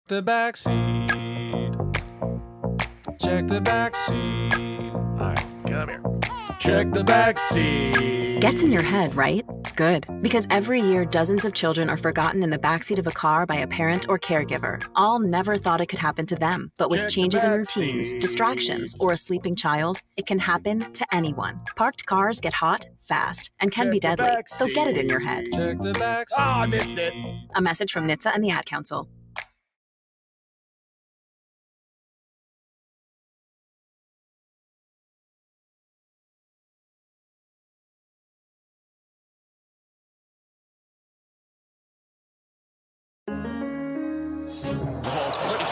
the back seat. Check the back seat. All right, come here. Check the back seat. Gets in your head, right? Good. Because every year, dozens of children are forgotten in the backseat of a car by a parent or caregiver. All never thought it could happen to them. But with Check the changes in back routines, seat. distractions, or a sleeping child, it can happen to anyone. Parked cars get hot, fast, and can be Check the deadly. back So get it in your seat. head. Check the back seat. Oh, I missed it. A message from NHTSA and the Ad Council.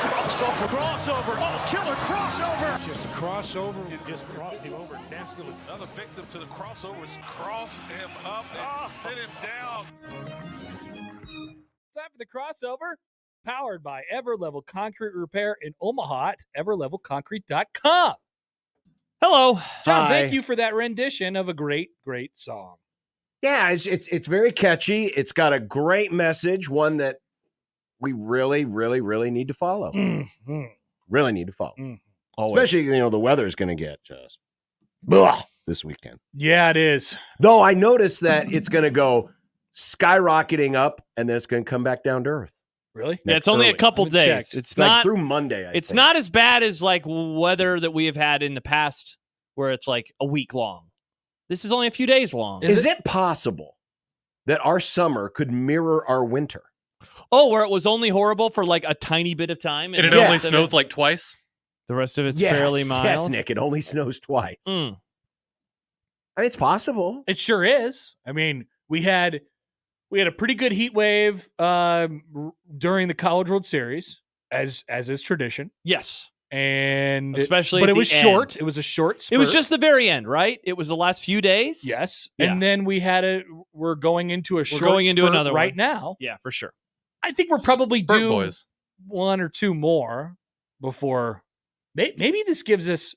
Crossover. Oh, killer crossover. Just crossover. It just crossed him over nastily. Another victim to the crossovers. Cross him up and sit him down. Time for the crossover, powered by Everlevel Concrete Repair in Omaha at everlevelconcrete.com. Hello. John, Hi. thank you for that rendition of a great, great song. Yeah, it's very catchy. It's got a great message, one that we really, really, really need to follow. Really need to follow. Always. Especially, the weather's going to get just this weekend. Yeah, it is. Though I noticed that it's going to go skyrocketing up and then it's going to come back down to earth. Really? Yeah, it's only a couple I haven't days. checked. It's Like not through Monday, I It's think. not as bad as like weather that we have had in the past where it's like a week long. This is only a few days long. Is it possible that our summer could mirror our winter? Oh, where it was only horrible for like a tiny bit of time. And it the only rest of snows like twice? The rest of it's Yes, fairly mild. Yes, Nick, it only snows twice. I mean, it's possible. It sure is. I mean, we had a pretty good heat wave during the College World Series, as is tradition. Yes. And Especially but at it was the short. end. It was a short spurt. It was just the very end, right? It was the last few days. Yes. Yeah. And then we're going into a short going into spurt another right one. now. Yeah, for sure. I think we're probably Spurt due boys. one or two more before maybe this gives us,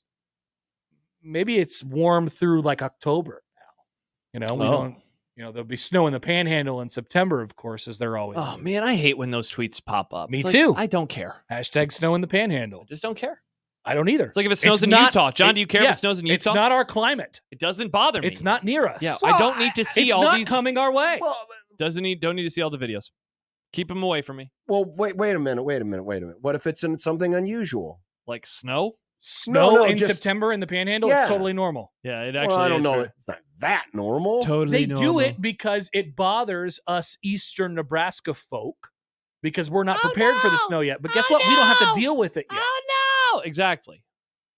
maybe it's warm through like October now. We don't, there'll be snow in the Panhandle in September, of course, as there always Oh is. man, I hate when those tweets pop up. Me It's like, too. I don't care. Hashtag snow in the Panhandle. Just don't care. I don't either. It's like if it snows in not- Utah. John, do you care if it snows in Utah? It's not our climate. It doesn't bother me. It's not near us. Yeah, I don't need to see it's all not these. coming our way. Don't need to see all the videos. Keep them away from me. Well, wait a minute. What if it's in something unusual? Like snow? Snow No, in just- September in the Panhandle, Yeah. it's totally normal. Yeah, it actually Well, I don't is know. very- It's not that normal. Totally They do it because it bothers us eastern Nebraska folk because we're not prepared for the snow yet. But guess what? We don't have to deal with it yet. Oh, no. Exactly.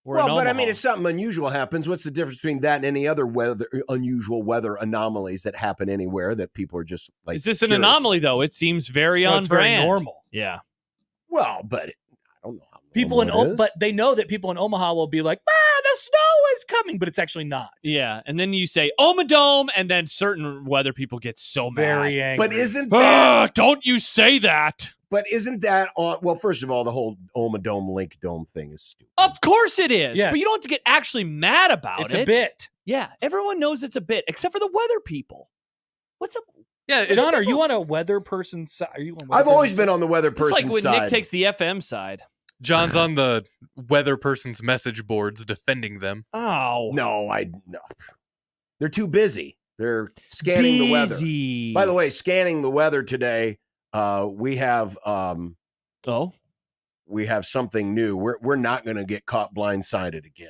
We're in Well, but I mean, Omaha. if something unusual happens, what's the difference between that and any other unusual weather anomalies that happen anywhere that people are just like? Is this an curious anomaly, though? It seems very No, on it's very brand. normal. Yeah. Well, but I don't know how People in normal it is. but they know that people in Omaha will be like, the snow is coming, but it's actually not. Yeah. And then you say Omadome, and then certain weather people get so Very mad. angry. But isn't that? Don't you say that. But isn't that on? Well, first of all, the whole Omadome Link Dome thing is stupid. Of course it is. Yes. But you don't have to get actually mad about It's it. a bit. Yeah. Everyone knows it's a bit, except for the weather people. What's up? Yeah, John, are you on a weather person's side? Are you on I've always been on the weather It's person's like when side. Nick takes the FM side. John's on the weather person's message boards defending them. Oh. No. They're too busy. They're scanning the weather. Busy. By the way, scanning the weather today, we have something new. We're not going to get caught blindsided again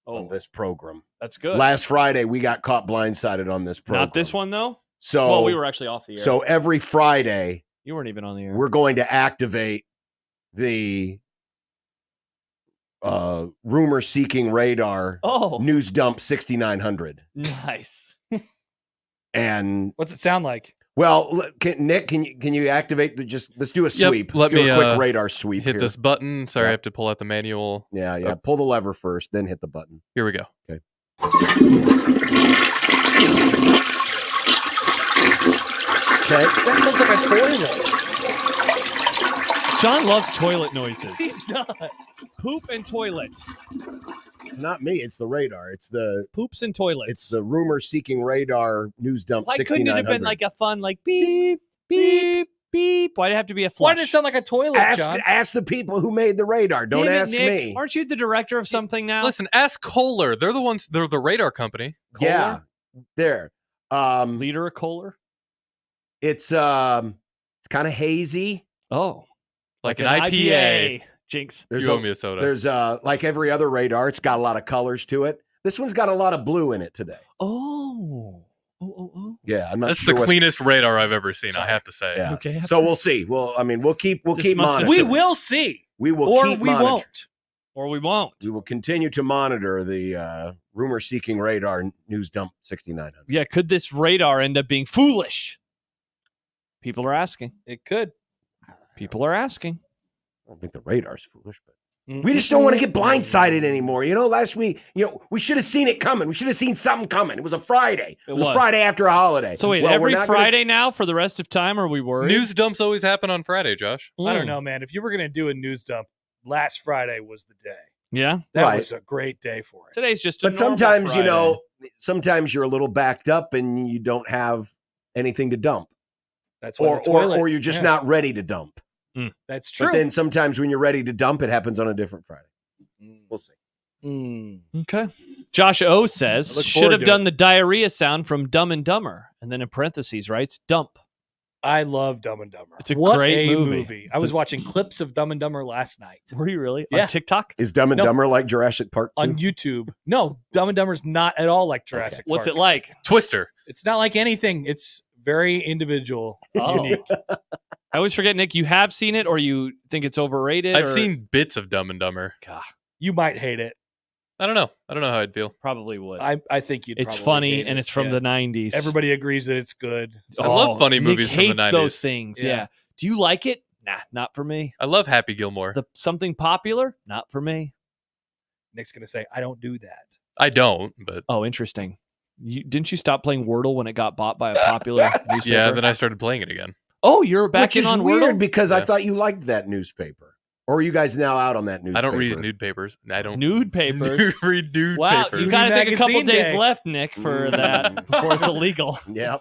on this program. That's good. Last Friday we got caught blindsided on this program. Not this one, though? So Well, we were actually off the air. So every Friday You weren't even on the air. we're going to activate the rumor seeking radar news dump 6900. Nice. And what's it sound like? Well, Nick, can you activate let's do a sweep. Let Let's do me a quick radar sweep. hit here. this button. Sorry, Yep. I have to pull out the manual. Yeah. Pull the lever first, then hit the button. Here we go. Okay. Okay. That sounds like a toilet. John loves toilet noises. He does. Poop and toilet. It's not me. It's the radar. It's the Poops and toilets. It's the rumor seeking radar news dump. Why couldn't it 6900. have been like a fun, like beep, beep, Beep. Why'd it have to be a flush? Why did it sound like a toilet, John? Ask the people who made the radar. Don't Damn it, ask Nick. me. Aren't you the director of something now? Listen, ask Kohler. They're the radar company. Yeah, there. Leader of Kohler? It's kind of hazy. Oh. Like an IPA. Jinx. There's You owe me a soda. There's like every other radar, it's got a lot of colors to it. This one's got a lot of blue in it today. Oh. Yeah, I'm not That's sure the what- cleanest radar I've ever seen, I have to say. Yeah. Okay. So we'll see. We'll keep This must monitoring. We will see. We will Or keep we monitoring. won't. Or we won't. We will continue to monitor the rumor-seeking radar news dump 6900. Yeah, could this radar end up being foolish? People are asking. It could. People are asking. I don't think the radar's foolish, but we just don't want to get blindsided anymore. You know, last week, we should have seen it coming. We should have seen something coming. It was a Friday. It was a Friday after a holiday. So wait, Well, we're every not Friday now for the rest of time, are we worried? News dumps always happen on Friday, Josh. I don't know, man. If you were going to do a news dump, last Friday was the day. Yeah. That Right. was a great day for it. Today's just a But normal sometimes, Friday. sometimes you're a little backed up and you don't have anything to dump. That's why Or, the toilet, or you're just not ready to dump. That's true. But then sometimes when you're ready to dump, it happens on a different Friday. We'll see. Okay. Josh O says, I look should forward have to done it. the diarrhea sound from Dumb and Dumber. And then in parentheses writes, dump. I love Dumb and Dumber. It's a What great a movie. I was watching clips of Dumb and Dumber last night Were you really? Yeah. On TikTok? Is Dumb and No. Dumber like Jurassic Park 2? on YouTube. No, Dumb and Dumber's not at all like Jurassic What's Park. it like? Twister. It's not like anything. It's very individual, Oh. unique. I always forget, Nick, you have seen it or you think it's overrated? I've or- seen bits of Dumb and Dumber. God, You might hate it. I don't know. I don't know how I'd feel. probably would. I think you'd. It's probably funny hate and it. it's from Yeah. the 90s. Everybody agrees that it's good. I love funny Nick movies from the hates 90s. those things. Yeah. Yeah. Do you like it? Nah, not for me. I love Happy Gilmore. The something popular? Not for me. Nick's gonna say, "I don't do that." I don't, but Oh, interesting. Didn't you stop playing Wordle when it got bought by a popular newspaper? yeah, then I started playing it again. Oh, you're back Which in is on weird Wordle? because I Yeah. thought you liked that newspaper. Or are you guys now out on that newspaper? I don't read nude papers. I don't Nude papers. read nude Wow, papers. you got to take a couple Magazine days day. left, Nick, for that before it's illegal. Yeah.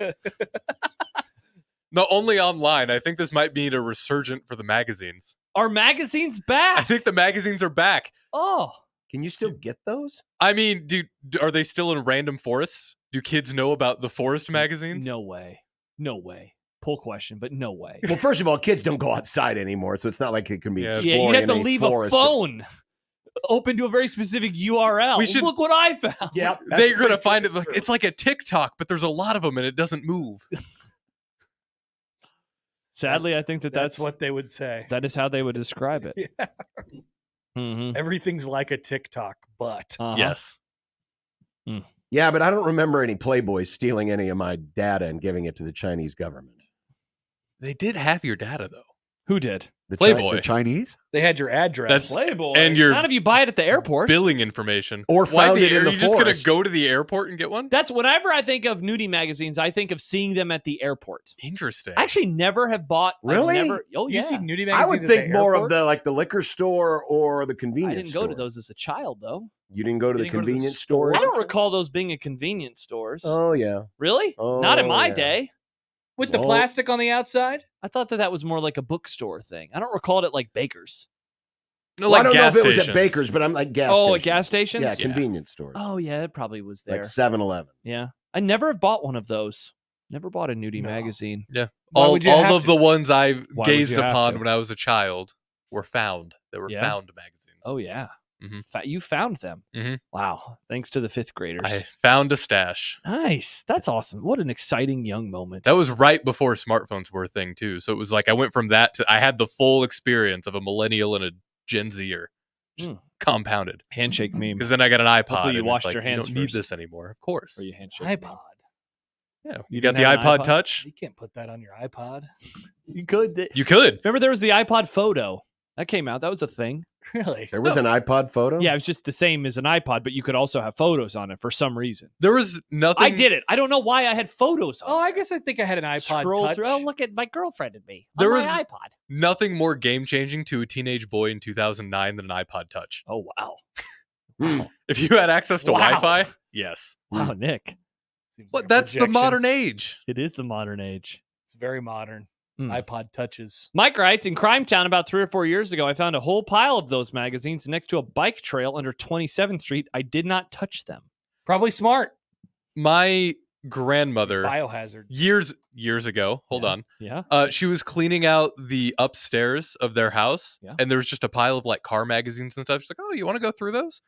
No, only online. I think this might be a resurgent for the magazines. Are magazines I back? think the magazines are back. Oh, Can you still get those? I mean, are they still in random forests? Do kids know about the forest magazines? no way. No way. Poll question, but no way. Well, first of all, kids don't go outside anymore, so it's not like it can be Yeah. exploring Yeah, you'd have to in leave forest. a phone open to a very specific URL. We should- Look what I found. Yeah, They're going to find it. It's like a TikTok, but there's a lot of them and it doesn't move. Sadly, I think that's what they would say. that is how they would describe it. Yeah. Mhm. Everything's like a TikTok, but Uh-huh. Yes. Yeah, but I don't remember any Playboys stealing any of my data and giving it to the Chinese government. They did have your data, though. Who did? The Playboy. the Chinese? they had your address. That's Playboy. And your Not if you buy it at the airport. billing information. Or Why found it in are the you just going to forest. go to the airport and get one? That's whenever I think of nudie magazines, I think of seeing them at the airport. Interesting. I actually never have bought. I've Really? never, oh, you yeah. see nudie magazines. I would at think the more of airport? the liquor store or the I convenience didn't go to store. those as a child, though. You didn't go to You the didn't go to the convenience stores? stores? I don't recall those being at convenience stores. Oh, yeah. Really? Not in Oh, my yeah. day. with the Well- plastic on the outside. I thought that was more like a bookstore thing. I don't recall it at like Baker's. No, Well, I don't know gas if it was at stations. Baker's, but I'm like gas Oh, stations. at gas stations? Yeah, Yeah. convenience stores. Oh, yeah, it probably was there. Like 7-Eleven. Yeah. I never have bought one of those. Never bought a nudie No. magazine. Why All would you have of to? the ones I Why would gazed you have upon to? when I was a child were found. They were Yeah? found magazines. Oh, yeah. Mhm. You found them. Mhm. Wow. Thanks to the fifth graders. I found a stash. Nice. That's awesome. What an exciting young moment. That was right before smartphones were a thing too. So it was like I went from that to I had the full experience of a millennial and a Gen Zer, just Hmm. compounded. Handshake meme. Because then I got an iPod. Hopefully you and it's washed like, your hands You don't first. need this anymore. Of course. Or you handshake iPod. Yeah. You You got didn't the have an iPod iPod? Touch. You can't put that on your iPod. You could. You could. Remember there was the iPod Photo. That came out. That was a thing. Really? There was an iPod photo? Yeah, it was just the same as an iPod, but you could also have photos on it for some reason. There was nothing. I did it. I don't know why I had photos on Oh, I there. guess I think I had an iPod Scroll Touch. through. Oh, look at my girlfriend and me. There on was- my iPod. Nothing more game changing to a teenage boy in 2009 than an iPod Touch. Oh, wow. Hmm. If you had access to Wow. Wi-Fi, yes. Wow, Nick. Seems like But a that's the projection. modern age. It is the modern age. It's very modern. iPod touches. Mike writes, in Crime Town about 3 or 4 years ago, I found a whole pile of those magazines next to a bike trail under 27th Street. I did not touch them. Probably smart. My grandmother, Biohazard. years ago, hold on. Yeah. She was cleaning out the upstairs of their house, and there was just a pile of like car magazines and stuff. She's like, "Oh, you want to go through those?"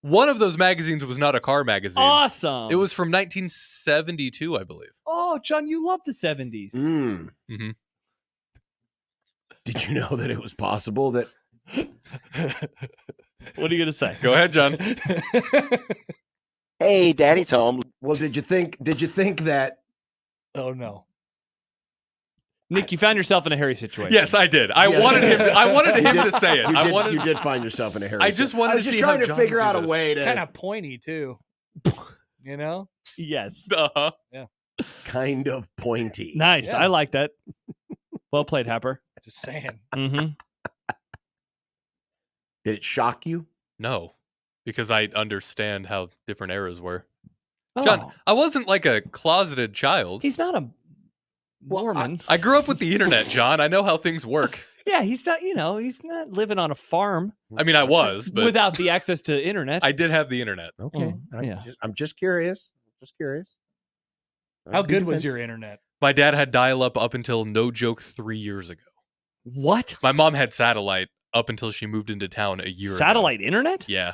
One of those magazines was not a car magazine. Awesome. It was from 1972, I believe. Oh, John, you love the 70s. Mm-hmm. Did you know that it was possible that? What are you gonna say? Go ahead, John. Hey, Daddy's home. Well, did you think that? Oh no, Nick, you found yourself in a hairy situation. Yes, I did. I wanted him to say it. You did find yourself in a hairy. I just wanted. I was to just see trying how to John figure would do out a this. way to kind of pointy too. You know? Yes. Uh-huh. kind of pointy. Nice. Yeah. I like that. Well played, Happer. Just saying. Mm-hmm. Did it shock you? No, because I understand how different eras were. Oh, John, I wasn't like a closeted child. he's not a Mormon. I grew up with the internet, John. I know how things work. Yeah, he's not. He's not living on a farm I mean, I was, but without the access to internet. I did have the internet. Okay. Yeah. I'm just curious. How good was your internet? My dad had dial-up up until, no joke, 3 years ago. What? My mom had satellite up until she moved into town a year ago. Satellite internet? Yeah.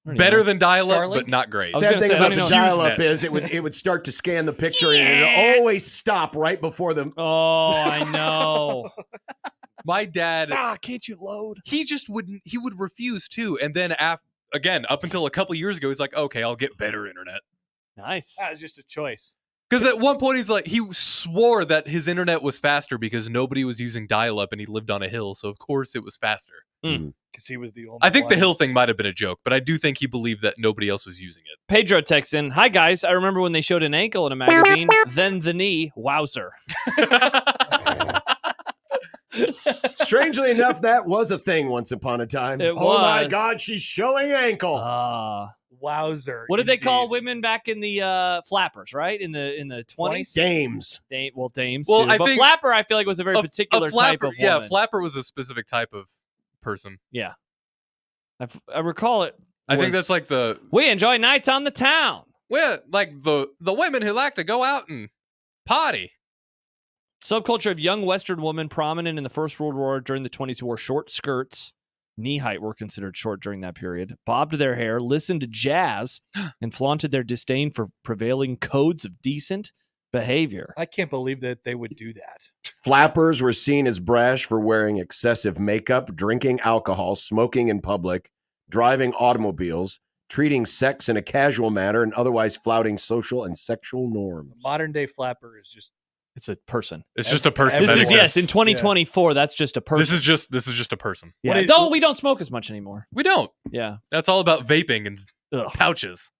I don't Better know. than dial-up, Starlink? but not great. I was Sad gonna thing say, I about don't the know. dial-up HughesNet. is it would start to scan the picture and it would always stop right before the. Oh, I know. My dad, Can't you load? he just wouldn't, he would refuse to. And then again, up until a couple years ago, he's like, okay, I'll get better internet. Nice. That was just a choice. Because at one point he's like, he swore that his internet was faster because nobody was using dial-up and he lived on a hill. So of course it was faster. Because he was the only I think the one. hill thing might have been a joke, but I do think he believed that nobody else was using it. Pedro texts in, hi guys, I remember when they showed an ankle in a magazine, then the knee, wowzer. Strangely enough, that was a thing once upon a time. It Oh my was. God, she's showing ankle. Wowzer. What did they call indeed. women back in the flappers, right? In the 20s? Dames. Dames Well, too. I But think flapper, I feel like was a very particular type flapper, of woman. yeah, flapper was a specific type of person. Yeah. I recall it. I think was, that's like the we enjoy nights on the town. like the women who like to go out and party. Subculture of young Western women prominent in the First World War during the 20s who wore short skirts. Knee height were considered short during that period. Bobbed their hair, listened to jazz, and flaunted their disdain for prevailing codes of decent behavior. I can't believe that they would do that. Flappers were seen as brash for wearing excessive makeup, drinking alcohol, smoking in public, driving automobiles, treating sex in a casual manner, and otherwise flouting social and sexual norms. Modern day flapper is just It's a person. It's just a person. This that is exists. yes, in 2024, that's just a person. This is just a person. Yeah. What is- Though we don't smoke as much anymore. We don't. Yeah. That's all about vaping and Ugh. pouches.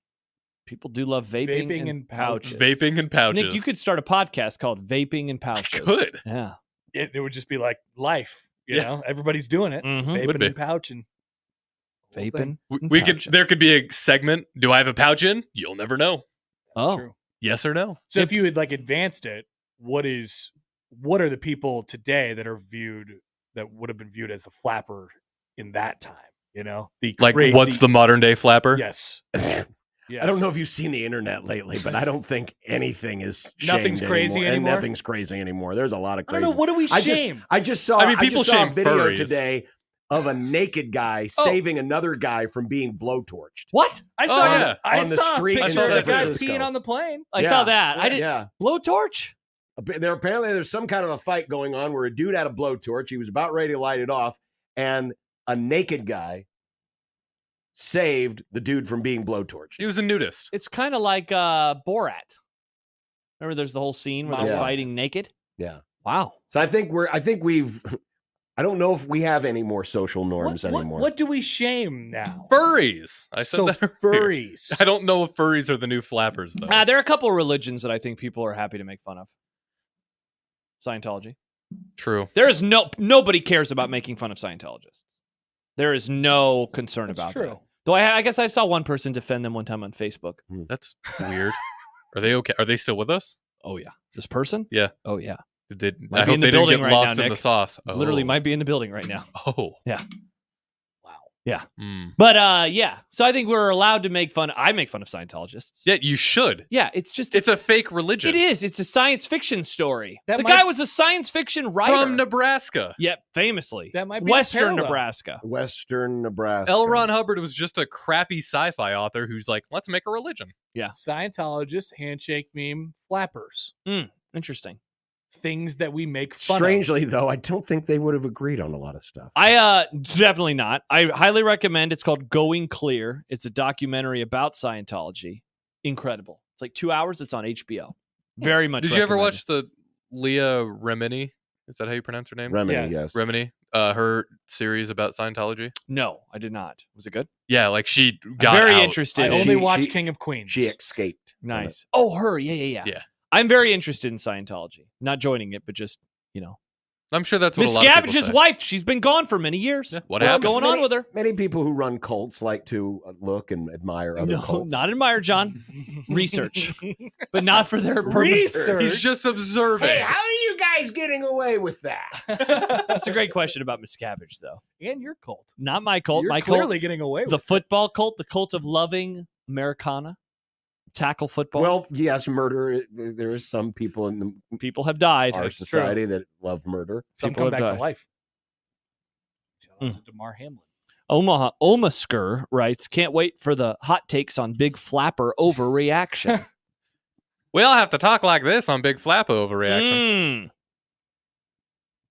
People do love vaping, and pouches. Vaping and pouches. Nick, you could start a podcast called Vaping and Pouches. could. Yeah. it would just be like life. You Yeah. know, everybody's doing it. Mhm. Would Vaping be. and pouching. Vaping. We could. There could be a segment. Do I have a pouch in? You'll never know. Oh. True. Yes or no. So if you had like advanced it, what are the people today that would have been viewed as a flapper in that time? You know, What's the modern day flapper? yes. Yes. I don't know if you've seen the internet lately, but I don't think anything is Nothing's shamed crazy and anymore? nothing's crazy anymore. There's a lot of I crazy. don't know. What do we shame? I just saw. I mean, people just saw a shame video furries. today of a naked guy Oh. saving another guy from being blowtorched. What? I Oh, saw yeah. I On the saw street a in picture of San the guy Francisco. peeing on the plane. I Yeah. saw that. I didn't. Yeah. Blowtorch? There's some kind of a fight going on where a dude had a blowtorch. He was about ready to light it off, and a naked guy saved the dude from being blowtorched. He was a nudist. It's kind of like Borat. Remember, there's the whole scene where they're Yeah. fighting naked. Yeah. Wow. So I think we've. I don't know if we have any more social norms anymore. What do we shame now? Furries. I said So that earlier. furries. I don't know if furries are the new flappers though. There are a couple of religions that I think people are happy to make fun of. Scientology. True. There is nobody cares about making fun of Scientologists. There is no concern That's about true. that. Though I guess I saw one person defend them one time on Facebook. That's weird. Are they okay? Are they still with us? Oh yeah, this person. Yeah. Oh yeah. Might I be hope in the they didn't building get right lost now, in the Nick. sauce. Literally Oh. might be in the building right now. Oh. Yeah. Wow. Yeah. Mm. But yeah. So I think we're allowed to make fun. I make fun of Scientologists. Yeah, you should. Yeah, it's just It's a fake religion. it is. It's a science fiction story. That The might- guy was a science fiction writer. From Nebraska. Yep, famously. That might be a Western parallel. Nebraska. Western Nebraska. L. Ron Hubbard was just a crappy sci-fi author who's like, let's make a religion. Scientologists, handshake meme, flappers. Interesting. Things that we make fun of. Strangely, though, I don't think they would have agreed on a lot of stuff. I definitely not. I highly recommend. It's called Going Clear. It's a documentary about Scientology. Incredible. It's like 2 hours. It's on HBO. Very much. Did you ever recommend. watch the Leah Remini? Is that how you pronounce her name? Remini, yes. Remini. Her series about Scientology. No, I did not. Was it good? Yeah, like she got very out. interested. I only She- watched she- King of Queens. She escaped. from it. Nice. Oh, her. Yeah. Yeah. I'm very interested in Scientology. Not joining it, but just, I'm sure that's what Miss a lot of people Scavage's say. wife. She's been gone for many years. Yeah, what What's happened? going on with her? Many people who run cults like to look and admire other No, cults. not admire, John. Research, but not for their purposes. Research. He's just observing. Hey, how are you guys getting away with that? That's a great question about Miss Scavage, though. And your cult. Not my cult. You're My clearly cult, getting away with the it. football cult, the cult of loving Americana, tackle football. Well, yes, murder. There are some people in people have died. our It's true. society that love murder. Some people come have back died. to life. Shout out to DeMar Hamlin. Omasker writes, "Can't wait for the hot takes on Big Flapper overreaction." We all have to talk like this on Big Flapper overreaction.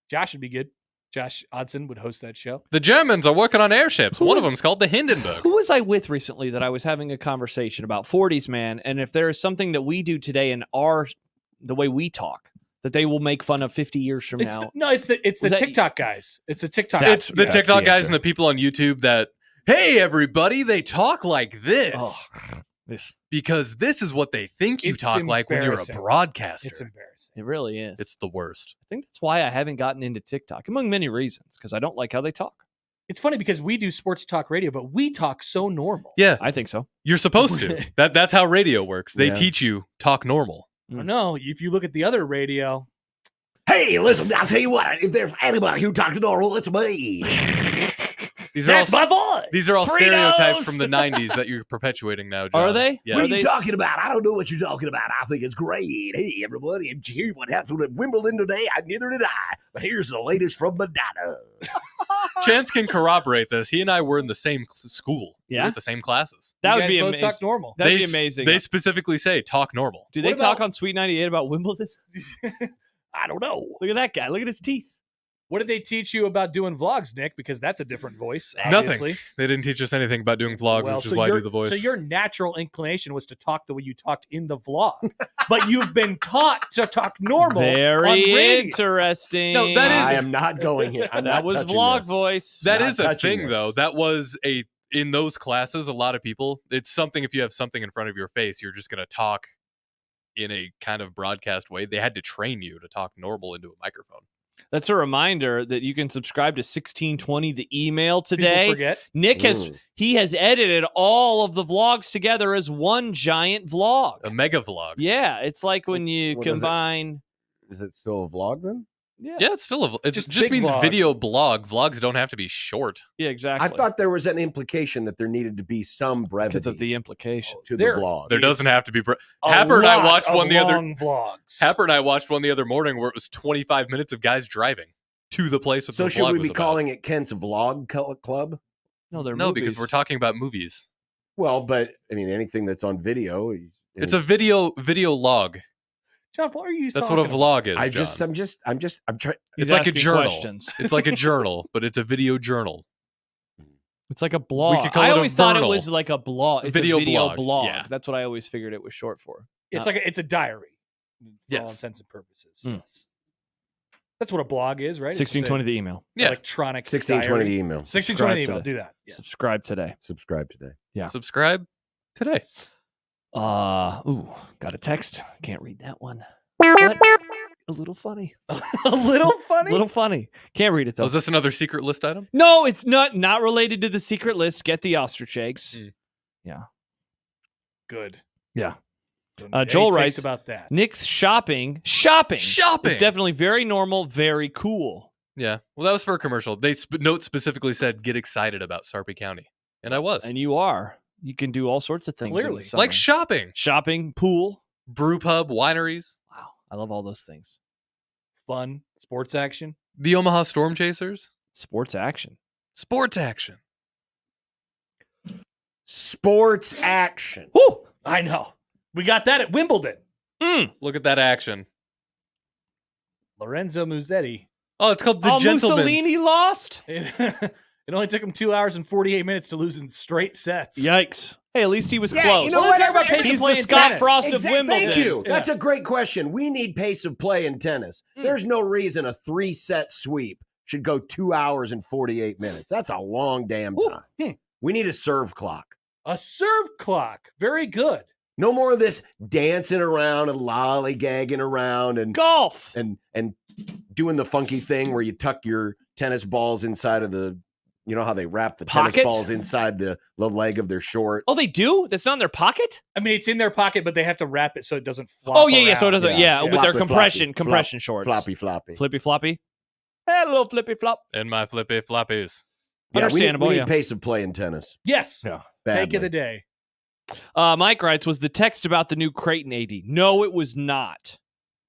Josh would be good. Josh Odson would host that show. The Germans are working on airships. One of them's called the Hindenburg. Who was I with recently that I was having a conversation about 40s, man? And if there is something that we do today in the way we talk, that they will make fun of 50 years from now. It's the Was that- TikTok guys. It's the TikTok. It's the that's TikTok the guys answer. and the people on YouTube that, hey, everybody, they talk like this. Oh. Because this is what they think you It's talk like when you're a embarrassing. broadcaster. It's embarrassing. It really is. It's the worst. I think that's why I haven't gotten into TikTok, among many reasons, because I don't like how they talk. It's funny because we do sports talk radio, but we talk so normal. Yeah, I think so. you're supposed to. That's how radio works. They Yeah. teach you talk normal. I don't know. If you look at the other radio, Hey, listen, I'll tell you what. If there's anybody who talks normal, it's me. These are all voice. these are all Fritos! stereotypes from the 90s that you're perpetuating now, John. Are they? Yeah. What Are are you they- talking about? I don't know what you're talking about. I think it's great. Hey, everybody, did you hear what happened at Wimbledon today? Neither did I. But here's the latest from Madonna. Chance can corroborate this. He and I were in the same school. We were Yeah? at the same classes. That You would guys be both amazing. talk normal. That'd They be s- amazing. They specifically say talk normal. Do What they talk about- on Sweet 98 about Wimbledon? I don't know. Look at that guy. Look at his teeth. What did they teach you about doing vlogs, Nick? Because that's a different voice. Nothing. Obviously. They didn't teach us anything about doing vlogs, which is why I do the voice. So your natural inclination was to talk the way you talked in the vlog, but you've been taught to talk normal. on Very radio. interesting. No, that is- I am not going here. I'm that not was touching vlog this. voice. That Not is a touching thing, this. though. That was in those classes, a lot of people, it's something if you have something in front of your face, you're just going to talk in a kind of broadcast way. They had to train you to talk normal into a microphone. That's a reminder that you can subscribe to 1620, the email People today. forget. Nick has edited all of the vlogs together as one giant vlog. A mega vlog. Yeah, it's like when you What is it? combine. Is it still a vlog then? Yeah, it's still it Just just big means vlog. video blog. Vlogs don't have to be short. Yeah, exactly. I thought there was an implication that there needed to be some brevity because of the implication. to the There- vlog. There doesn't have to be. A Happer and I lot watched of one the other. long vlogs. Happer and I watched one the other morning where it was 25 minutes of guys driving to the place. That So the should vlog we was be about. calling it Kent's Vlog Club? No, they're No, movies. because we're talking about movies. Well, but I mean, anything that's on video. It's a video log. John, what are you That's talking what a vlog is. I'm John. trying. He's It's like a asking journal. questions. It's like a journal, but it's a video journal. It's like a blog. could call I it a always thought it vernal. was like a blog. It's Video a video blog, blog. yeah. That's what I always figured it was short for. It's like it's a diary for all Yes. intents and purposes. Mm. Yes. That's what a blog is, right? It's just 1620 an the email. Yeah. electronic 1620 diary. email. 1620 Subscribe email. today. Do that. Yeah. Subscribe today. Subscribe today. Yeah. Subscribe today. Got a text. Can't read that one. What? A little funny. A little funny. A little funny. Can't read it though. Was this another secret list item? No, it's not related to the secret list. Get the ostrich eggs. Mm. Yeah. Good. Yeah. Don't need any Joel takes writes about that. Nick's shopping was definitely very normal, very cool. Yeah. Well, that was for a commercial. They note specifically said, "Get excited about Sarpy County," and I was. And you are. You can do all sorts of things. in the Clearly. summer. Like shopping, pool, brew pub, wineries, Wow, I love all those things. Fun sports action. the Omaha Storm Chasers, Sports action. sports action. Sports action. Woo! I know. We got that at Wimbledon. Look at that action. Lorenzo Musetti. Oh, it's called the Gentleman's. Mussolini lost? It only took him 2 hours and 48 minutes to lose in straight sets. Yikes. Hey, at least he was Yeah, close. you know what? He's the Scott Frost of Wimbledon. Thank you. Yeah. That's a great question. We need pace of play in tennis. There's no reason a 3-set sweep should go 2 hours and 48 minutes. That's a long damn time. We need a serve clock. A serve clock. Very good. No more of this dancing around and lollygagging around and Golf. and doing the funky thing where you tuck your tennis balls inside of the, you know how they wrap the Pocket? tennis balls inside the leg of their shorts. Oh, they do? That's not in their pocket? I mean, it's in their pocket, but they have to wrap it so it doesn't flop. Oh, yeah, so it around. doesn't. Yeah, with their Floppy, compression shorts. floppy. Flippy floppy. Hello, flippy flop. And my flippy floppies. Yeah, Understandable, We need yeah. pace of play in tennis. Yes. Yeah. Take of Badly. the day. Mike writes, was the text about the new Creighton AD? No, it was not.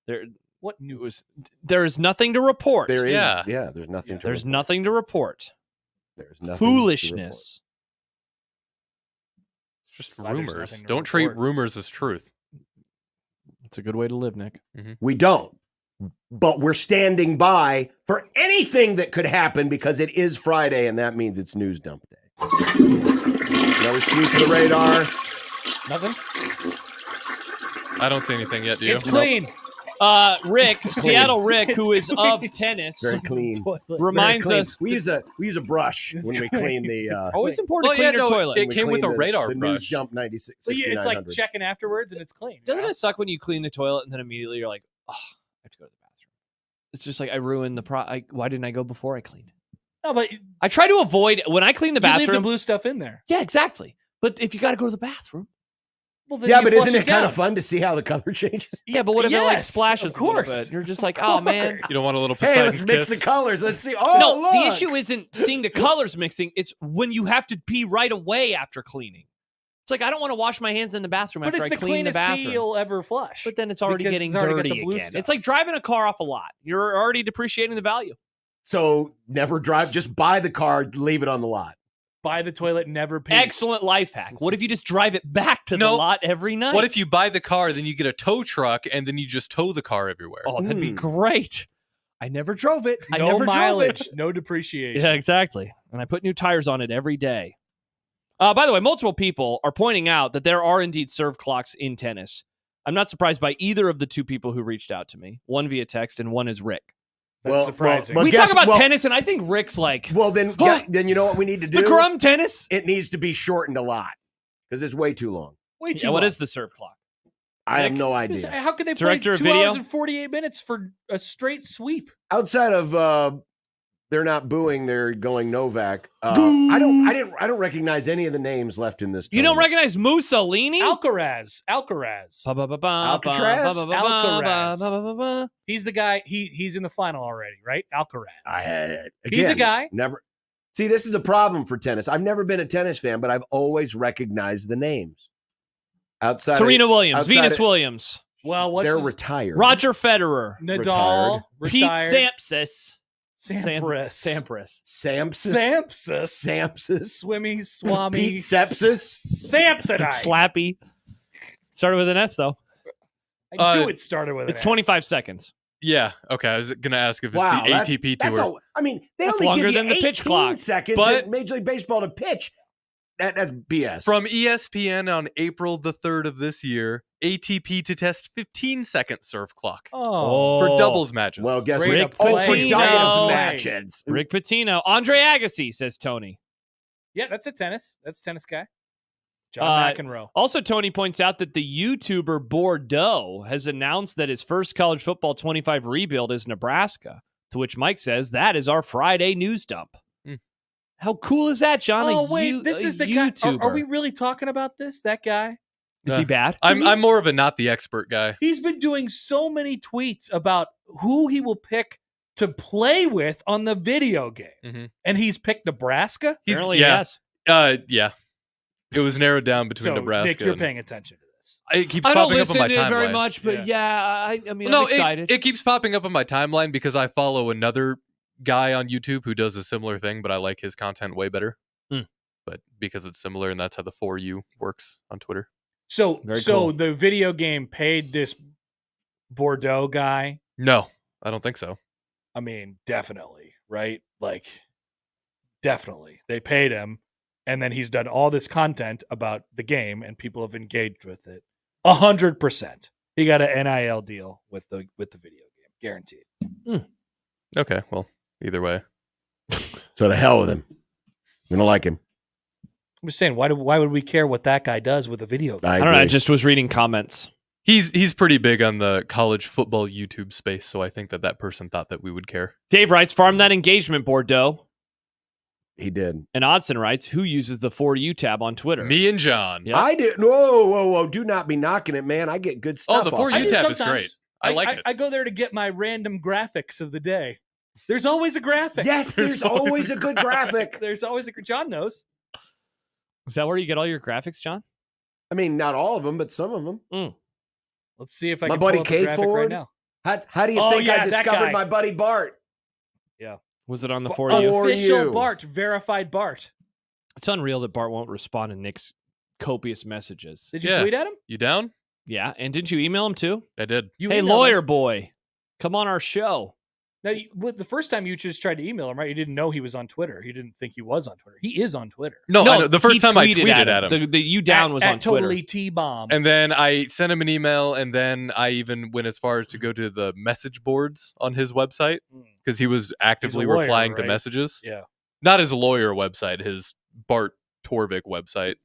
There is nothing to report. There is, Yeah. there's nothing to There's report. nothing to report. There's nothing Foolishness. It's just Why there's rumors. nothing to Don't treat report. rumors as truth. It's a good way to live, Nick. We don't. But we're standing by for anything that could happen because it is Friday and that means it's news dump day. Another sweep of the radar. Nothing? I don't see anything yet, do you? It's clean. Rick, Seattle Rick, who is of tennis, Very clean. reminds Very clean. us We use a brush It's when we clean. clean the it's always important to Well, clean yeah, your no, toilet. it came with a radar the brush. news dump 96 So yeah, it's like 6900. checking afterwards and it's clean. Doesn't it suck when you clean the toilet and then immediately you're like, oh, I have to go to the bathroom? It's just like I ruined the why didn't I go before I cleaned? No, but I try to avoid when I clean the you leave bathroom. the blue stuff in there. Yeah, exactly. But if you got to go to the bathroom, Well, then Yeah, you but flush isn't it kind down. of fun to see how the color changes? yeah. But what if it like Yes, splashes? of a little course. bit? You're just like, oh man. You don't want a little Hey, Poseidon's let's mix kiss? the colors. Let's see. Oh, No, look. the issue isn't seeing the colors mixing. It's when you have to pee right away after cleaning. It's like I don't want to wash my hands in the bathroom But after it's I the clean the cleanest bathroom. pee you'll ever flush. But then it's already Because getting it's already got dirty the blue again. stuff. It's like driving a car off a lot. You're already depreciating the value. So never drive. Just buy the car, leave it on the lot. Buy the toilet, never pee. Excellent life hack. What if you just drive it back to the No. lot every night? What if you buy the car, then you get a tow truck, and then you just tow the car everywhere? Oh, that'd be great. I never drove it. I No never mileage, drove it. no depreciation. Yeah, exactly. And I put new tires on it every day. By the way, multiple people are pointing out that there are indeed serve clocks in tennis. I'm not surprised by either of the two people who reached out to me. One via text and one is Rick. That's surprising. Well, we guess- talk about well- tennis, and I think Rick's like, Well, then you know what we need to do? the Grum tennis? It needs to be shortened a lot because it's way too long. Way too Yeah, what long. is the serve clock? I have Nick? no What is- idea. How could they Director play of 2 video? hours and 48 minutes for a straight sweep? Outside of they're not booing, they're going Novak. I don't recognize any of the names left in this. You don't tournament. recognize Mussolini? Alcaraz. Alcatraz? He's the guy. He's in the final already, right? Alcaraz. Again, He's a guy. Never. See, this is a problem for tennis. I've never been a tennis fan, but I've always recognized the names. Outside Serena Williams, outside Venus of- Williams, Well, what's they're his- retired. Roger Federer, Nadal? Pete Retired. Sampras. Sampras. Sampras. Sampsis. Sampras. Swimmy, Swami. Pete Sepsis. Samsonite. Slappy. Started with an S, though. I knew it started with It's an 25 S. seconds. Yeah. Okay. I was going to ask if it's Wow, the ATP that's tour. I mean, they That's only longer give you than the 18 pitch clock. seconds But- in Major League Baseball to pitch. That's BS. From ESPN on April the 3rd of this year, ATP to test 15-second serve clock Oh. for doubles matches. well, guess Way what? to Oh, play. for Pitino. doubles matches. Rick Pitino. Andre Agassi, says Tony. Yeah, that's a tennis. That's a tennis guy. John McEnroe. Also, Tony points out that the YouTuber Bordeaux has announced that his first college football 25 rebuild is Nebraska, to which Mike says, that is our Friday news dump. Mm. How cool is that, John? Oh, wait. This is the guy. YouTuber. Are we really talking about this? That guy? Is he bad? I'm more of a not the expert guy. He's been doing so many tweets about who he will pick to play with on the video game. Mhm. And he's picked Nebraska? Apparently, yeah. yes. Yeah. It was narrowed down between So, Nebraska. Nick, you're and- paying attention to this. It keeps I don't popping up on listen my to it very timeline. much, but I mean, No, I'm excited. it keeps popping up on my timeline because I follow another guy on YouTube who does a similar thing, but I like his content way better. But because it's similar, and that's how the For You works on Twitter. So Very cool. the video game paid this Bordeaux guy. No, I don't think so. I mean, definitely, right? Like, definitely. They paid him, and then he's done all this content about the game, and people have engaged with it. 100%. He got an NIL deal with the video game, guaranteed. Okay, well, either way. So to hell with him. We don't like him. I'm just saying, why would we care what that guy does with a video game? I don't know. I just was reading comments. He's pretty big on the college football YouTube space, so I think that person thought that we would care. Dave writes, farm that engagement, Bordeaux. He did. And Odson writes, who uses the For You tab on Twitter? Me and John. Yep. I did. Whoa. Do not be knocking it, man. I get good stuff. Oh, the off For of You it. tab is great. I like it. I go there to get my random graphics of the day. There's always a graphic. Yes, there's always a good graphic. There's always a John knows. Is that where you get all your graphics, John? I mean, not all of them, but some of them. Let's see if I My can buddy pull up a K graphic right Ford. now. How do you Oh, think yeah, I that discovered guy. my buddy Bart? Yeah. Was it on the Ba- For You? Official You. Bart, verified Bart. It's unreal that Bart won't respond to Nick's copious messages. Did you Yeah. tweet at him? You down? Yeah, and didn't you email him too? I did. You Hey, emailed lawyer him. boy, come on our show. Now, the first time you just tried to email him, right? You didn't know he was on Twitter. You didn't think he was on Twitter. He is on Twitter. No, I know. The first he time I tweeted at him. The you down was at on Twitter. Totally T-bomb. And then I sent him an email, and then I even went as far as to go to the message boards on his website because he was actively lawyer, replying to right? messages. Yeah. Not his lawyer website, his Bart Torvik website.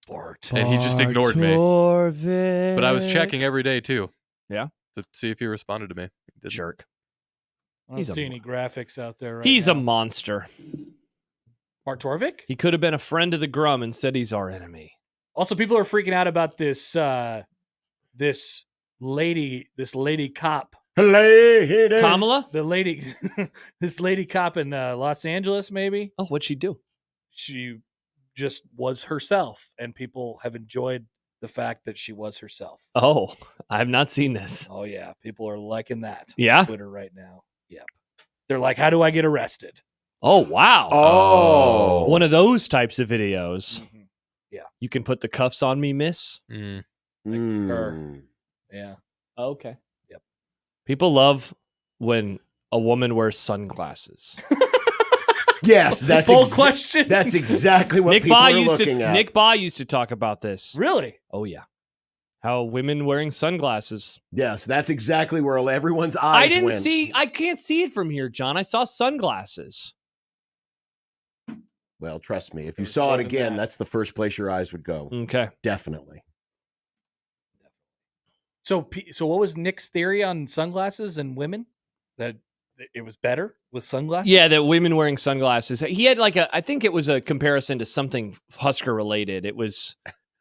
Bart. And he just ignored me. Torvik. But I was checking every day too. Yeah? To see if he responded to me. He didn't. Jerk. I don't He's a see any graphics out there right He's now. a monster. Bart Torvik? He could have been a friend of the Grum and said he's our enemy. Also, people are freaking out about this this lady cop. Kamala? The lady this lady cop in Los Angeles, maybe. Oh, what'd she do? She just was herself, and people have enjoyed the fact that she was herself. Oh, I have not seen this. Oh yeah, people are liking that. Yeah? on Twitter right now. Yep. They're like, how do I get arrested? Oh, wow. Oh. One of those types of videos. Yeah. You can put the cuffs on me, miss. Mm. Her. Yeah. Oh, okay. Yep. People love when a woman wears sunglasses. Yes, that's Bold question. That's exactly what people are looking at. Nick Ba used to talk about this. Really? Oh yeah. How women wearing sunglasses. Yes, that's exactly where everyone's eyes went. I can't see it from here, John. I saw sunglasses. Well, trust me, if you There's saw more it than again, that. that's the first place your eyes would go. Okay. Definitely. So what was Nick's theory on sunglasses and women? That it was better with sunglasses? Yeah, that women wearing sunglasses. He had I think it was a comparison to something Husker related. It was.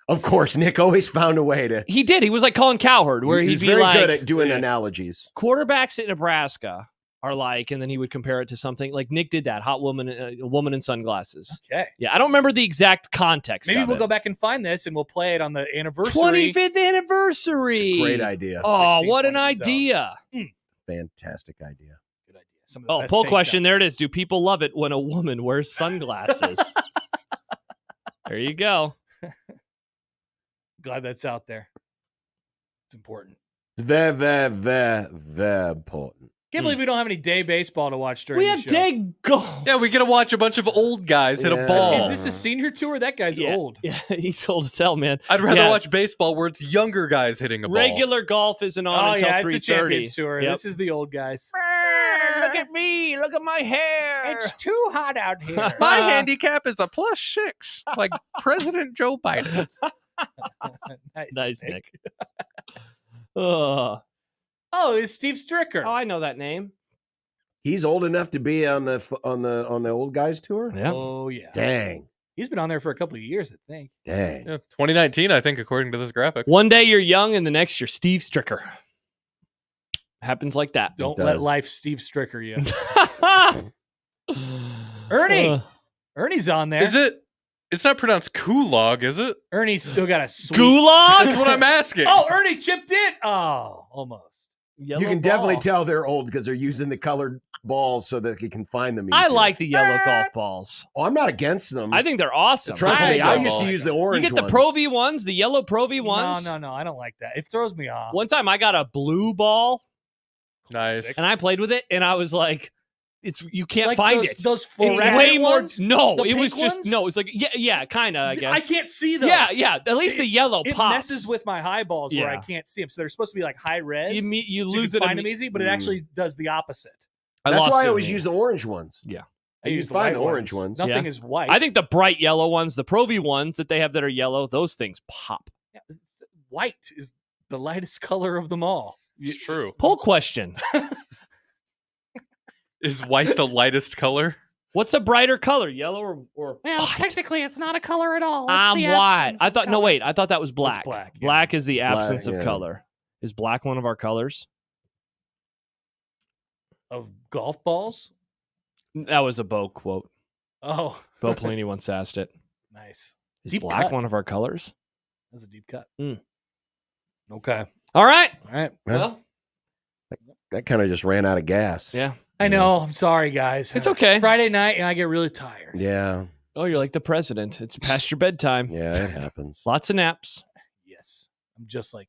Of course, Nick always found a way to. He did. He was like Colin Cowherd, where He's he'd be very like, good at doing analogies. quarterbacks at Nebraska are like, and then he would compare it to something like Nick did that hot woman, a woman in sunglasses. Okay. Yeah, I don't remember the exact context. Maybe of we'll it. go back and find this, and we'll play it on the anniversary. 25th anniversary. Great idea. Oh, what an 1620 zone. idea. Fantastic idea. Good idea. Some of the Oh, best poll takes question. out There it is. Do people love it when a woman wears sunglasses? There you go. Glad that's out there. It's important. It's very, very, very, very important. Can't believe we don't have any day baseball to watch during We the have show. day golf. Yeah, we get to watch a bunch of old guys hit a Yeah. ball. Is this a senior tour? That guy's old. Yeah, he's old as hell, man. I'd rather Yeah. watch baseball where it's younger guys hitting a ball. Regular golf isn't on Oh until yeah, it's a 3:30. Champions Tour. Yep. This is the old guys. Look at me. Look at my hair. too hot out here. My handicap is a +6, like President Joe Biden's. Nice, Nick. Oh, it's Steve Stricker. I know that name. He's old enough to be on the old guys tour. Yeah. Oh yeah. Dang. He's been on there for a couple of years, I think. Dang. Yeah, 2019, I think, according to this graphic. One day you're young, and the next you're Steve Stricker. Happens like that. Don't It let does. life Steve Stricker you. Ernie! Ernie's on there. Is it? It's not pronounced Kulog, is it? Ernie's still got a sweet... That's what I'm asking. Oh, Ernie chipped in. Oh, almost. Yellow You can definitely ball. tell they're old because they're using the colored balls so that you can find them. I easier. like the yellow golf balls. Oh, I'm not against them. I think they're awesome. Trust I me, I love used to all- use the You orange get the ones. Pro V ones, the yellow Pro V ones. No, I don't like that. It throws me off. One time I got a blue ball Nice. and I played with it, and I was like, you can't Like find those, it. Those It's fluorescent way more. ones? No, The it was pink just ones? no. It was like yeah, kind of. I guess. I can't see those. Yeah. At least the yellow It pops. messes with my high balls where I Yeah. can't see them. So they're supposed to be like high res. You so lose you it. can find them easy, but it actually does the opposite. That's why I always use. use the orange ones. Yeah. I You use can the find white the orange ones. Nothing Yeah. is white. I think the bright yellow ones, the Pro V ones that they have that are yellow, those things pop. white is the lightest color of them all. It's true. Poll question: Is white the lightest color? what's a brighter color, yellow or Well, white? technically, it's not a color at all. It's I'm the white. absence I of thought no, color. wait. I thought that was black. black, yeah. Black is the absence Black, of yeah. color. Is black one of our colors? Of golf balls. That was a Bo quote. Oh, Bo Pelini once asked it. nice. Is Deep black cut. one of our colors? That's a deep cut. Mm. Okay. All right. All right. Well, That kind of just ran out of gas. yeah. I know. I'm sorry, guys. It's okay. Friday night, and I get really tired. Yeah. Oh, you're like the president. It's past your bedtime. Yeah, it happens. Lots of naps. Yes, I'm just like.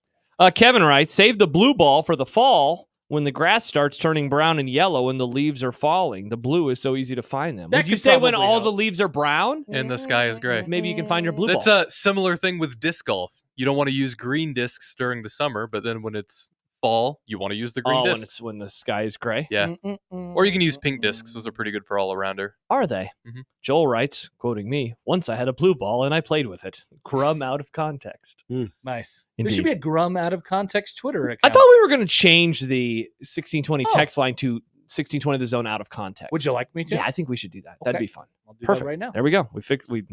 Kevin writes, save the blue ball for the fall when the grass starts turning brown and yellow and the leaves are falling. The blue is so easy to find them. That Would you could say when probably all help. the leaves are brown? And the sky is gray. Maybe you can find your blue That's ball. a similar thing with disc golf. You don't want to use green discs during the summer, but then when it's fall, you want to use the green when, discs. when the sky is gray. Yeah. Or you can use pink discs. Those are pretty good for all arounder. Are they? Mhm. Joel writes, quoting me, once I had a blue ball and I played with it. Crumb out of context. Nice. Indeed. There should be a Grum out of context Twitter I account. thought we were going to change the 1620 Oh. text line to 1620 the zone out of context. Would you like me to? Yeah, I think we should do that. That'd Okay. be fun. I'll do Perfect. that right now. There we go. We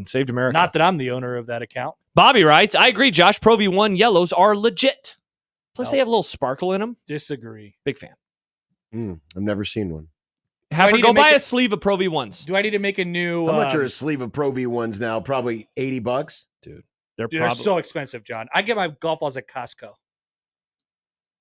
saved America. Not that I'm the owner of that account. Bobby writes, I agree, Josh. Pro V1 yellows are legit. Plus, they Nope. have a little sparkle in them. Disagree. Big fan. I've never seen one. Have her need go to make buy it- a sleeve of Pro V1s. Do I need to make a new? How much are a sleeve of Pro V1s now? Probably $80. They're They're probably so expensive, John. I get my golf balls at Costco.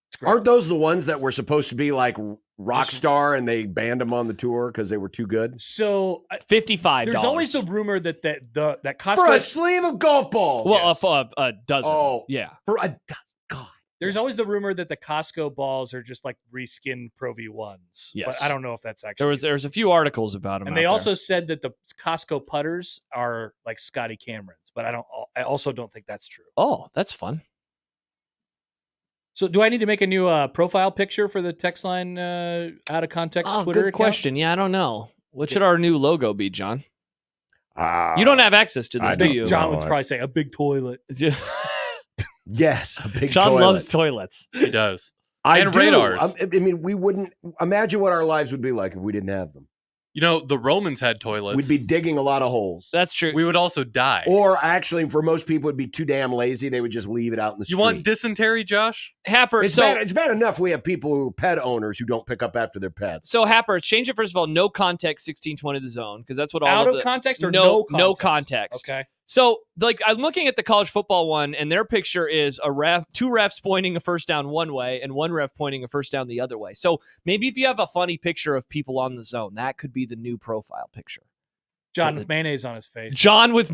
It's great. Aren't those the ones that were supposed to be like rock Just- star and they banned them on the tour because they were too good? So $55. there's always the rumor that that For a Costco. sleeve of golf balls. well, a dozen. Oh. Yeah. For a dozen. God. There's always the rumor that the Costco balls are just like reskinned Pro V1s. Yes. But I don't know if that's actually. There's a few articles about them. and they also said that the Costco putters are like Scotty Camerons, but I also don't think that's true. Oh, that's fun. So do I need to make a new profile picture for the text line out of context Oh, Twitter good account? question. Yeah, I don't know. What should our new logo be, John? Ah, You don't have access to this, I do don't you? John No, would I- probably say a big toilet. Yes, a big John toilet. loves toilets. He does. I and do. radars. I mean, we wouldn't imagine what our lives would be like if we didn't have them. You know, the Romans had toilets. We'd be digging a lot of holes. That's true. We would also die. Or actually, for most people, it'd be too damn lazy. They would just leave it out in the You street. want dysentery, Josh? Happer. It's bad enough we have people who are pet owners who don't pick up after their pets. So Happer, change it first of all. No context, 1620 the zone, because that's what all Out of of the context or no no context? context. Okay. So, like, I'm looking at the college football one, and their picture is two refs pointing a first down one way, and one ref pointing a first down the other way. So maybe if you have a funny picture of people on the zone, that could be the new profile picture. John with mayonnaise on his face. John with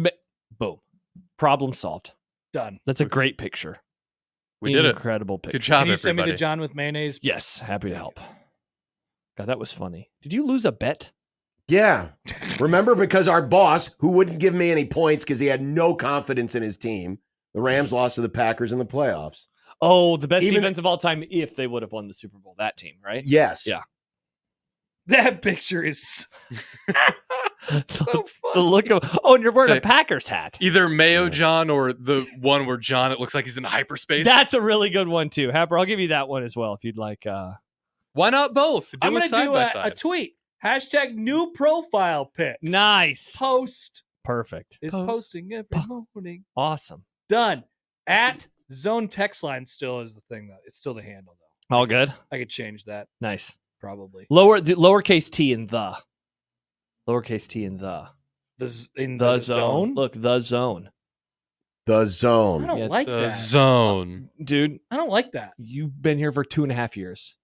boom, problem solved. Done. That's a great picture. We did it. Incredible picture. Good job, Can you send me everybody. the John with mayonnaise? Yes, happy to help. God, that was funny. Did you lose a bet? Yeah. Remember, because our boss, who wouldn't give me any points because he had no confidence in his team, the Rams lost to the Packers in the playoffs. Oh, the best Even- defense of all time if they would have won the Super Bowl. That team, right? Yes. Yeah. That picture is so The look of and you're wearing Say- a Packers hat. Either Mayo John or the one where John, it looks like he's in hyperspace. That's a really good one too. Happer, I'll give you that one as well if you'd like. Why not both? I'm going gonna to do a tweet. Hashtag new profile pic. Nice. Post Perfect. is posting every morning. Awesome. Done. At Zone Text Line still is the thing, though. It's still the handle, though. All good. I could change that, Nice. probably. Lowercase t in the. Lowercase t in the. In the zone? Look, the zone. The I zone. don't like The that. zone. Dude, I don't like that. you've been here for 2.5 years.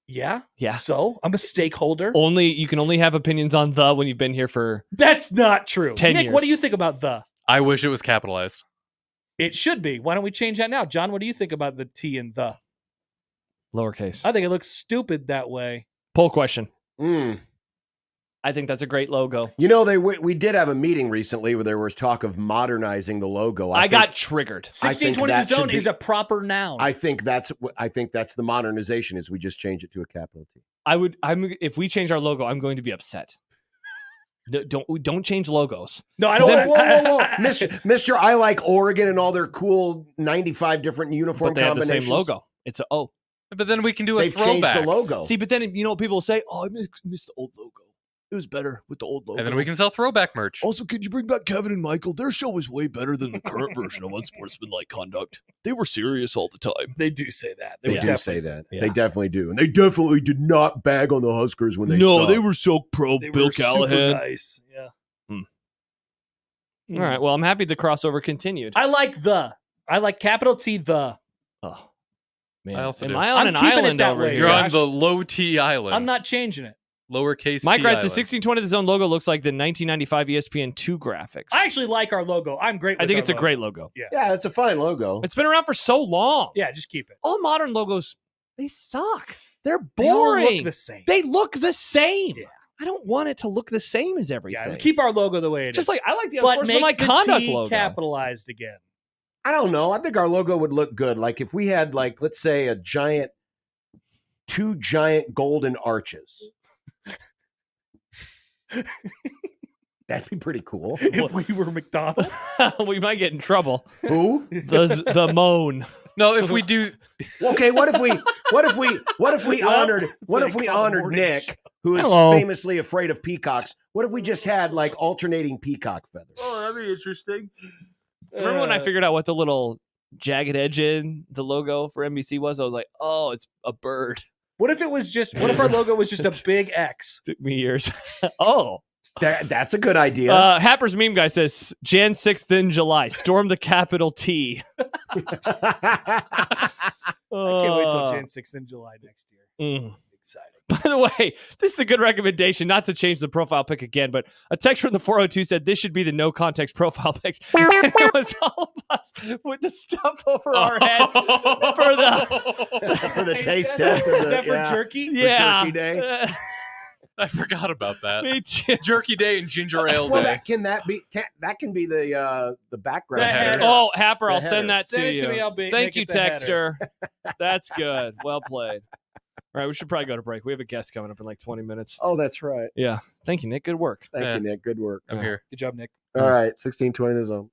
Yeah? Yeah. So? I'm a stakeholder? You can only have opinions on the when you've been here for That's not true. 10 Nick, years. what do you think about the? I wish it was capitalized. It should be. Why don't we change that now? John, what do you think about the T and the? lowercase. I think it looks stupid that way. Poll question. Mm. I think that's a great logo. You know, we did have a meeting recently where there was talk of modernizing the logo. I got triggered. 1620 that the zone should is a proper noun. I think that's the modernization is we just change it to a capital T. If we change our logo, I'm going to be upset. Don't change logos. No, I Whoa, don't whoa, want whoa, whoa. Mr. I like Oregon and all their cool 95 different uniform But they have the combinations. same logo. It's a O. But then we can do a They've changed throwback. the logo. See, but then people will say, "Oh, I missed the old logo. It was better with the old logo." And then we can sell throwback merch. Also, could you bring back Kevin and Michael? Their show was way better than the current version of Unsportsmanlike Conduct. They were serious all the time. They do say that. They would do definitely say that. Yeah. They definitely do. And they definitely did not bag on the Huskers when they No, sucked. they were so pro They Bill were super Callahan. nice. Yeah. All right. Well, I'm happy the crossover continued. I like capital T the. Oh man, I also am do. I on I'm an keeping it island that over way, here? You're on Josh. the low T island. I'm not changing it. Lowercase Mike T writes the island. 1620 The Zone logo looks like the 1995 ESPN2 graphics. I actually like our logo. I'm great with I think our it's a logo. great logo. Yeah, it's a fine logo. It's been around for so long. Yeah, just keep it. All modern logos, they suck. They're They all boring. look the same. They look the same. Yeah. I don't want it to look the same as everything. Yeah, keep our logo the way it Just is. like I like the But make Unsportsmanlike the Conduct T logo. capitalized again. I don't know. I think our logo would look good. Like if we had, like, let's say, two giant golden arches. That'd be pretty cool. If we were McDonald's. We might get in trouble. Who? The moan. No, if we do, Okay, what if we honored morning Nick, who is Hello. famously afraid of peacocks? What if we just had like alternating peacock feathers? Oh, that'd be interesting. Remember when I figured out what the little jagged edge in the logo for NBC was? I was like, oh, it's a bird. What if our logo was just a big X? Took me years. Oh. That's a good idea. Happer's meme guy says Jan 6th in July. Storm the capital T. I can't wait till Jan 6th in July next year. Exciting. By the way, this is a good recommendation, not to change the profile pic again, but a text from the 402 said this should be the no context profile pics. And it was all of us with the stuff over our heads for For the taste test of Is that for jerky? yeah. Turkey Day. I forgot about that. Me too. Jerky Day and Ginger Ale Well, Day. that can be the background. The header. header. Oh, Happer, I'll The send that Send to it you. to me. I'll Thank make you, it the header. Texter. That's good. Well played. All right, we should probably go to break. We have a guest coming up in like 20 minutes. Oh, that's right. Yeah. Thank you, Nick. Good work. Thank Yeah. you, Nick. Good work. I'm here. Good job, Nick. All right, 1620 the zone.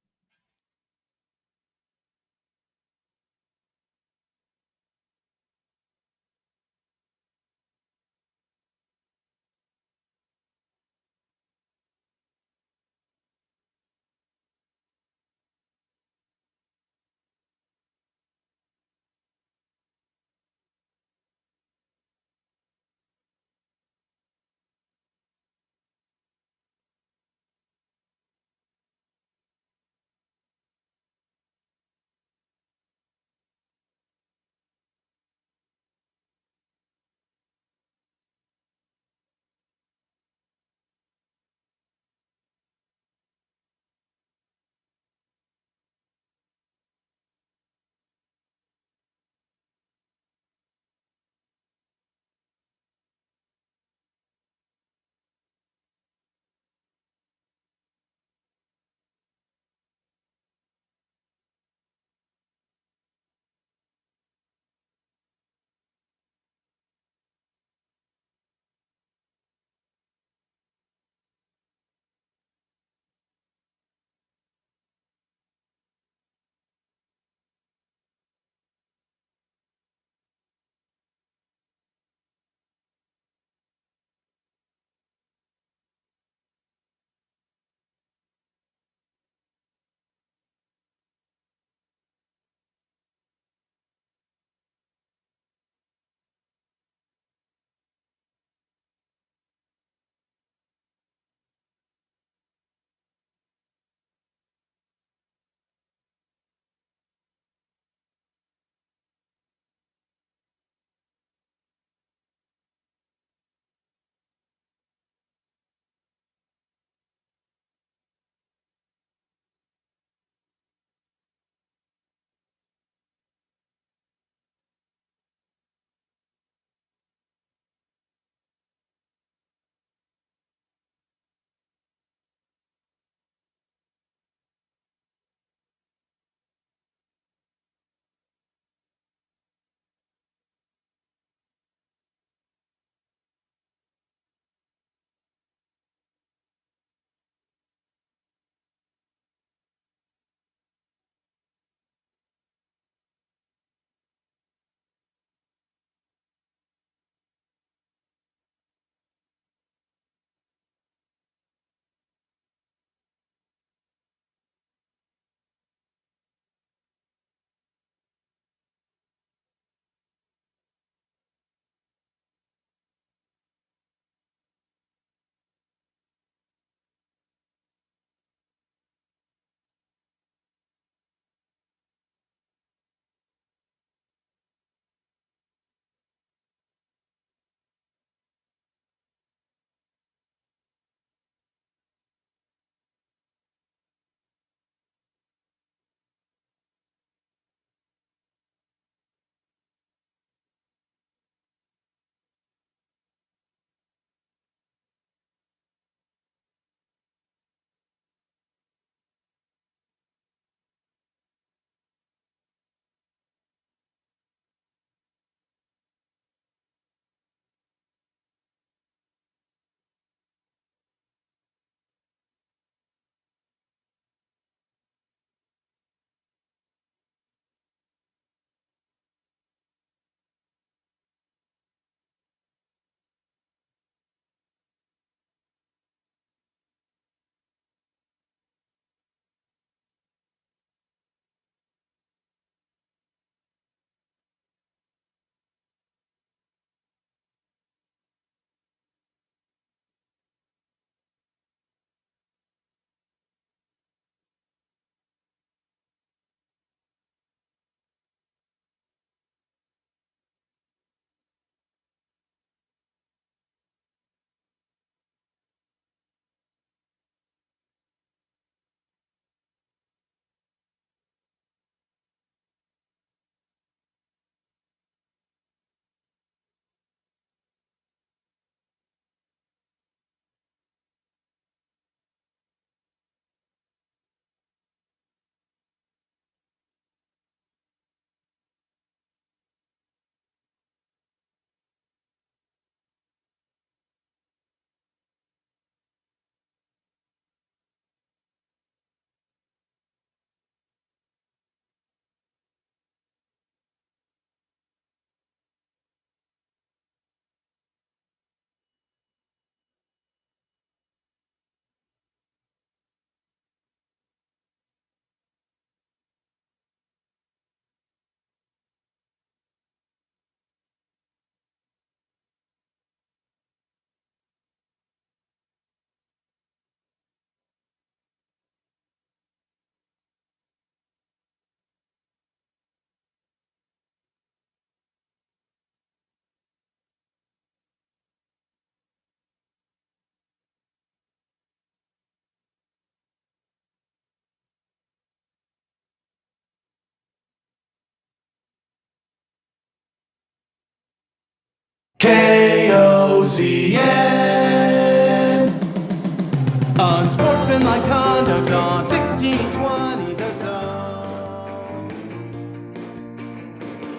Unsportsmanlike conduct on 1620 The Zone.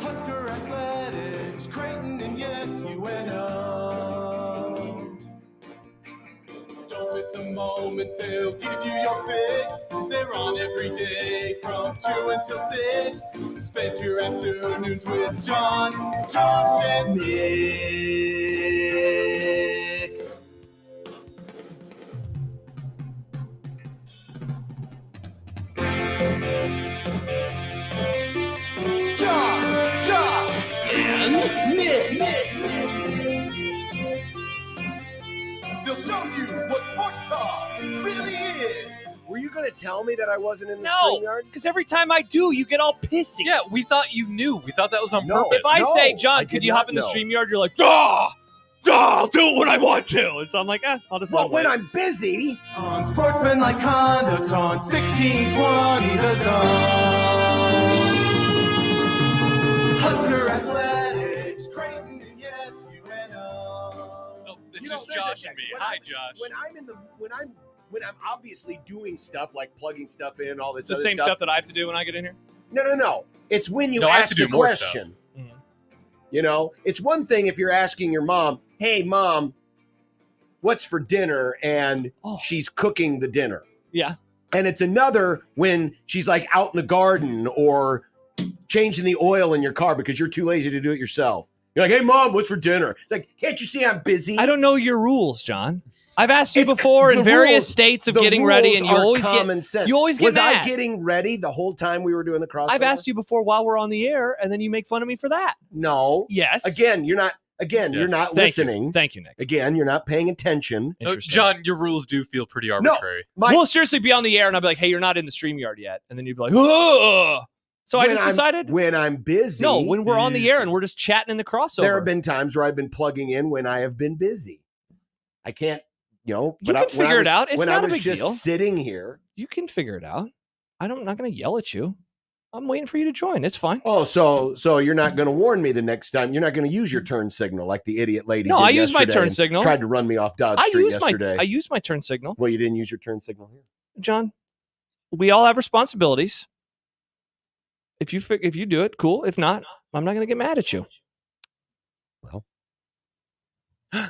Husker Athletics, Creighton, and yes, UNO. Don't miss a moment, they'll give you your fix. They're on every day from 2 until 6. Spend your afternoons with John, Josh, and Nick. John, Josh, and Nick. They'll show you what sports talk really is. Were you going to tell me that I wasn't in the No, StreamYard? because every time I do, you get all pissy. Yeah, we thought you knew. We thought that was on No. purpose. If I say, No, John, I could did you not hop in the know. StreamYard? You're like, I'll do it when I want to. And so I'm like, I'll just let Well, him when wait. I'm busy. Unsportsmanlike conduct on 1620 The Zone. Husker Athletics, Creighton, and yes, UNO. Oh, it's You know, just there's Josh a- and me. when Hi, I'm- Josh. When I'm obviously doing stuff like plugging stuff in, all this It's the other same stuff. stuff that I have to do when I get in here. No. It's when you No, I have ask to the do more question. stuff. Mhm. You know, it's one thing if you're asking your mom, "Hey, mom, what's for dinner?" and she's cooking the dinner. Yeah. And it's another when she's like out in the garden or changing the oil in your car because you're too lazy to do it yourself. You're like, "Hey, mom, what's for dinner?" It's like, "Can't you see I'm busy?" I don't know your rules, John. I've asked you It's- before in the various rules- states of the getting ready, rules and you are always common get sense. you always get Was mad. I getting ready the whole time we were doing the crossover? I've asked you before while we're on the air, and then you make fun of me for that. No. Yes. Again, you're not. Again, you're Yes. not Thank you. listening. Thank you, Nick. Again, you're not paying attention. Interesting. John, your rules do feel pretty arbitrary. We'll seriously be on the air, and I'll be like, "Hey, you're not in the StreamYard yet," and then you'd be like, "Ugh." So I just decided when I'm busy. no, when we're on the air and we're just chatting in the crossover. There have been times where I've been plugging in when I have been busy. I can't, You but can figure it out. It's when not I a was big just deal. sitting here. You can figure it out. I'm not going to yell at you. I'm waiting for you to join. It's fine. Oh, so you're not going to warn me the next time. You're not going to use your turn signal like the idiot lady. No, did I used my yesterday turn and signal. Tried to run me off Dodge Street yesterday. I used my turn signal. Well, you didn't use your turn signal here. John, we all have responsibilities. If you do it, cool. If not, I'm not going to get mad at you. Well,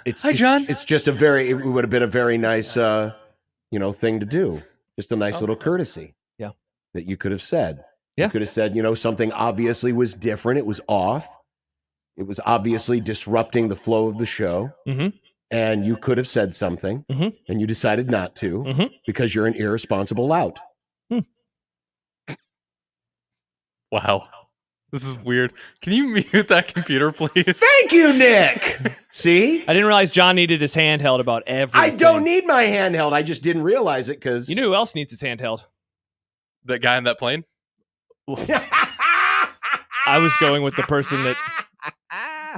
it's Hi, John. It's just it would have been a very nice, thing to do. Just a nice little courtesy. Yeah. That you could have said. Yeah. You could have said, something obviously was different. It was off. It was obviously disrupting the flow of the show. Mm-hmm. And you could have said something, Mhm. and you decided not to Mhm. because you're an irresponsible lout. Wow. This is weird. Can you mute that computer, please? Thank you, Nick. See? I didn't realize John needed his handheld about everything. I don't need my handheld. I just didn't realize it because You know who else needs his handheld? That guy in that plane? I was going with the person that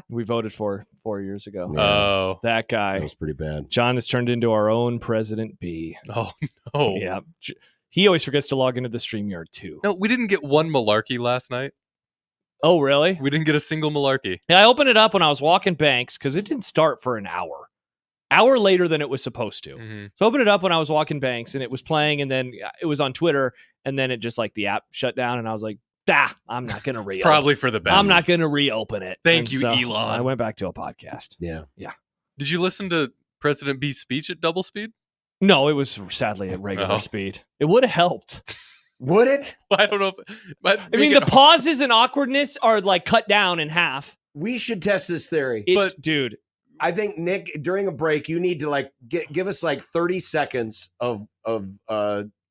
we voted for 4 years ago. Yeah. Oh. That guy. That was pretty bad. John has turned into our own President B. Oh, no. Yeah. He always forgets to log into the StreamYard too. No, we didn't get one malarkey last night. Oh, really? We didn't get a single malarkey. Yeah, I opened it up when I was walking Banks because it didn't start for an hour later than it was supposed to. Mm-hmm. So I opened it up when I was walking Banks and it was playing, and then it was on Twitter, and then it just like the app shut down, and I was like, I'm not going to reopen. Probably for the best. I'm not going to reopen it. Thank And you, so Elon. I went back to a podcast. Yeah. Did you listen to President B's speech at double speed? No, it was sadly at regular Oh. speed. It would have helped. Would it? I don't know. I mean, the pauses and awkwardness are like cut down in half. We should test this theory. Dude, I think, Nick, during a break, you need to like give us like 30 seconds of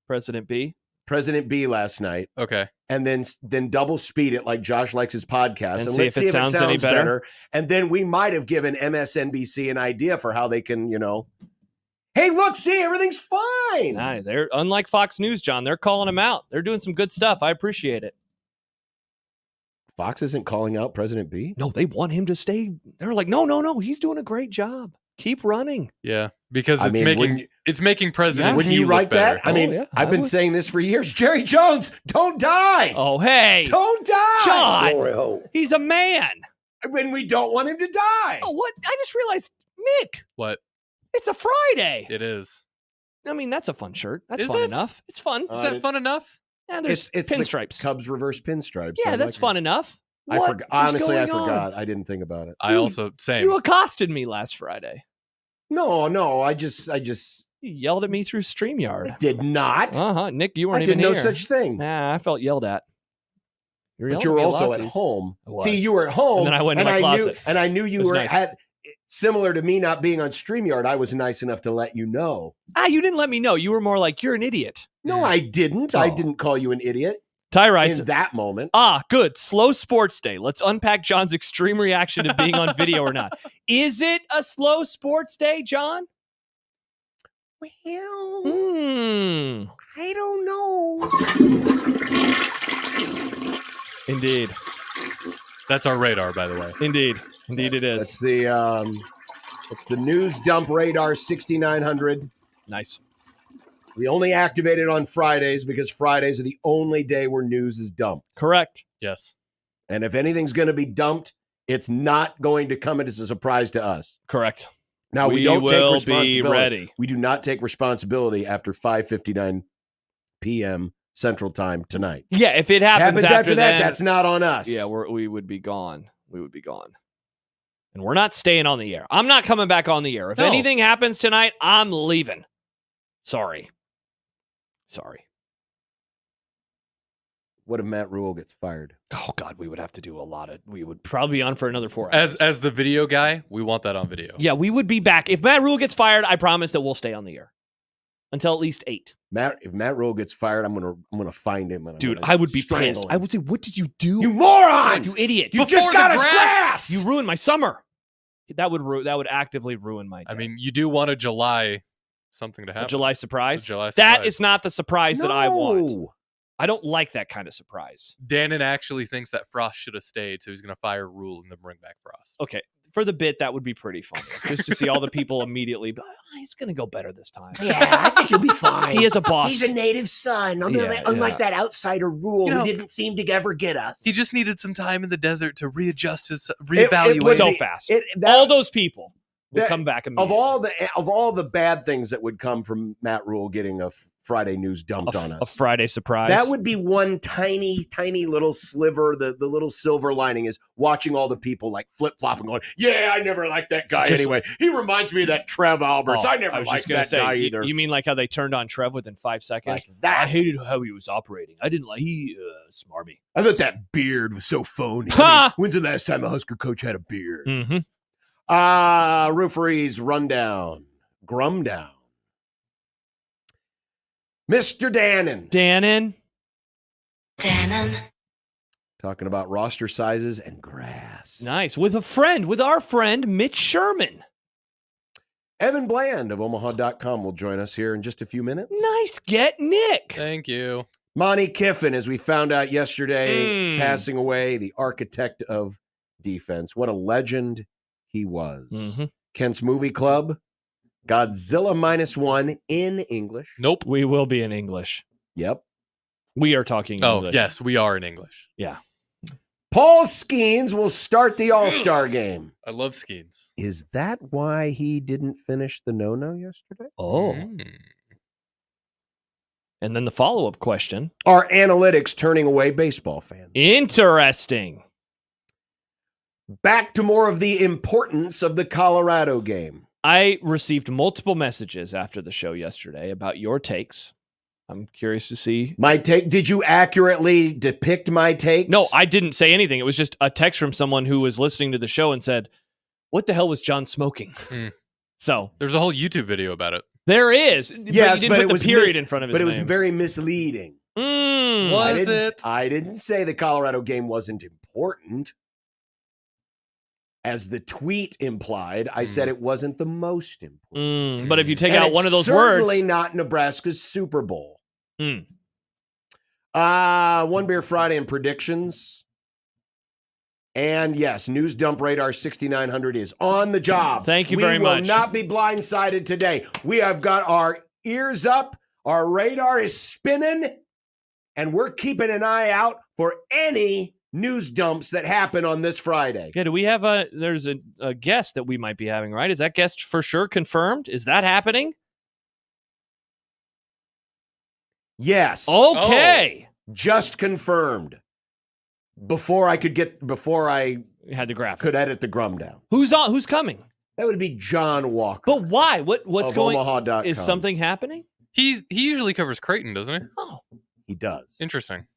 President B. President B last night, Okay. and then double speed it like Josh likes his podcast, And and see let's if see it if it sounds any sounds better. And then we might have given MSNBC an idea for how they can, hey, look, see, everything's fine. Nah, they're unlike Fox News, John. They're calling him out. They're doing some good stuff. I appreciate it. Fox isn't calling out President B. No, they want him to stay. They're like, no. He's doing a great job. Keep running. Yeah, because I it's mean, making President Wouldn't T you look write better. that? I mean, yeah, I I've been would. saying this for years. Jerry Jones, don't die. Oh, hey. Don't die. John. He's a man. When we don't want him to die. Oh, what? I just realized Nick, What? it's a Friday. It is. I mean, that's a fun shirt. That's Is fun it? enough. It's fun. Is that fun enough? Yeah, there's It's pinstripes. the Cubs reverse pinstripes. Yeah, I that's like fun it. enough. I What forgot. is Honestly, I going on? forgot. I didn't think about it. I also same. You accosted me last Friday. No. I just You yelled at me through StreamYard. did not. Nick, you I weren't did even no here. such thing. Nah, I felt yelled at. But you were also at home. I was. See, you were at home. And then I went to my closet. I knew It you was were nice. at. Similar to me not being on StreamYard, I was nice enough to let you know. You didn't let me know. You were more like, you're an idiot. No, I didn't. I Oh. didn't call you an idiot Ty writes, in that moment. good. Slow sports day. Let's unpack John's extreme reaction to being on video or not. Is it a slow sports day, John? Well, I don't know. Indeed. That's our radar, by the way. Indeed it is. That's the news dump radar 6900. Nice. We only activate it on Fridays because Fridays are the only day where news is dumped. Correct. Yes. And if anything's going to be dumped, it's not going to come as a surprise to us. Correct. Now, we don't take will responsibility. be ready. We do not take responsibility after 5:59 p.m. Central Time tonight. Yeah, if it happens after that, then, that's not on us. yeah, we would be gone. We would be gone. And we're not staying on the air. I'm not coming back on the air. If No. anything happens tonight, I'm leaving. Sorry. What if Matt Rhule gets fired? Oh, God, we would have to do we would probably be on for another 4 hours. As the video guy, we want that on video. Yeah, we would be back. If Matt Rhule gets fired, I promise that we'll stay on the air until at least 8. If Matt Rhule gets fired, I'm gonna find him. And Dude, I'm gonna I would be strangle pissed. him. I would say, what did you do? You moron! You idiot. You just got us grass! You ruined my summer. That would actively ruin my day. I mean, you do want a July something to a happen. July surprise? A July That surprise. is not the surprise that I want. No. I don't like that kind of surprise. Dannon actually thinks that Frost should have stayed, so he's going to fire Rhule and then bring back Frost. Okay, for the bit, that would be pretty funny. Just to see all the people immediately, he's going to go better this time. Yeah, I think he'll be fine. He is a boss. He's a native son, unlike that outsider Rule who didn't seem to ever get us. He just needed some time in the desert to readjust his, It reevaluate. would so be- fast. that- all those people would that- come back immediately. of all the bad things that would come from Matt Rhule getting a Friday news dumped on a us, Friday surprise. that would be one tiny little sliver. The little silver lining is watching all the people like flip flopping, going, "Yeah, I never liked that guy anyway. He reminds me of that Trev Alberts. I never was liked just gonna that say, guy you- either." You mean like how they turned on Trev within 5 seconds? Like that. I hated how he was operating. I didn't like he smarmy. I thought that beard was so phony. Ha! When's the last time a Husker coach had a beard? Mm-hmm. Referees rundown. Grumdown. Mr. Dannon. Dannon. Talking about roster sizes and grass. Nice. With our friend, Mitch Sherman. Evan Bland of Omaha.com will join us here in just a few minutes. Nice get, Nick. Thank you. Monty Kiffin, as we found out yesterday, passing away, the architect of defense. What a legend he was. Mm-hmm. Kent's Movie Club, Godzilla -1 in English. Nope. We will be in English. Yep. We are talking Oh, English. yes, we are in English. Yeah. Paul Skeens will start the All-Star game. I love Skeens. Is that why he didn't finish the no-no yesterday? Oh. And then the follow-up question. Are analytics turning away baseball fans? Interesting. Back to more of the importance of the Colorado game. I received multiple messages after the show yesterday about your takes. I'm curious to see. My take, did you accurately depict my takes? No, I didn't say anything. It was just a text from someone who was listening to the show and said, "What the hell was John smoking?" So there's a whole YouTube video about it. there is. Yes, but you but didn't it put was the period in front of his But it was name. very misleading. Was it? I didn't say the Colorado game wasn't important. As the tweet implied, I said it wasn't the most important. But if you take And out it's one of those certainly words, not Nebraska's Super Bowl. One Beer Friday and predictions. And yes, News Dump Radar 6900 is on the job. Thank you very much. We will not be blindsided today. We have got our ears up. Our radar is spinning. And we're keeping an eye out for any news dumps that happen on this Friday. Yeah, do we have there's a guest that we might be having, right? Is that guest for sure confirmed? Is that happening? Yes. Okay. Just confirmed. Before I had the graphic. Could edit the Grum down. Who's coming? That would be John Walker. But why? What's going on? Omaha.com. Is something happening? He usually covers Creighton, doesn't he? Oh. He does. Interesting.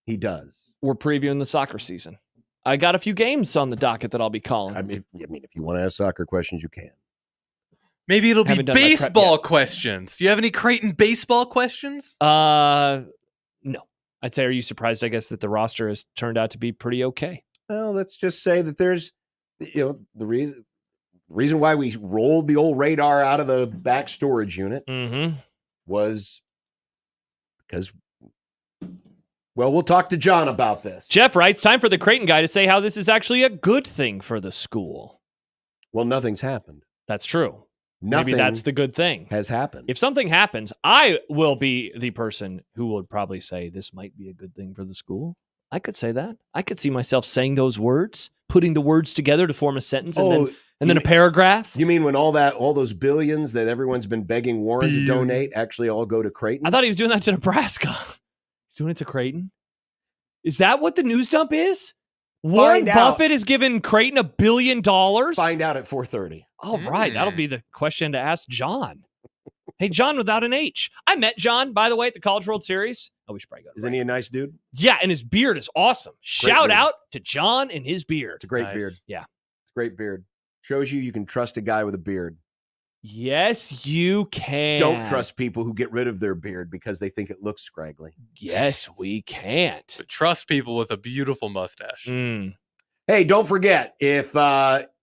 He does. We're previewing the soccer season. I got a few games on the docket that I'll be calling. I mean, if you want to ask soccer questions, you can. Maybe it'll be baseball questions. Do you have any Creighton baseball questions? No. I'd say, are you surprised, I guess, that the roster has turned out to be pretty okay? Well, let's just say that there's, the reason why we rolled the old radar out of the back storage unit was because, well, we'll talk to John about this. Jeff writes, time for the Creighton guy to say how this is actually a good thing for the school. Well, nothing's happened. That's true. Nothing Maybe that's the good thing. Has happened. If something happens, I will be the person who would probably say this might be a good thing for the school. I could say that. I could see myself saying those words, putting the words together to form a sentence, and then a paragraph. You mean when all those billions that everyone's been begging Warren to donate actually all go to Creighton? I thought he was doing that to Nebraska. He's doing it to Creighton. Is that what the news dump is? Warren Buffett has given Creighton $1 billion? Find out at 4:30. All right. That'll be the question to ask John. Hey, John without an H. I met John, by the way, at the College World Series. Oh, we should probably go. Isn't he a nice dude? Yeah, and his beard is awesome. Shout out to John and his beard. It's a great beard. Yeah. It's a great beard. Shows you can trust a guy with a beard. Yes, you can. Don't trust people who get rid of their beard because they think it looks scraggly. Yes, we can't. But trust people with a beautiful mustache. Hey, don't forget, if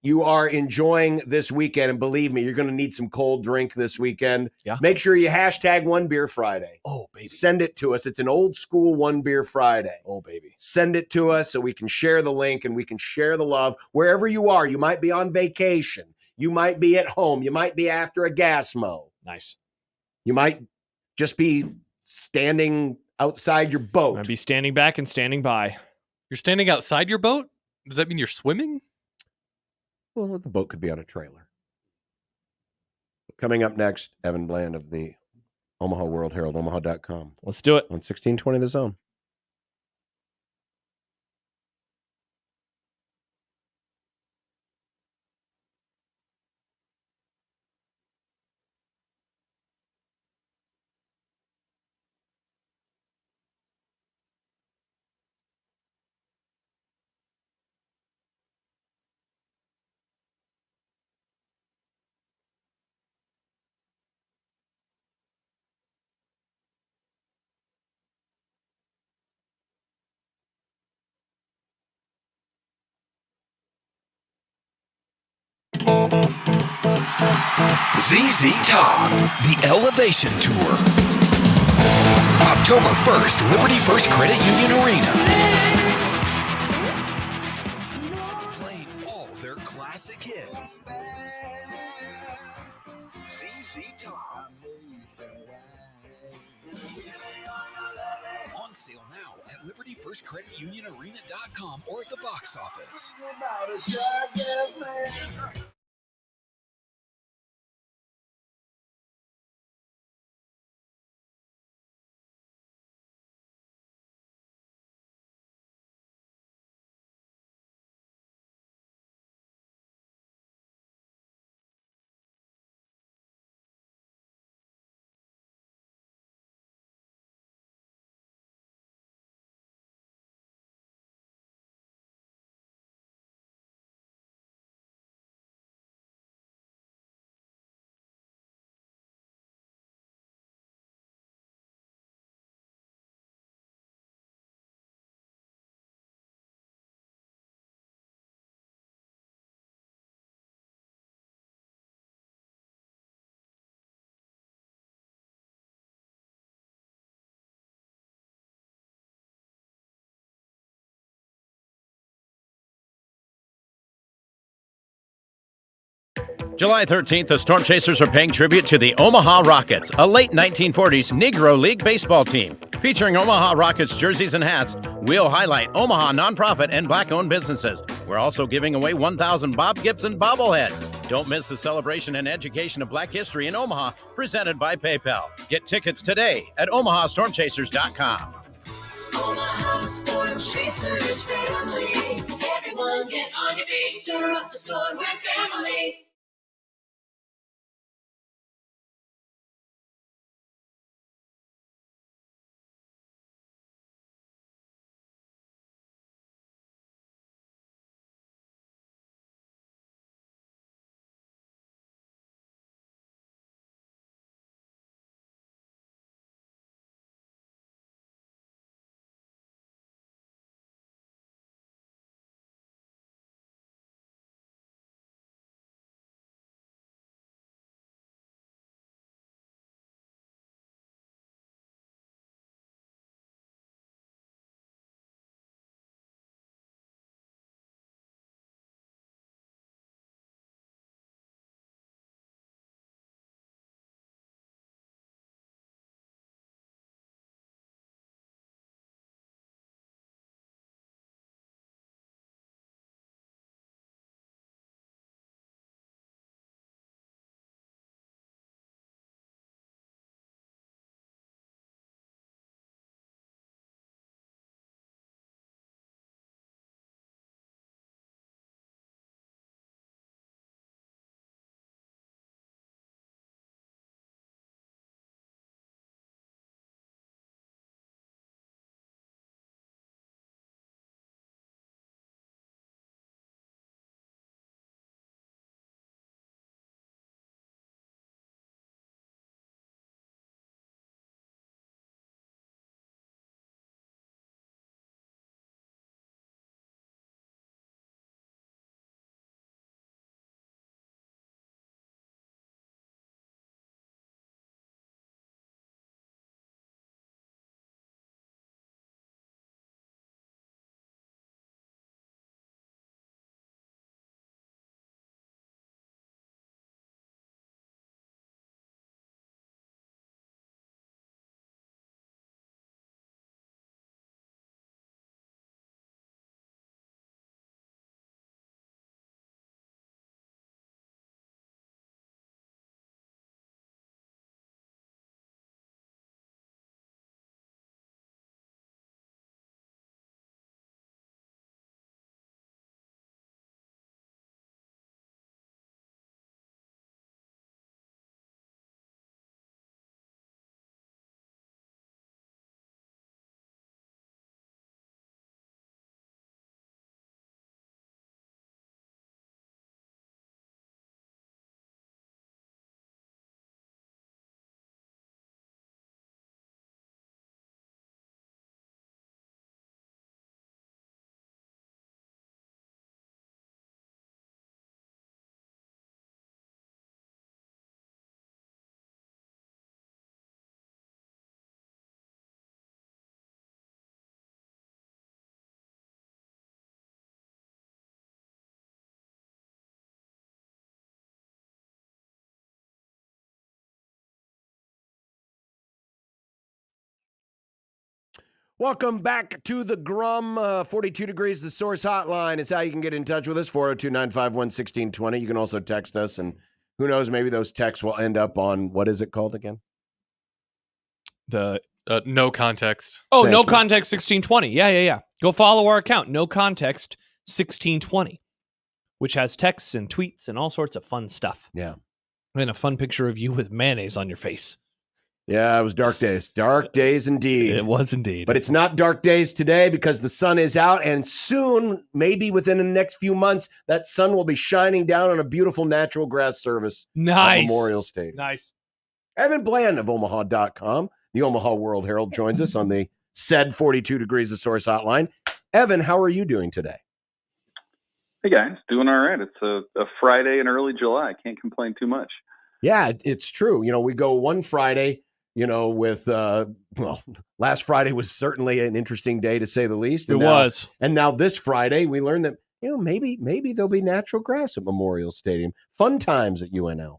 you are enjoying this weekend, and believe me, you're going to need some cold drink this weekend, make sure you hashtag One Beer Friday. Oh, baby. Send it to us. It's an old school One Beer Friday. Oh, baby. Send it to us so we can share the link and we can share the love wherever you are. You might be on vacation. You might be at home. You might be after a gas mow. Nice. You might just be standing outside your boat. Might be standing back and standing by. You're standing outside your boat? Does that mean you're swimming? Well, the boat could be on a trailer. Coming up next, Evan Bland of the Omaha World Herald, omaha.com. Let's do it. On 1620 The Zone. ZZ Top, the Elevation Tour. October 1st, Liberty First Credit Union Arena. Playing all their classic hits. ZZ Top. On sale now at LibertyFirstCreditUnionArena.com or at the box office. July 13th, the Storm Chasers are paying tribute to the Omaha Rockets, a late 1940s Negro League baseball team. Featuring Omaha Rockets jerseys and hats, We'll highlight Omaha nonprofit and black-owned businesses. We're also giving away 1,000 Bob Gibson bobbleheads. Don't miss the celebration and education of Black history in Omaha, presented by PayPal. Get tickets today at omahastormchasers.com. Omaha Storm Chasers family. Everyone get on your feet, stir up the storm, we're family. Welcome back to the Grum 42 Degrees, the Source Hotline. It's how you can get in touch with us, 402-951-1620. You can also text us, and who knows, maybe those texts will end up on, what is it called again? The no context. Oh, Thank no you. Context 1620. Yeah. Go follow our account, No Context 1620, which has texts and tweets and all sorts of fun stuff. Yeah. And a fun picture of you with mayonnaise on your face. Yeah, it was dark days. Dark days indeed. It was indeed. But it's not dark days today because the sun is out, and soon, maybe within the next few months, that sun will be shining down on a beautiful natural grass surface at Memorial Stadium. Nice. Evan Bland of Omaha.com, the Omaha World Herald, joins us on the said 42 Degrees of Source Hotline. Evan, how are you doing today? Hey, guys. Doing all right. It's a Friday in early July. Can't complain too much. Yeah, it's true. You know, we go one Friday, with, last Friday was certainly an interesting day to say the least. And was. And now this Friday, we learned that, maybe there'll be natural grass at Memorial Stadium. Fun times at UNL.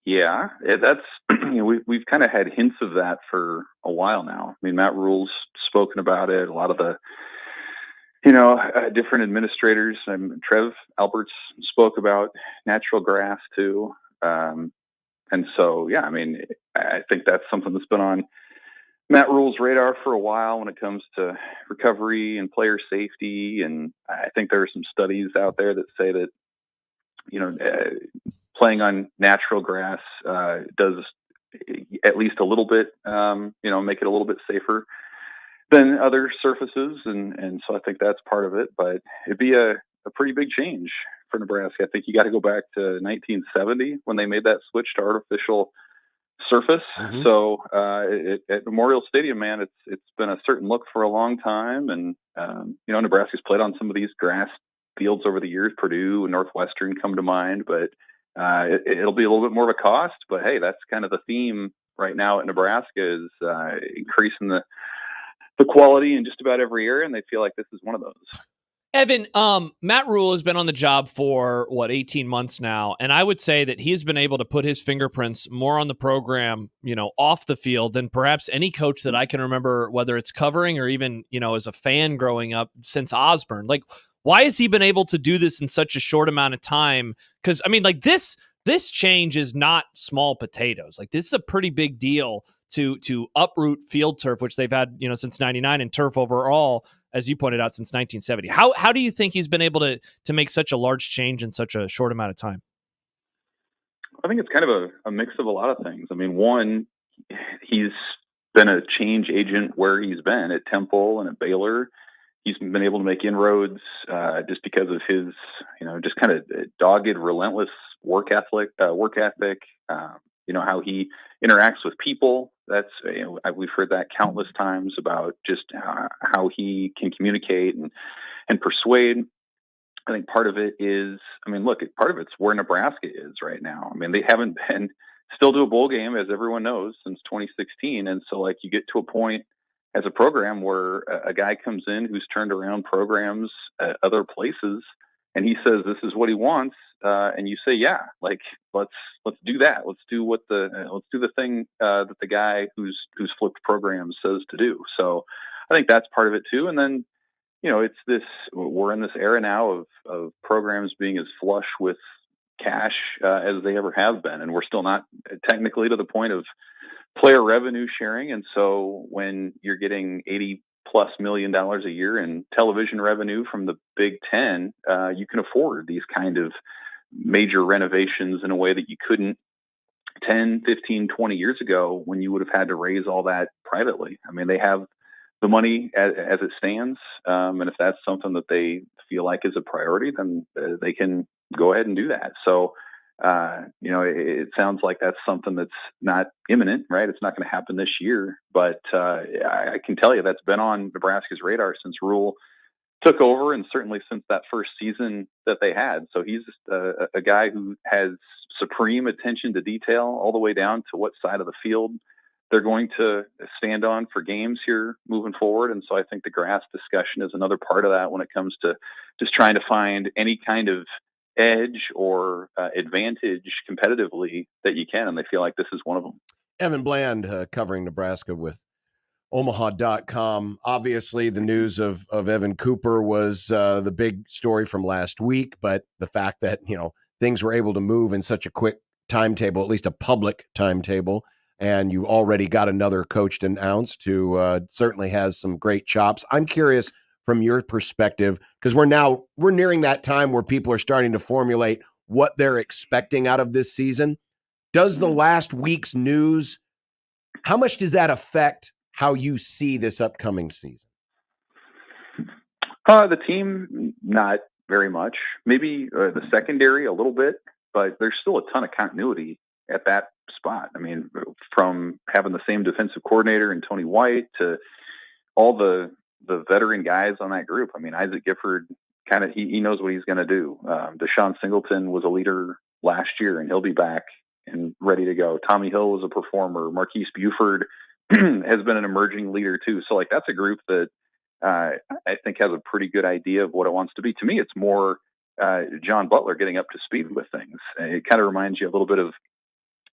Yeah, that's we've kind of had hints of that for a while now. I mean, Matt Rhule's spoken about it. A lot of the different administrators. Trev Alberts spoke about natural grass too. And so, yeah, I mean, I think that's something that's been on Matt Rhule's radar for a while when it comes to recovery and player safety. And I think there are some studies out there that say that, playing on natural grass does at least a little bit, make it a little bit safer than other surfaces. And so I think that's part of it. But it'd be a pretty big change for Nebraska. I think you got to go back to 1970 when they made that switch to artificial surface. Mm-hmm. So at Memorial Stadium, man, it's been a certain look for a long time. And, Nebraska's played on some of these grass fields over the years. Purdue and Northwestern come to mind, but it'll be a little bit more of a cost. But hey, that's kind of the theme right now at Nebraska is increasing the quality in just about every area, and they feel like this is one of those. Evan, Matt Rhule has been on the job for 18 months now, and I would say that he has been able to put his fingerprints more on the program, off the field than perhaps any coach that I can remember, whether it's covering or even, as a fan growing up since Osborne. Like, why has he been able to do this in such a short amount of time? Because I mean, like this change is not small potatoes. Like, this is a pretty big deal to uproot field turf, which they've had, since 99, and turf overall, as you pointed out, since 1970. How do you think he's been able to make such a large change in such a short amount of time? I think it's kind of a mix of a lot of things. I mean, one, he's been a change agent where he's been at Temple and at Baylor. He's been able to make inroads just because of his, just kind of dogged, relentless work ethic. How he interacts with people. That's we've heard that countless times about just how he can communicate and persuade. I think part of it is, part of it's where Nebraska is right now. I mean, they haven't been still to a bowl game, as everyone knows, since 2016. And so, you get to a point as a program where a guy comes in who's turned around programs at other places, and he says this is what he wants, and you say, yeah, let's do that. Let's do the thing that the guy who's flipped programs says to do. So I think that's part of it too. And then we're in this era now of programs being as flush with cash as they ever have been, and we're still not technically to the point of player revenue sharing. And so when you're getting $80+ million a year in television revenue from the Big Ten, you can afford these kind of major renovations in a way that you couldn't 10, 15, 20 years ago when you would have had to raise all that privately. I mean, they have the money as it stands. And if that's something that they feel like is a priority, then they can go ahead and do that. So, it sounds like that's something that's not imminent, right? It's not going to happen this year, but I can tell you that's been on Nebraska's radar since Rhule took over, and certainly since that first season that they had. So he's a guy who has supreme attention to detail all the way down to what side of the field they're going to stand on for games here moving forward. And so I think the grass discussion is another part of that when it comes to just trying to find any kind of edge or advantage competitively that you can. And they feel like this is one of them. Evan Bland covering Nebraska with Omaha.com. Obviously, the news of Evan Cooper was the big story from last week, but the fact that, things were able to move in such a quick timetable, at least a public timetable, and you already got another coach announced who certainly has some great chops. I'm curious from your perspective, because we're nearing that time where people are starting to formulate what they're expecting out of this season. Does the last week's news, how much does that affect how you see this upcoming season? The team, not very much. Maybe the secondary a little bit, but there's still a ton of continuity at that spot. I mean, from having the same defensive coordinator and Tony White to all the veteran guys on that group. I mean, Isaac Gifford he knows what he's going to do. Deshaun Singleton was a leader last year, and he'll be back and ready to go. Tommy Hill was a performer. Marquise Buford has been an emerging leader too. So that's a group that I think has a pretty good idea of what it wants to be. To me, it's more John Butler getting up to speed with things. It kind of reminds you a little bit of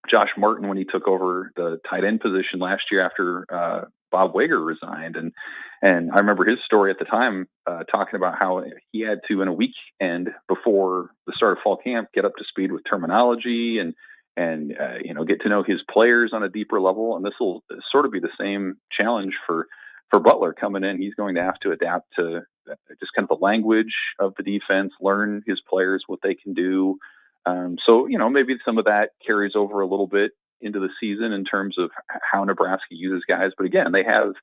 Josh Martin when he took over the tight end position last year after Bob Wager resigned. And I remember his story at the time talking about how he had to, in a weekend before the start of fall camp, get up to speed with terminology and get to know his players on a deeper level. And this will sort of be the same challenge for Butler coming in. He's going to have to adapt to just kind of the language of the defense, learn his players, what they can do. So maybe some of that carries over a little bit into the season in terms of how Nebraska uses guys. But again, they have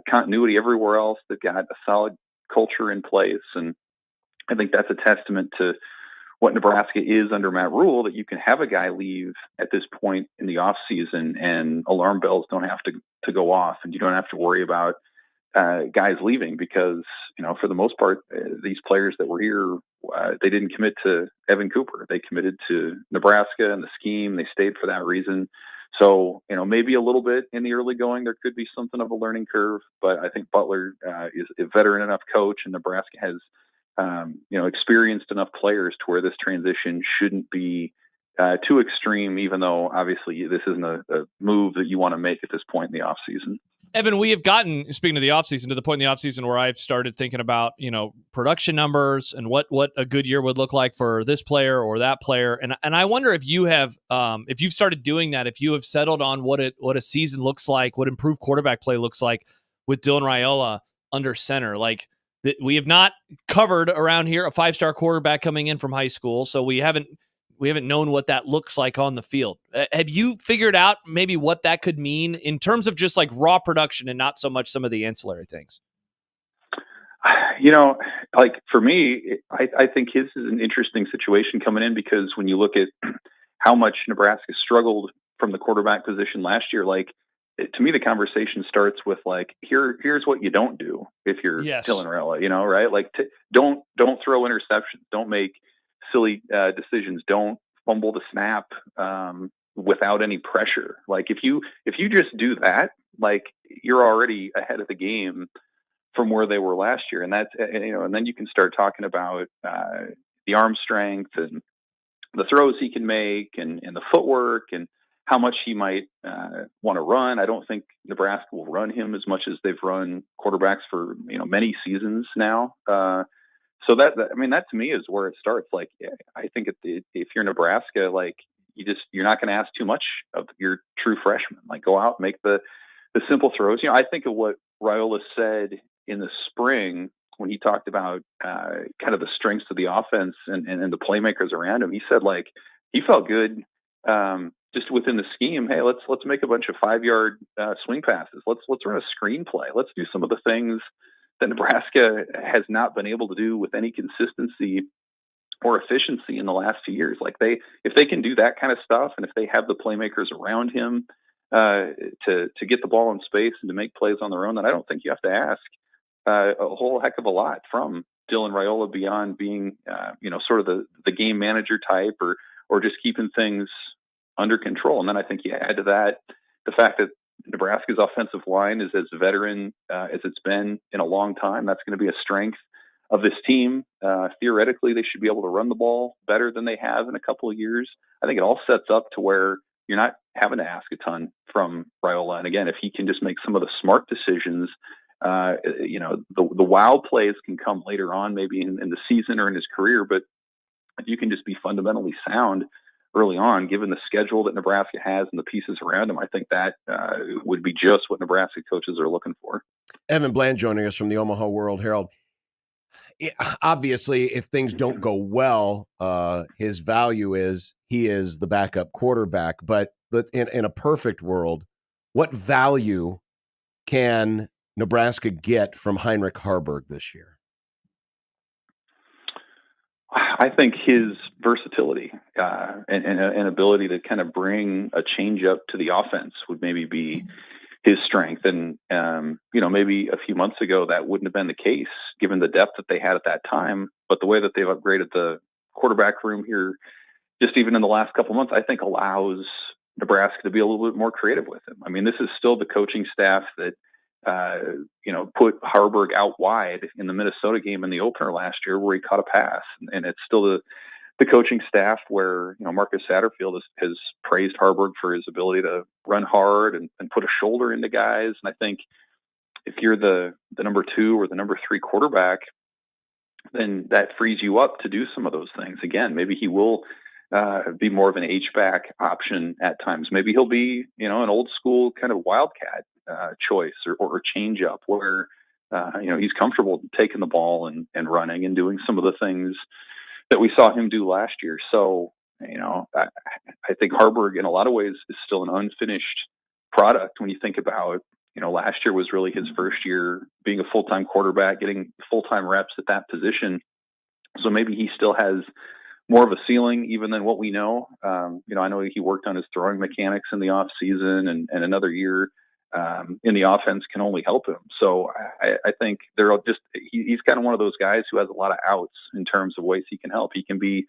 continuity everywhere else. They've got a solid culture in place. And I think that's a testament to what Nebraska is under Matt Rhule, that you can have a guy leave at this point in the off season and alarm bells don't have to go off, and you don't have to worry about guys leaving because, for the most part, these players that were here, they didn't commit to Evan Cooper. They committed to Nebraska and the scheme. They stayed for that reason. So, maybe a little bit in the early going, there could be something of a learning curve, but I think Butler is a veteran enough coach, and Nebraska has, experienced enough players to where this transition shouldn't be too extreme, even though obviously this isn't a move that you want to make at this point in the off season. Evan, we have gotten, speaking of the offseason, to the point in the offseason where I've started thinking about, production numbers and what a good year would look like for this player or that player. And I wonder if you have, if you've started doing that, if you have settled on what a season looks like, what improved quarterback play looks like with Dylan Raiola under center. Like, we have not covered around here a 5-star quarterback coming in from high school, so we haven't known what that looks like on the field. Have you figured out maybe what that could mean in terms of just like raw production and not so much some of the ancillary things? Like for me, I think his is an interesting situation coming in because when you look at how much Nebraska struggled from the quarterback position last year, like to me, the conversation starts with like, here's what you don't do if you're Dylan Raiola, right? Like don't throw interceptions, don't make silly decisions, don't fumble the snap without any pressure. Like if you just do that, like you're already ahead of the game from where they were last year. And that's, and then you can start talking about the arm strength and the throws he can make and the footwork and how much he might want to run. I don't think Nebraska will run him as much as they've run quarterbacks for, many seasons now. So that to me is where it starts. Like, I think if you're Nebraska, like you're not going to ask too much of your true freshman. Like, go out, make the simple throws. I think of what Raiola said in the spring when he talked about kind of the strengths of the offense and the playmakers around him. He said like he felt good just within the scheme. Hey, let's make a bunch of 5-yard swing passes. Let's run a screenplay. Let's do some of the things that Nebraska has not been able to do with any consistency or efficiency in the last few years. Like if they can do that kind of stuff, and if they have the playmakers around him to get the ball in space and to make plays on their own, then I don't think you have to ask a whole heck of a lot from Dylan Raiola beyond being, sort of the game manager type or just keeping things under control. And then I think you add to that the fact that Nebraska's offensive line is as veteran as it's been in a long time. That's going to be a strength of this team. Theoretically, they should be able to run the ball better than they have in a couple of years. I think it all sets up to where you're not having to ask a ton from Raiola. And again, if he can just make some of the smart decisions, the wow plays can come later on, maybe in the season or in his career. But if you can just be fundamentally sound early on, given the schedule that Nebraska has and the pieces around him, I think that would be just what Nebraska coaches are looking for. Evan Bland joining us from the Omaha World Herald. Obviously, if things don't go well, his value is he is the backup quarterback. But in a perfect world, what value can Nebraska get from Heinrich Haarberg this year? I think his versatility and ability to kind of bring a change up to the offense would maybe be his strength. And, maybe a few months ago that wouldn't have been the case given the depth that they had at that time. But the way that they've upgraded the quarterback room here, just even in the last couple of months, I think allows Nebraska to be a little bit more creative with him. I mean, this is still the coaching staff that, put Haarberg out wide in the Minnesota game in the opener last year where he caught a pass. And it's still the coaching staff where, Marcus Satterfield has praised Harburg for his ability to run hard and put a shoulder into guys. And I think if you're the number 2 or the number 3 quarterback, then that frees you up to do some of those things. Again, maybe he will be more of an H-back option at times. Maybe he'll be, an old school kind of wildcat choice or change up where, he's comfortable taking the ball and running and doing some of the things that we saw him do last year. So, I think Harburg in a lot of ways is still an unfinished product when you think about, last year was really his first year being a full-time quarterback, getting full-time reps at that position. So maybe he still has more of a ceiling even than what we know. I know he worked on his throwing mechanics in the off season, and another year in the offense can only help him. So I think he's kind of one of those guys who has a lot of outs in terms of ways he can help. He can be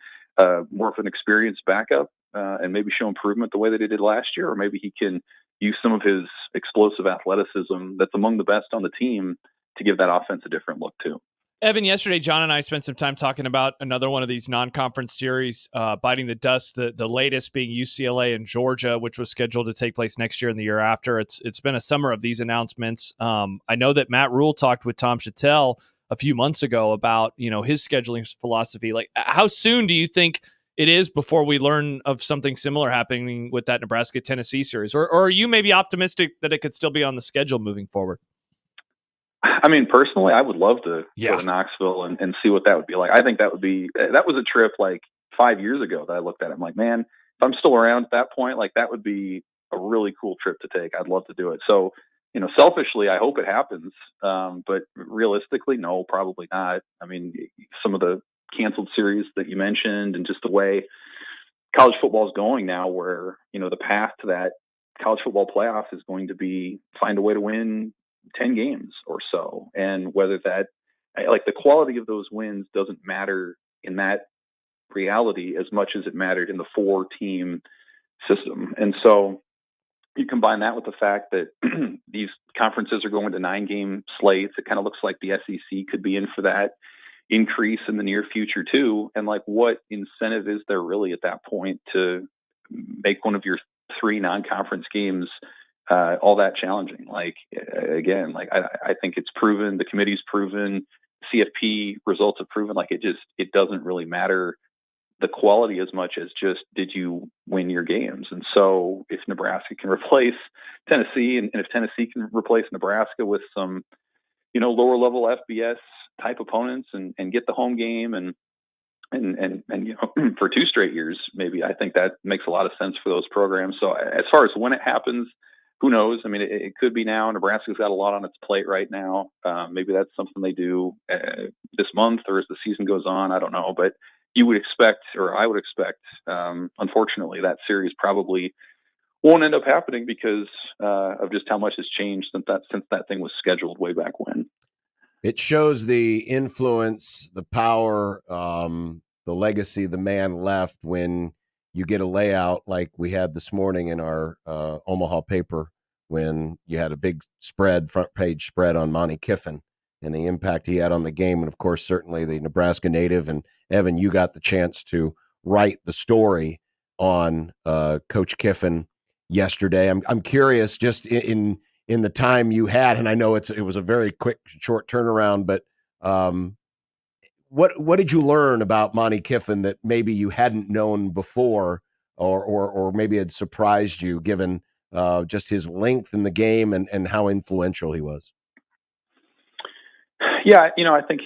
more of an experienced backup and maybe show improvement the way that he did last year, or maybe he can use some of his explosive athleticism that's among the best on the team to give that offense a different look too. Evan, yesterday, John and I spent some time talking about another one of these non-conference series, biting the dust, the latest being UCLA and Georgia, which was scheduled to take place next year and the year after. It's been a summer of these announcements. I know that Matt Rhule talked with Tom Chattel a few months ago about, his scheduling philosophy. Like, how soon do you think it is before we learn of something similar happening with that Nebraska-Tennessee series? Or are you maybe optimistic that it could still be on the schedule moving forward? I mean, personally, I would love to go to Knoxville and see what that would be like. I think that was a trip like 5 years ago that I looked at it. I'm like, man, if I'm still around at that point, like that would be a really cool trip to take. I'd love to do it. So, selfishly, I hope it happens. But realistically, no, probably not. I mean, some of the canceled series that you mentioned and just the way college football is going now, where, the path to that college football playoff is going to be find a way to win 10 games or so. And whether that, like, the quality of those wins doesn't matter in that reality as much as it mattered in the 4-team system. And so you combine that with the fact that these conferences are going to 9-game slates. It kind of looks like the SEC could be in for that increase in the near future too. And like, what incentive is there really at that point to make one of your 3 non-conference games all that challenging? Like, again, like I think it's proven, the committee's proven, CFP results have proven, like it doesn't really matter the quality as much as just, did you win your games? And so if Nebraska can replace Tennessee, and if Tennessee can replace Nebraska with some, lower level FBS type opponents and get the home game and for 2 straight years, maybe, I think that makes a lot of sense for those programs. So as far as when it happens, who knows? I mean, it could be now. Nebraska's got a lot on its plate right now. Maybe that's something they do this month or as the season goes on. I don't know, but you would expect, or I would expect, unfortunately, that series probably won't end up happening because of just how much has changed since that thing was scheduled way back when. It shows the influence, the power, the legacy the man left when you get a layout like we had this morning in our Omaha paper, when you had a big front page spread on Monty Kiffin and the impact he had on the game. And of course, certainly the Nebraska native. And Evan, you got the chance to write the story on Coach Kiffin yesterday. I'm curious, just in the time you had, and I know it was a very quick, short turnaround, but what did you learn about Monty Kiffin that maybe you hadn't known before, or maybe had surprised you, given just his length in the game and how influential he was? Yeah, I think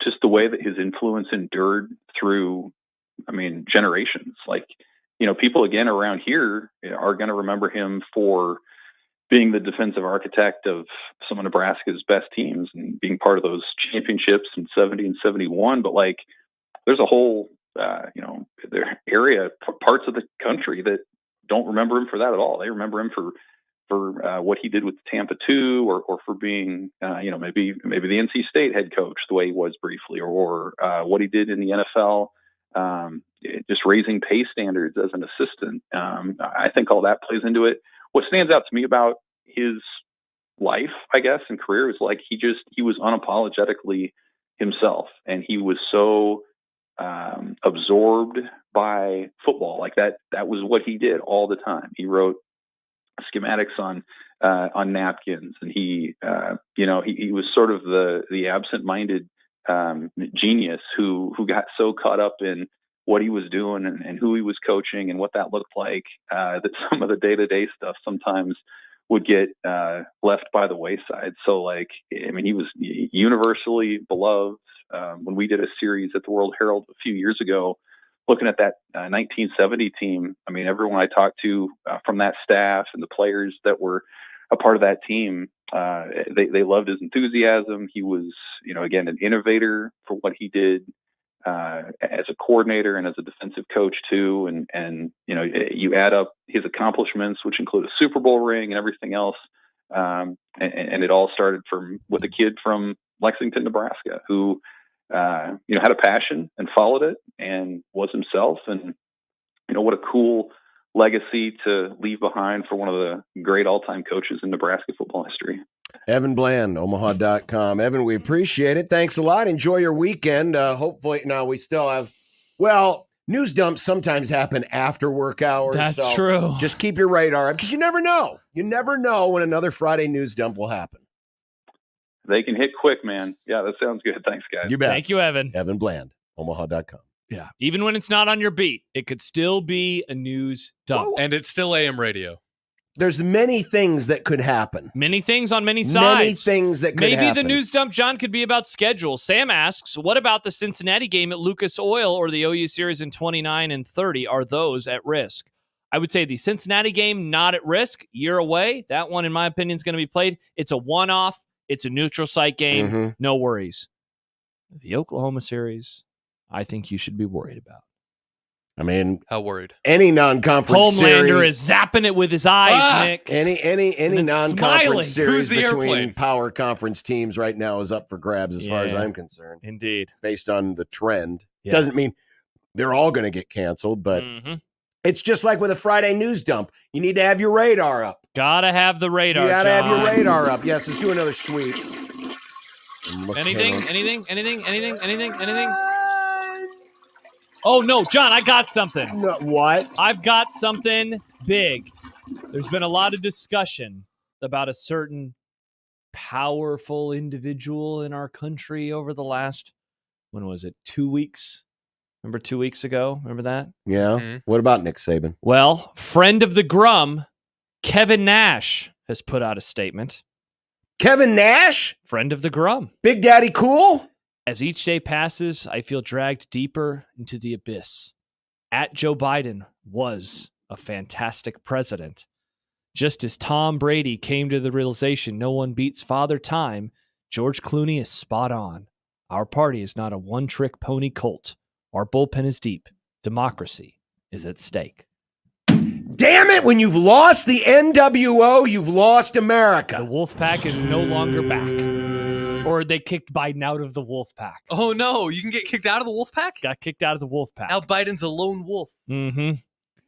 just the way that his influence endured through, generations. Like, people again around here are going to remember him for being the defensive architect of some of Nebraska's best teams and being part of those championships in 70 and 71. But like, there's a whole, parts of the country that don't remember him for that at all. They remember him for what he did with Tampa 2, or for being, maybe the NC State head coach the way he was briefly, or what he did in the NFL, just raising pay standards as an assistant. I think all that plays into it. What stands out to me about his life, I guess, and career is like he was unapologetically himself, and he was so absorbed by football. Like that was what he did all the time. He wrote schematics on napkins, and he was sort of the absent-minded genius who got so caught up in what he was doing and who he was coaching and what that looked like, that some of the day-to-day stuff sometimes would get left by the wayside. So, like, I mean, he was universally beloved. When we did a series at the World Herald a few years ago, looking at that 1970 team, I mean, everyone I talked to from that staff and the players that were a part of that team, they loved his enthusiasm. He was, again, an innovator for what he did as a coordinator and as a defensive coach too. And you add up his accomplishments, which include a Super Bowl ring and everything else. And it all started with a kid from Lexington, Nebraska, who, had a passion and followed it and was himself. And, what a cool legacy to leave behind for one of the great all-time coaches in Nebraska football history. Evan Bland, Omaha.com. Evan, we appreciate it. Thanks a lot. Enjoy your weekend. Hopefully, now we still have, news dumps sometimes happen after work hours. That's true. Just keep your radar up because you never know. You never know when another Friday news dump will happen. They can hit quick, man. Yeah, that sounds good. Thanks, guys. You bet. Thank you, Evan. Evan Bland, Omaha.com. Yeah. Even when it's not on your beat, it could still be a news dump. And it's still AM radio. There's many things that could happen. Many things on many sides. Many things that could happen. Maybe the news dump, John, could be about schedule. Sam asks, what about the Cincinnati game at Lucas Oil or the OU series in 29 and 30? Are those at risk? I would say the Cincinnati game, not at risk. Year away. That one, in my opinion, is going to be played. It's a one-off. It's a neutral site game. Mm-hmm. No worries. The Oklahoma series, I think you should be worried about. I mean, how worried? Any non-conference Homelander series, is zapping it with his eyes, Nick. Any non-conference series between airplane? power conference teams right now is up for grabs as far as I'm concerned. Indeed. Based on the trend. Yeah. Doesn't mean they're all going to get canceled, but it's just like with a Friday news dump. You need to have your radar up. Gotta have the radar, You gotta John. have your radar up. Yes, let's do another sweep. Anything? Oh, no, John, I got something. No, what? I've got something big. There's been a lot of discussion about a certain powerful individual in our country over the last, 2 weeks? Remember 2 weeks ago? Remember that? Yeah. Mm-hmm. What about Nick Saban? Well, friend of the Grum, Kevin Nash, has put out a statement. Kevin Nash? Friend of the Grum. Big Daddy Cool? As each day passes, I feel dragged deeper into the abyss. Joe Biden was a fantastic president. Just as Tom Brady came to the realization no one beats Father Time, George Clooney is spot on. Our party is not a one-trick pony cult. Our bullpen is deep. Democracy is at stake. Damn it, when you've lost the NWO, you've lost America. The Wolfpack is no longer back. Or they kicked Biden out of the Wolfpack. Oh, no. You can get kicked out of the Wolfpack? Got kicked out of the Wolfpack. Now Biden's a lone wolf. Mm-hmm.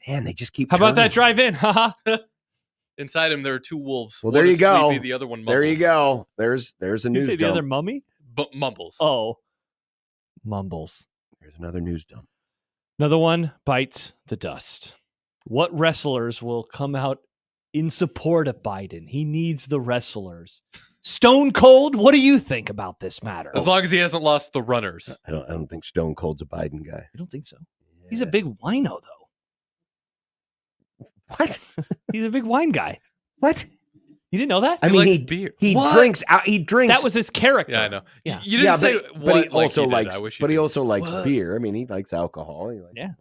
Man, they just keep How about that drive-in? Haha. Inside him, there are two wolves. Well, One there you is go. sleepy, the other one mumbles. There you go. There's a You news say dump. the other mummy? Mumbles. Oh. Mumbles. There's another news dump. Another one bites the dust. What wrestlers will come out in support of Biden? He needs the wrestlers. Stone Cold, what do you think about this matter? As long as he hasn't lost the runners. I don't think Stone Cold's a Biden guy. I don't think so. Yeah. He's a big wino, though. What? He's a big wine guy. What? You didn't know that? I mean, he drinks out. He drinks. That was his character. Yeah, I know. Yeah. You didn't say but what he also like he likes. did. I wish But he did. also likes What? beer. I mean, he likes alcohol. He likes, Yeah.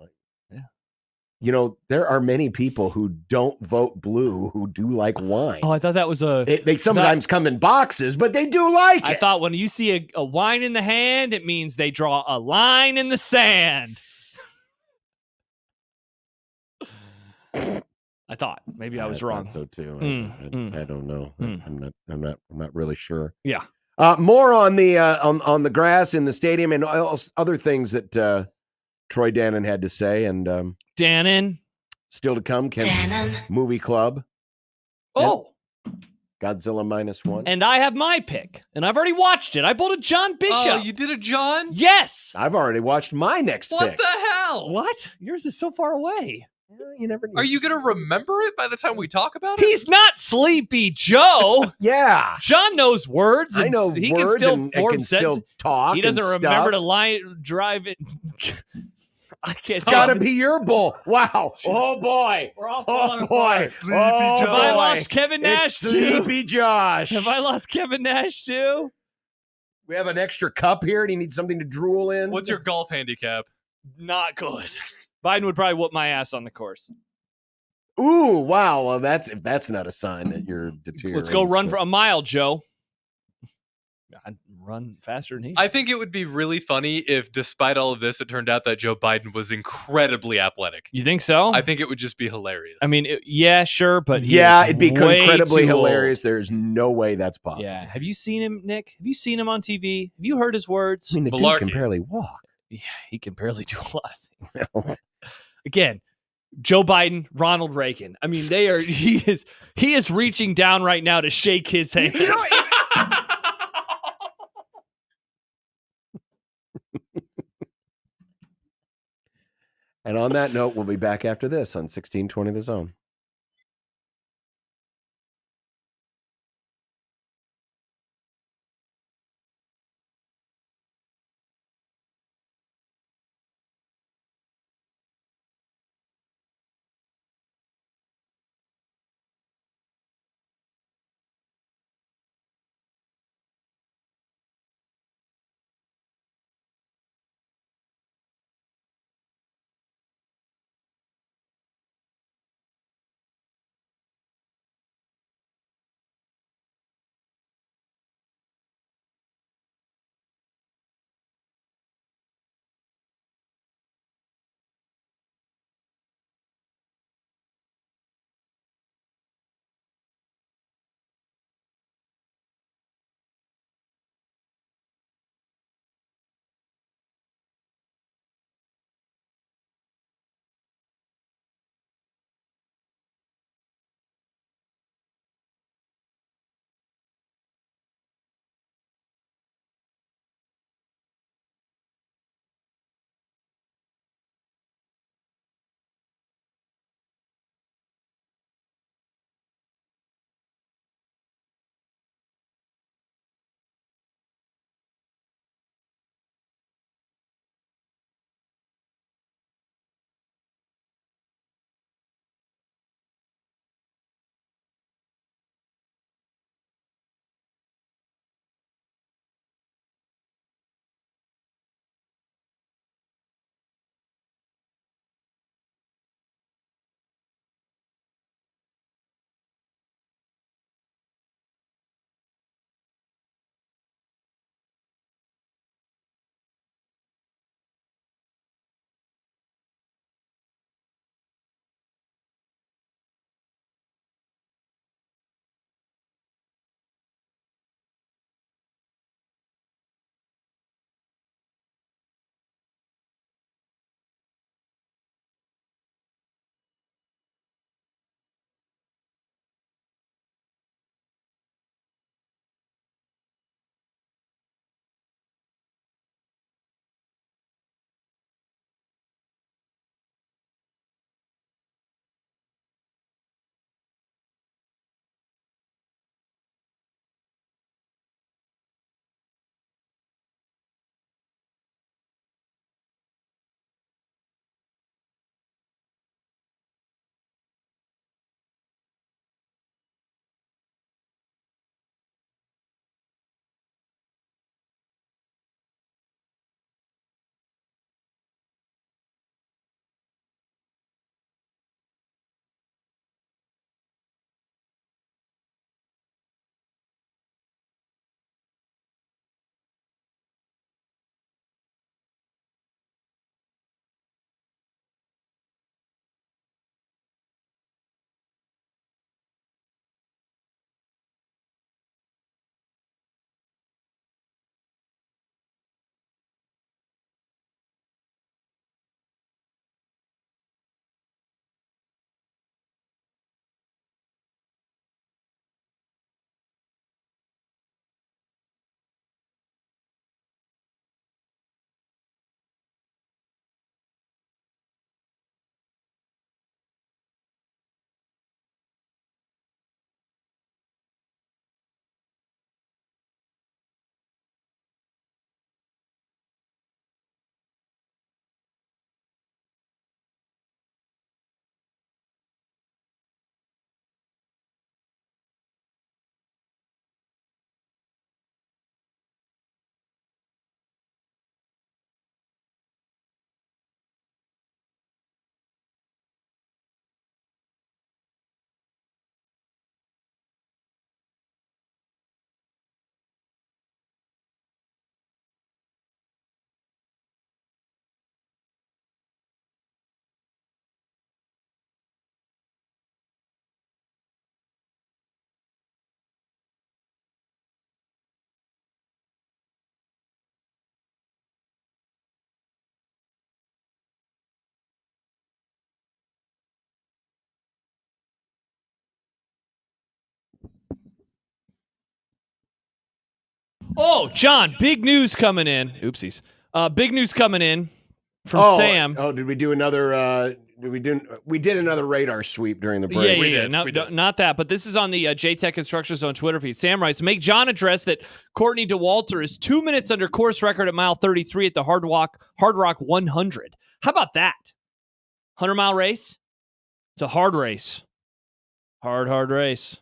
You know, there are many people who don't vote blue who do like wine. Oh, I thought that was They sometimes come in boxes, but they do like it. I thought when you see a wine in the hand, it means they draw a line in the sand. I thought maybe I was wrong. Thought so too. Mm, I don't know. I'm not really sure. Yeah. More on the grass in the stadium and other things that Troy Dannon had to say, and Dannon still to come. Ken's Dannon. Movie Club. Oh, Godzilla -1. And I have my pick. And I've already watched it. I pulled a John Bishop. Oh, you did a John? Yes. I've already watched my next What pick. the hell? What? Yours is so far away. You never. Are you going to remember it by the time we talk about it? He's not Sleepy Joe. Yeah. John knows words. I and know he words can still and form can still sentences. talk. He doesn't and remember stuff. drive it. I can't. It's got to be your bull. Wow. Oh boy. We're all Oh falling boy. apart. Oh Have I boy. lost Kevin Nash It's too? Sleepy Josh. Have I lost Kevin Nash too? We have an extra cup here. And he needs something to drool in. What's your golf handicap? Not good. Biden would probably whoop my ass on the course. Ooh, wow. Well, if that's not a sign that you're deteriorating. Let's go run for a mile, Joe. I'd run faster than he. I think it would be really funny if, despite all of this, it turned out that Joe Biden was incredibly athletic. You think so? I think it would just be hilarious. I mean, yeah, sure, but yeah, it'd be way incredibly too old. hilarious. There's no way that's possible. Yeah. Have you seen him, Nick? Have you seen him on TV? Have you heard his words? I mean, the dude Malarkey. can barely walk. Yeah, he can barely do a lot of things. Again, Joe Biden, Ronald Reagan. I mean, he is reaching down right now to shake his hand. You know, and on that note, we'll be back after this on 1620 The Zone. Oh, John, big news coming in. Oopsies. Big news coming in from Sam. Oh, did we do another? We did another radar sweep during the break. Yeah. No, not that. But this is on the JTech Construction Zone Twitter feed. Sam writes, make John address that Courtney DeWalter is 2 minutes under course record at mile 33 at the Hard Rock 100. How about that? 100-mile race? It's a hard race. Hard race.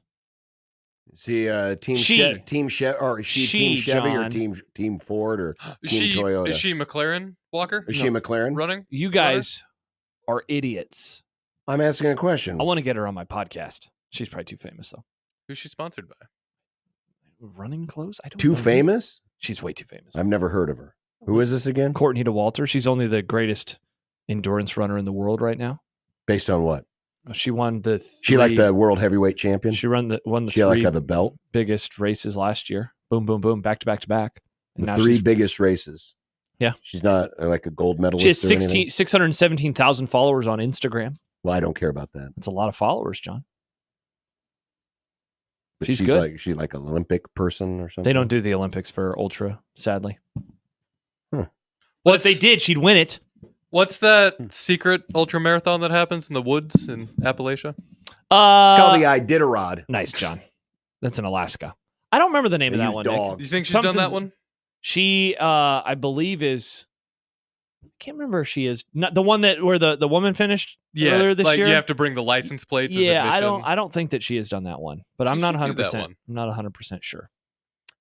Is he team Chevy or team Ford or team Toyota? Is she McLaren, Walker? Is she McLaren running? You guys are idiots. I'm asking a question. I want to get her on my podcast. She's probably too famous though. Who's she sponsored by? Running clothes? I don't Too know. famous? She's way too famous. I've never heard of her. Who is this again? Courtney DeWalter. She's only the greatest endurance runner in the world right now. Based on what? She won the. She like the world heavyweight champion. She won the. She like have a belt. Biggest races last year. Boom, boom, boom. Back to back to back. And the three biggest races. Yeah. She's not like a gold medalist. She has 617,000 followers on Instagram. Well, I don't care about that. It's a lot of followers, John. But she's good. She's like an Olympic person or something. They don't do the Olympics for ultra, sadly. Huh. Well, if they did, she'd win it. What's that secret ultra marathon that happens in the woods in Appalachia? It's called the Iditarod. Nice, John. That's in Alaska. I don't remember the name of that one. Do you think she's done that one? She, I believe, is. I can't remember if she is not the one where the woman finished earlier this year. You have to bring the license plates. Yeah, as I don't think that she has done that one, but I'm not 100%. I'm not 100% sure.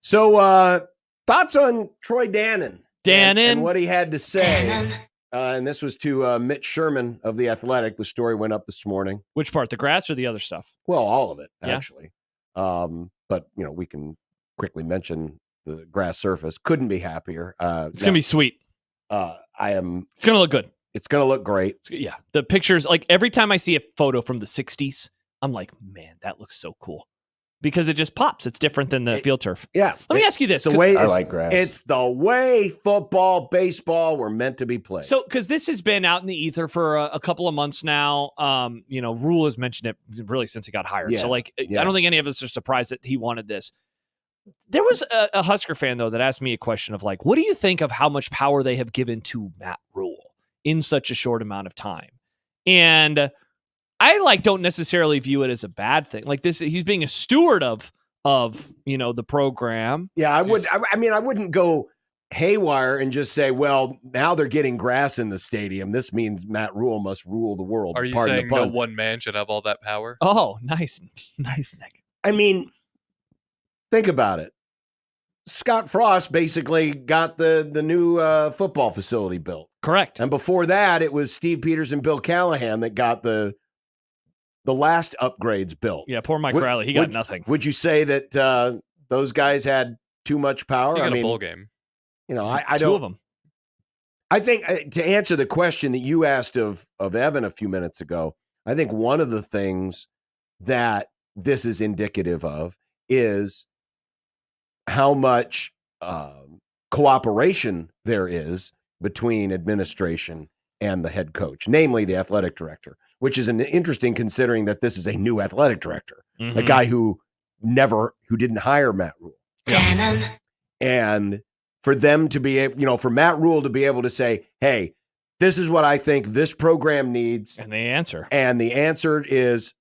So, thoughts on Troy Dannon? And what he had to say. And this was to Mitch Sherman of The Athletic. The story went up this morning. Which part, the grass or the other stuff? Well, all of it, actually. But, we can quickly mention the grass surface. Couldn't be happier. It's going to be sweet. It's going to look good. It's going to look great. Yeah. The pictures, like every time I see a photo from the 60s, I'm like, man, that looks so cool. Because it just pops. It's different than the field turf. Yeah. Let me ask you this. I like grass. It's the way football, baseball were meant to be played. So, because this has been out in the ether for a couple of months now. Rhule has mentioned it really since he got hired. Yeah. So, I don't think any of us are surprised that he wanted this. There was a Husker fan, though, that asked me a question of what do you think of how much power they have given to Matt Rhule in such a short amount of time? And I don't necessarily view it as a bad thing. He's being a steward of the program. Yeah, I wouldn't go haywire and just say, well, now they're getting grass in the stadium. This means Matt Rhule must rule the world. Are you saying no one man should have all that power? Oh, nice, Nick. I mean, think about it. Scott Frost basically got the new football facility built. Correct. And before that, it was Steve Peters and Bill Callahan that got the last upgrades built. Yeah, poor Mike Riley. He got nothing. Would you say that those guys had too much power? He got a bowl game. I Two don't. of them. I think to answer the question that you asked of Evan a few minutes ago, I think one of the things that this is indicative of is how much cooperation there is between administration and the head coach, namely the athletic director, which is an interesting considering that this is a new athletic director, a guy who didn't hire Matt Rhule. Yeah. And for them to be able, for Matt Rhule to be able to say, hey, this is what I think this program needs. And they answer. And the answer is,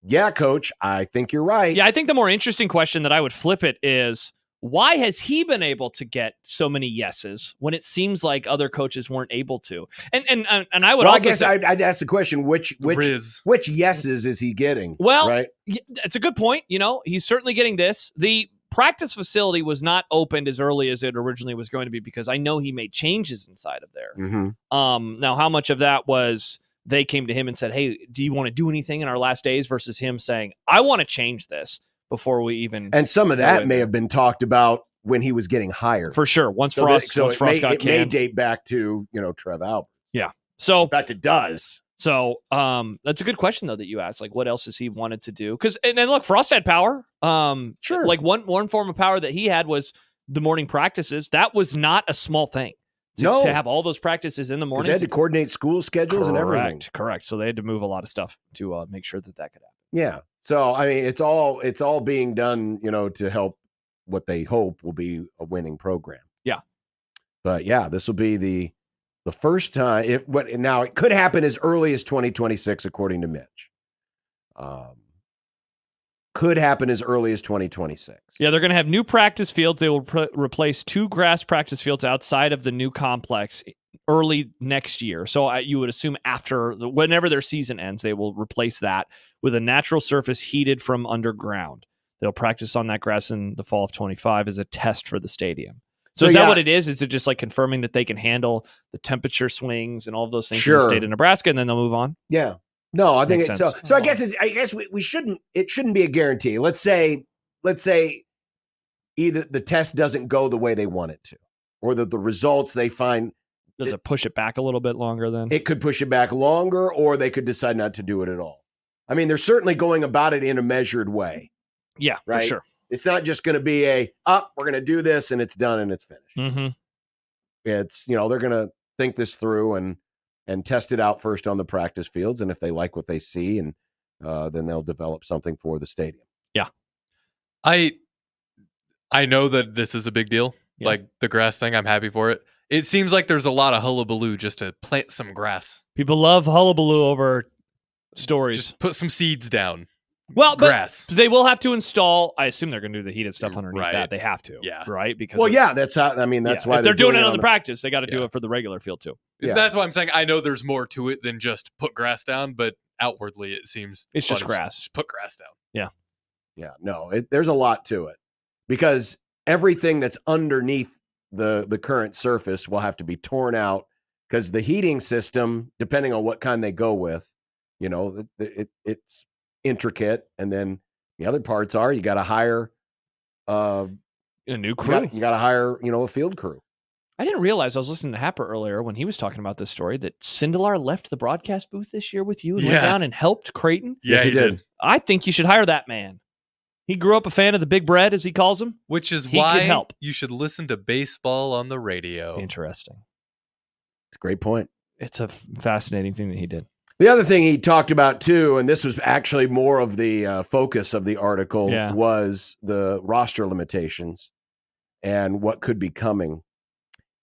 yeah, coach, I think you're right. Yeah, I think the more interesting question that I would flip it is, why has he been able to get so many yeses when it seems like other coaches weren't able to? And I would also say, I'd ask the question, which yeses is he getting? Well, right? It's a good point. He's certainly getting this. The practice facility was not opened as early as it originally was going to be because I know he made changes inside of there. Mm-hmm. Now, how much of that was they came to him and said, hey, do you want to do anything in our last days versus him saying, I want to change this before we even. And some of that may have been talked about when he was getting hired. For sure. Once Frost got canned. It may date back to, Trev Albert. Yeah. So. In fact, it does. So that's a good question, though, that you asked. What else has he wanted to do? Because, and then look, Frost had power. Sure. One form of power that he had was the morning practices. That was not a small thing. To have all those practices in the morning. They had to coordinate school schedules and everything. Correct. So they had to move a lot of stuff to make sure that could happen. Yeah. So, I mean, it's all being done, to help what they hope will be a winning program. Yeah. But yeah, this will be the first time. Now it could happen as early as 2026, according to Mitch. Could happen as early as 2026. Yeah, they're going to have new practice fields. They will replace 2 grass practice fields outside of the new complex early next year. So you would assume whenever their season ends, they will replace that with a natural surface heated from underground. They'll practice on that grass in the fall of 25 as a test for the stadium. So is that what it is? Is it just like confirming that they can handle the temperature swings and all of those things in the state of Nebraska, and then they'll move on? Yeah. No, I think Makes so. sense. So I guess we shouldn't. It shouldn't be a guarantee. Let's say either the test doesn't go the way they want it to, or that the results they find. Does it push it back a little bit longer then? It could push it back longer, or they could decide not to do it at all. I mean, they're certainly going about it in a measured way. Yeah, right? for sure. It's not just going to be we're going to do this and it's done and it's finished. Mm-hmm. It's, they're going to think this through and test it out first on the practice fields. And if they like what they see, and then they'll develop something for the stadium. Yeah. I know that this is a big deal. Yeah. Like the grass thing, I'm happy for it. It seems like there's a lot of hullabaloo just to plant some grass. People love hullabaloo over stories. Just put some seeds down. Well, grass. But they will have to install. I assume they're going to do the heated stuff underneath that. They have to. Yeah. Right? Because that's how. I mean, that's why if they're doing it on the practice. They got to do it for the regular field too. Yeah. That's why I'm saying I know there's more to it than just put grass down, but outwardly it seems it's just grass. Just put grass down. Yeah. Yeah. No, there's a lot to it because everything that's underneath the current surface will have to be torn out because the heating system, depending on what kind they go with, it's intricate, and then the other parts are you got to hire a new crew. You got to hire a field crew. I didn't realize, I was listening to Happer earlier when he was talking about this story, that Sindelar left the broadcast booth this year with you and went down and helped Creighton. Yes, he did. I think you should hire that man. He grew up a fan of the Big Bread, as he calls him. Which is he why could help. You should listen to baseball on the radio. Interesting. It's a great point. It's a fascinating thing that he did. The other thing he talked about too, and this was actually more of the focus of the article, was the roster limitations and what could be coming.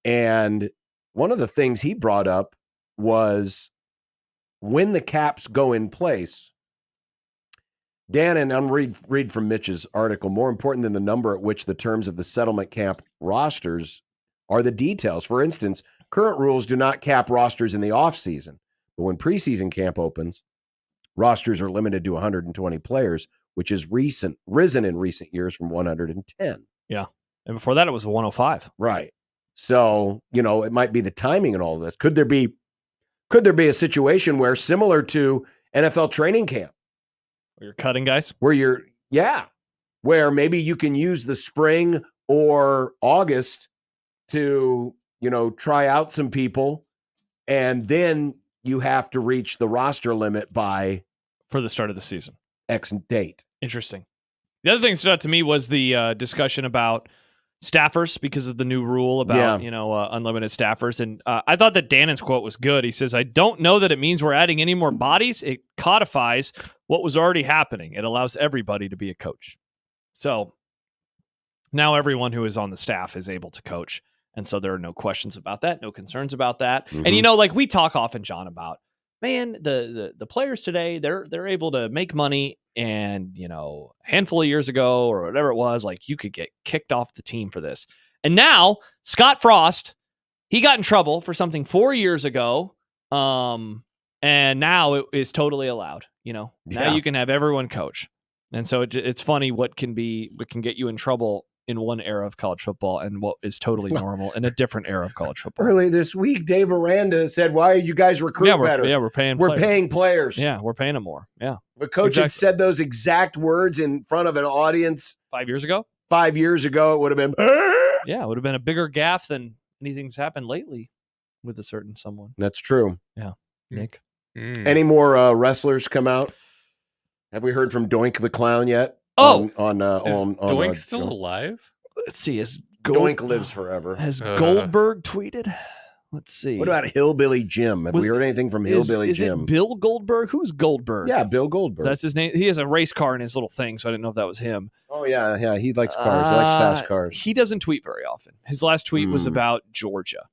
And one of the things he brought up was when the caps go in place, Dan, and I'm read from Mitch's article, more important than the number at which the terms of the settlement camp rosters are the details. For instance, current rules do not cap rosters in the offseason. But when preseason camp opens, rosters are limited to 120 players, which is risen in recent years from 110. Yeah. And before that, it was 105. Right. So, it might be the timing and all of this. Could there be a situation where, similar to NFL training camp, where you're cutting guys? Where maybe you can use the spring or August to, try out some people, and then you have to reach the roster limit for the start of the season. X date. Interesting. The other thing that stood out to me was the discussion about staffers because of the new rule about, unlimited staffers. And I thought that Dannon's quote was good. He says, "I don't know that it means we're adding any more bodies. It codifies what was already happening. It allows everybody to be a coach." So now everyone who is on the staff is able to coach. And so there are no questions about that, no concerns about that. Mm-hmm. And, we talk often, John, about, man, the players today, they're able to make money. And, a handful of years ago or whatever it was, like you could get kicked off the team for this. And now Scott Frost, he got in trouble for something 4 years ago. And now it is totally allowed, Now you can have everyone coach. And so it's funny what can get you in trouble in one era of college football and what is totally normal in a different era of college football. Early this week, Dave Aranda said, "Why are you guys recruiting better?" Yeah, we're paying players. Yeah, we're paying them more. Yeah. The coach had said those exact words in front of an audience 5 years ago. 5 years ago, it would have been. Yeah, it would have been a bigger gaffe than anything's happened lately with a certain someone. That's true. Yeah. Nick. Any more wrestlers come out? Have we heard from Doink the Clown yet? Oh, on Doink still alive? Let's see. Doink lives forever. Has Goldberg tweeted? Let's see. What about Hillbilly Jim? Have we heard anything from Hillbilly Jim? It Bill Goldberg? Who's Goldberg? Yeah, Bill Goldberg. That's his name. He has a race car in his little thing, so I didn't know if that was him. Oh Oh yeah. He likes cars. He likes fast cars. He doesn't tweet very often. His last tweet was Mm. about Georgia.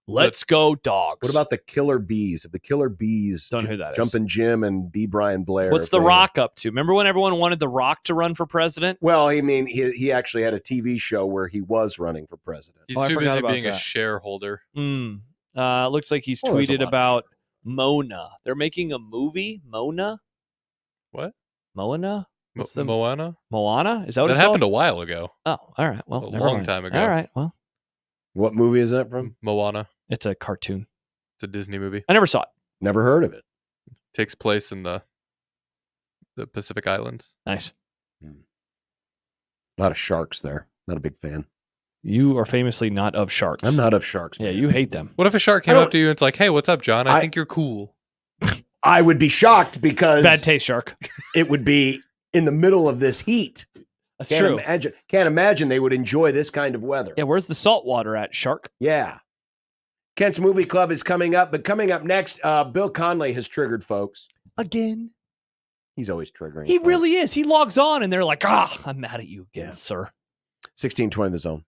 Let's go dogs. What about the Killer Bees? If the Killer Bees, Don't know who that is. Jumpin' Jim and B. Brian Blair. What's The Rock up to? Remember when everyone wanted The Rock to run for president? Well, I mean, he actually had a TV show where he was running for president. He's I too forgot busy about being a that. shareholder. Looks like he's Well, there's a tweeted lot of about Mona. They're making a movie, Mona. What? Moana? What's the Moana? Moana? Is that what That it's happened called? a while ago. Oh, all right. Well, A never long mind. time ago. All right. Well, What movie is that from? Moana. it's a cartoon. It's a Disney movie. I never saw it. Never heard of it. Takes place in the Pacific Islands. Nice. A lot of sharks there. Not a big fan. You are famously not of sharks. I'm not of sharks. Yeah, man. you hate them. What if a shark came up to you and it's like, "Hey, what's up, John? I think you're cool." I would be shocked because Bad taste, shark. it would be in the middle of this heat. That's Can't true. Can't imagine they would enjoy this kind of weather. Yeah, where's the salt water at, shark? Yeah. Kent's Movie Club is coming up, but coming up next, Bill Conley has triggered folks. Again? He's always triggering. He folks. really is. He logs on and they're like, I'm mad at you again, sir. 1620 The Zone.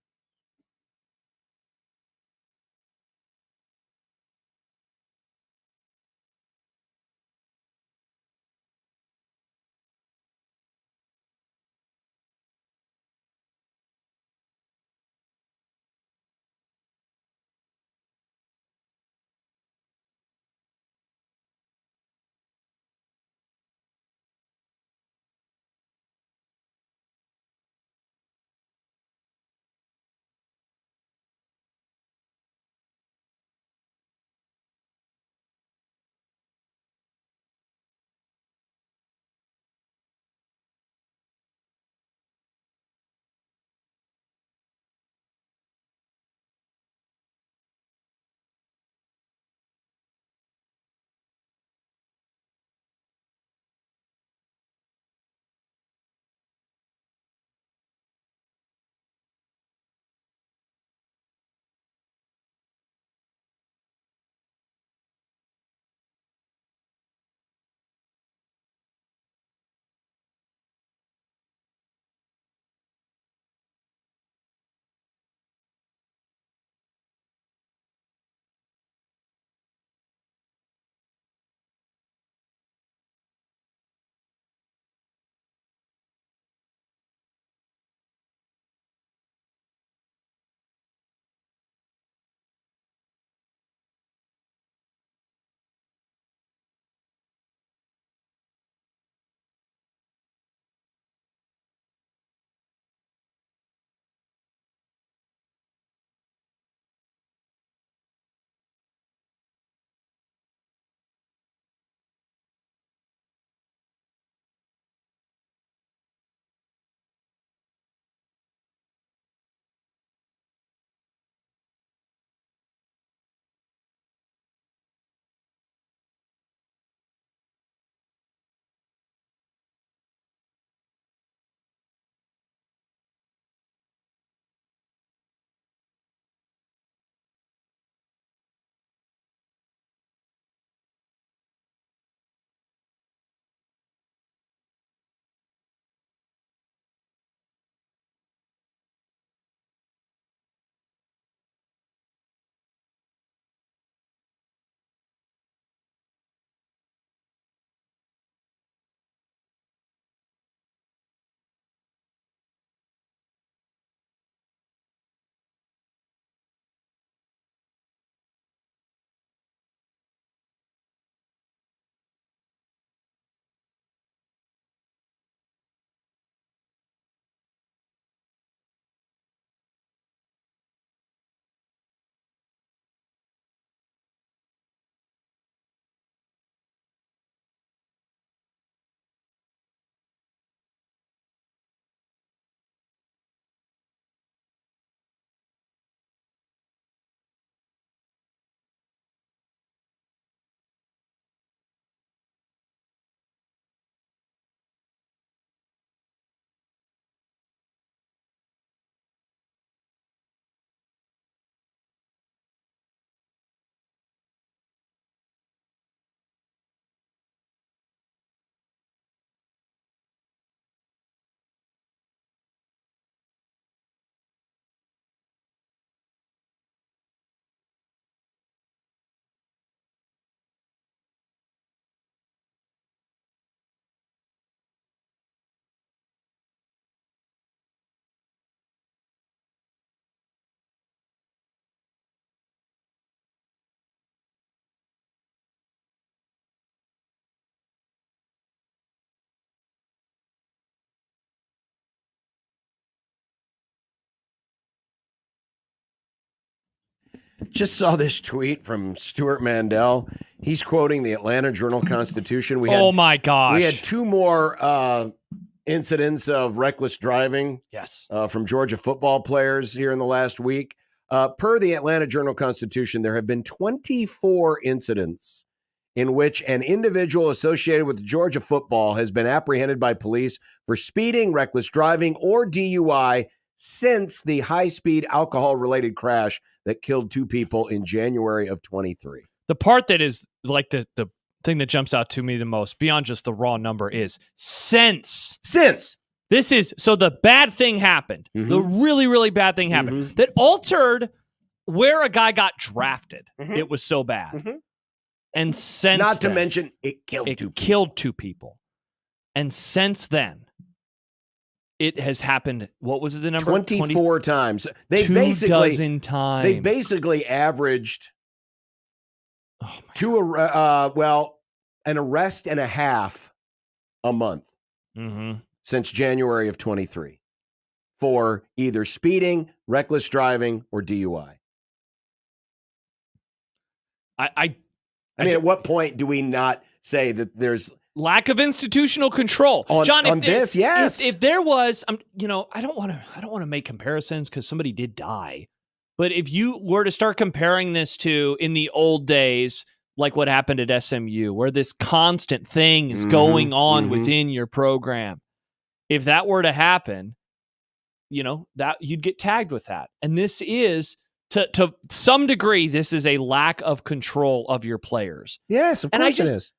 Just saw this tweet from Stuart Mandel. He's quoting the Atlanta Journal-Constitution. Oh my gosh. We had 2 more incidents of reckless driving. Yes. From Georgia football players here in the last week. Per the Atlanta Journal-Constitution, there have been 24 incidents in which an individual associated with Georgia football has been apprehended by police for speeding, reckless driving, or DUI since the high-speed alcohol-related crash that killed 2 people in January of 23. The part that is like the thing that jumps out to me the most, beyond just the raw number, is since. This is, so the bad thing happened. Mm-hmm. The really, really bad thing happened that altered where a guy got drafted. It was so bad. And since Not to then, mention, it killed 2 people. Killed 2 people. And since then, it has happened. What was it, the number? 24 times. They 24 times. They basically averaged an arrest and a half a month since January of 23 for either speeding, reckless driving, or DUI. I mean, at what point do we not say that there's lack of institutional control, John? Yes. If there was, I don't want to make comparisons because somebody did die, but if you were to start comparing this to in the old days, like what happened at SMU, where this constant thing is going on within your program, if that were to happen, that you'd get tagged with that. And this is to some degree, this is a lack of control of your players. Yes, of course it is.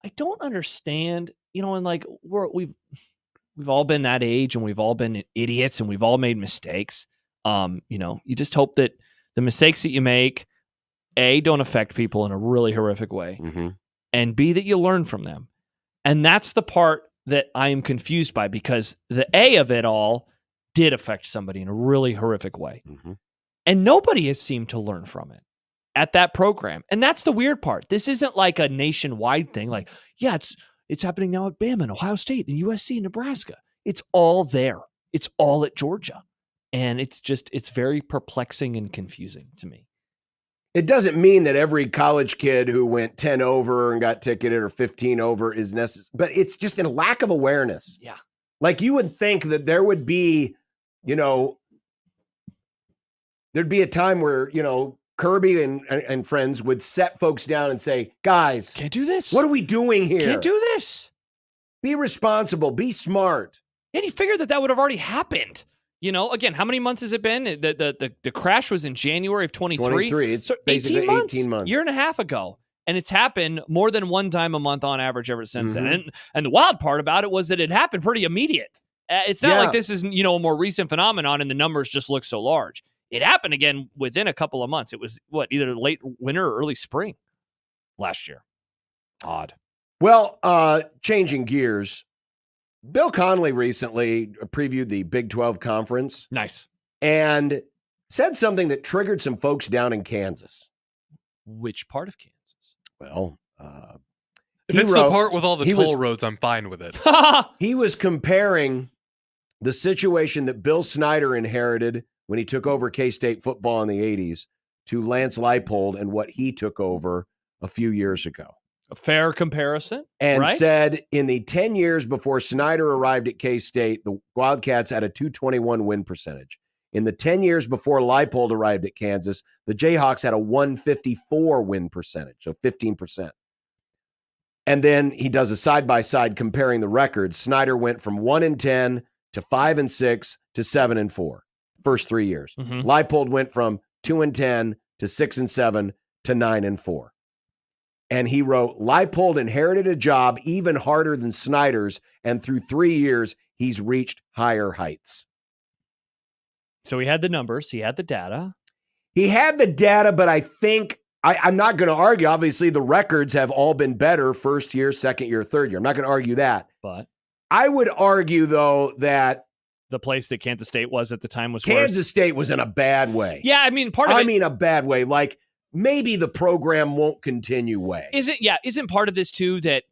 I don't understand, and like we've all been that age and we've all been idiots and we've all made mistakes. You just hope that the mistakes that you make, A, don't affect people in a really horrific way, and B, that you learn from them. And that's the part that I am confused by, because the A of it all did affect somebody in a really horrific way. And nobody has seemed to learn from it at that program. And that's the weird part. This isn't like a nationwide thing. Like, yeah, it's happening now at Bama and Ohio State and USC and Nebraska. It's all there. It's all at Georgia. And it's very perplexing and confusing to me. It doesn't mean that every college kid who went 10 over and got ticketed or 15 over is necessary, but it's just a lack of awareness. Yeah. Like you would think that there would be, there'd be a time where, Kirby and friends would set folks down and say, guys, can't do this. What are we doing here? Can't do this. Be responsible. Be smart. And you figured that would have already happened. Again, how many months has it been? The crash was in January of 23. 23. It's basically 18 months. Year and a half ago. And it's happened more than one time a month on average ever since then. And the wild part about it was that it happened pretty immediate. It's not like this is, a more recent phenomenon and the numbers just look so large. It happened again within a couple of months. It was either late winter or early spring last year. Odd. Well, changing gears, Bill Connolly recently previewed the Big 12 conference. Nice. And said something that triggered some folks down in Kansas. Which part of Kansas? Well, if it's the part with all the toll roads, I'm fine with it. He was comparing the situation that Bill Snyder inherited when he took over K-State football in the 80s to Lance Leipold and what he took over a few years ago. A fair comparison. And right? said in the 10 years before Snyder arrived at K-State, the Wildcats had a 221 win percentage. In the 10 years before Leipold arrived at Kansas, the Jayhawks had a 154 win percentage, so 15%. And then he does a side-by-side comparing the records. Snyder went from 1-10 to 5-6 to 7-4. First 3 years. Leipold went from 2-10 to 6-7 to 9-4. And he wrote, Leipold inherited a job even harder than Snyder's, and through 3 years, he's reached higher heights. So he had the numbers. He had the data. He had the data, but I think, I'm not going to argue. Obviously, the records have all been better first year, second year, third year. I'm not going to argue that. But I would argue, though, that the place that Kansas State was at the time was Kansas worse. State was in a bad way. Yeah, I mean, part of it. I mean, a bad way. Like, maybe the program won't continue way. Isn't part of this, too, that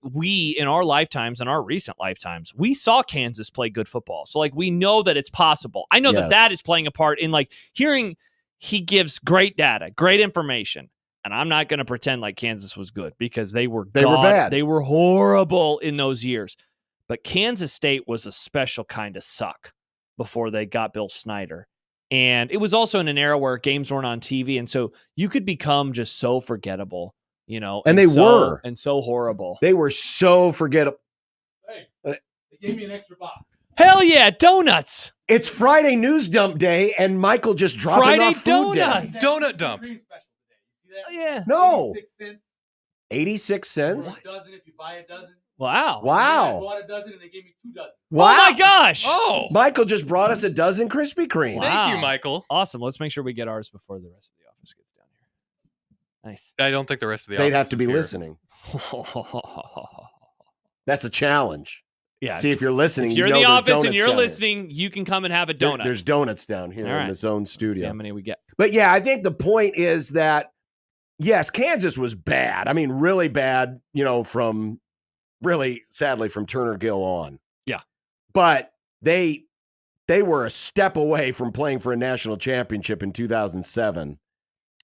we, in our lifetimes, in our recent lifetimes, we saw Kansas play good football. So, like, we know that it's possible. I know that is playing a part in, like, hearing he gives great data, great information. And I'm not going to pretend like Kansas was good because they were bad. They were horrible in those years. But Kansas State was a special kind of suck before they got Bill Snyder. And it was also in an era where games weren't on TV. And so you could become just so forgettable, And they were. And so horrible. They were so forgettable. Hey, they gave me an extra box. Hell yeah, donuts. It's Friday news dump day, and Michael just dropping off food donuts. Donut dump. Oh, yeah. No. 86 cents. 86 cents? For a dozen if you buy a dozen. Wow. I Wow. bought a dozen and they gave me 2 dozen. Wow. Oh, my gosh. Oh, Michael just brought us a dozen Krispy Kreme. Wow. thank you, Michael. Awesome. Let's make sure we get ours before the rest of the office gets down here. Nice. I don't think the rest of the They'd office have to is be here. listening. That's a challenge. Yeah. See, if you're listening, If you're you in know the there's office and donuts you're down here. listening, you can come and have a donut. There's donuts down here All in right. the zone Let's see studio. how many we get. But yeah, I think the point is that, yes, Kansas was bad. I mean, really bad, from really, sadly, from Turner Gill on. Yeah. But they were a step away from playing for a national championship in 2007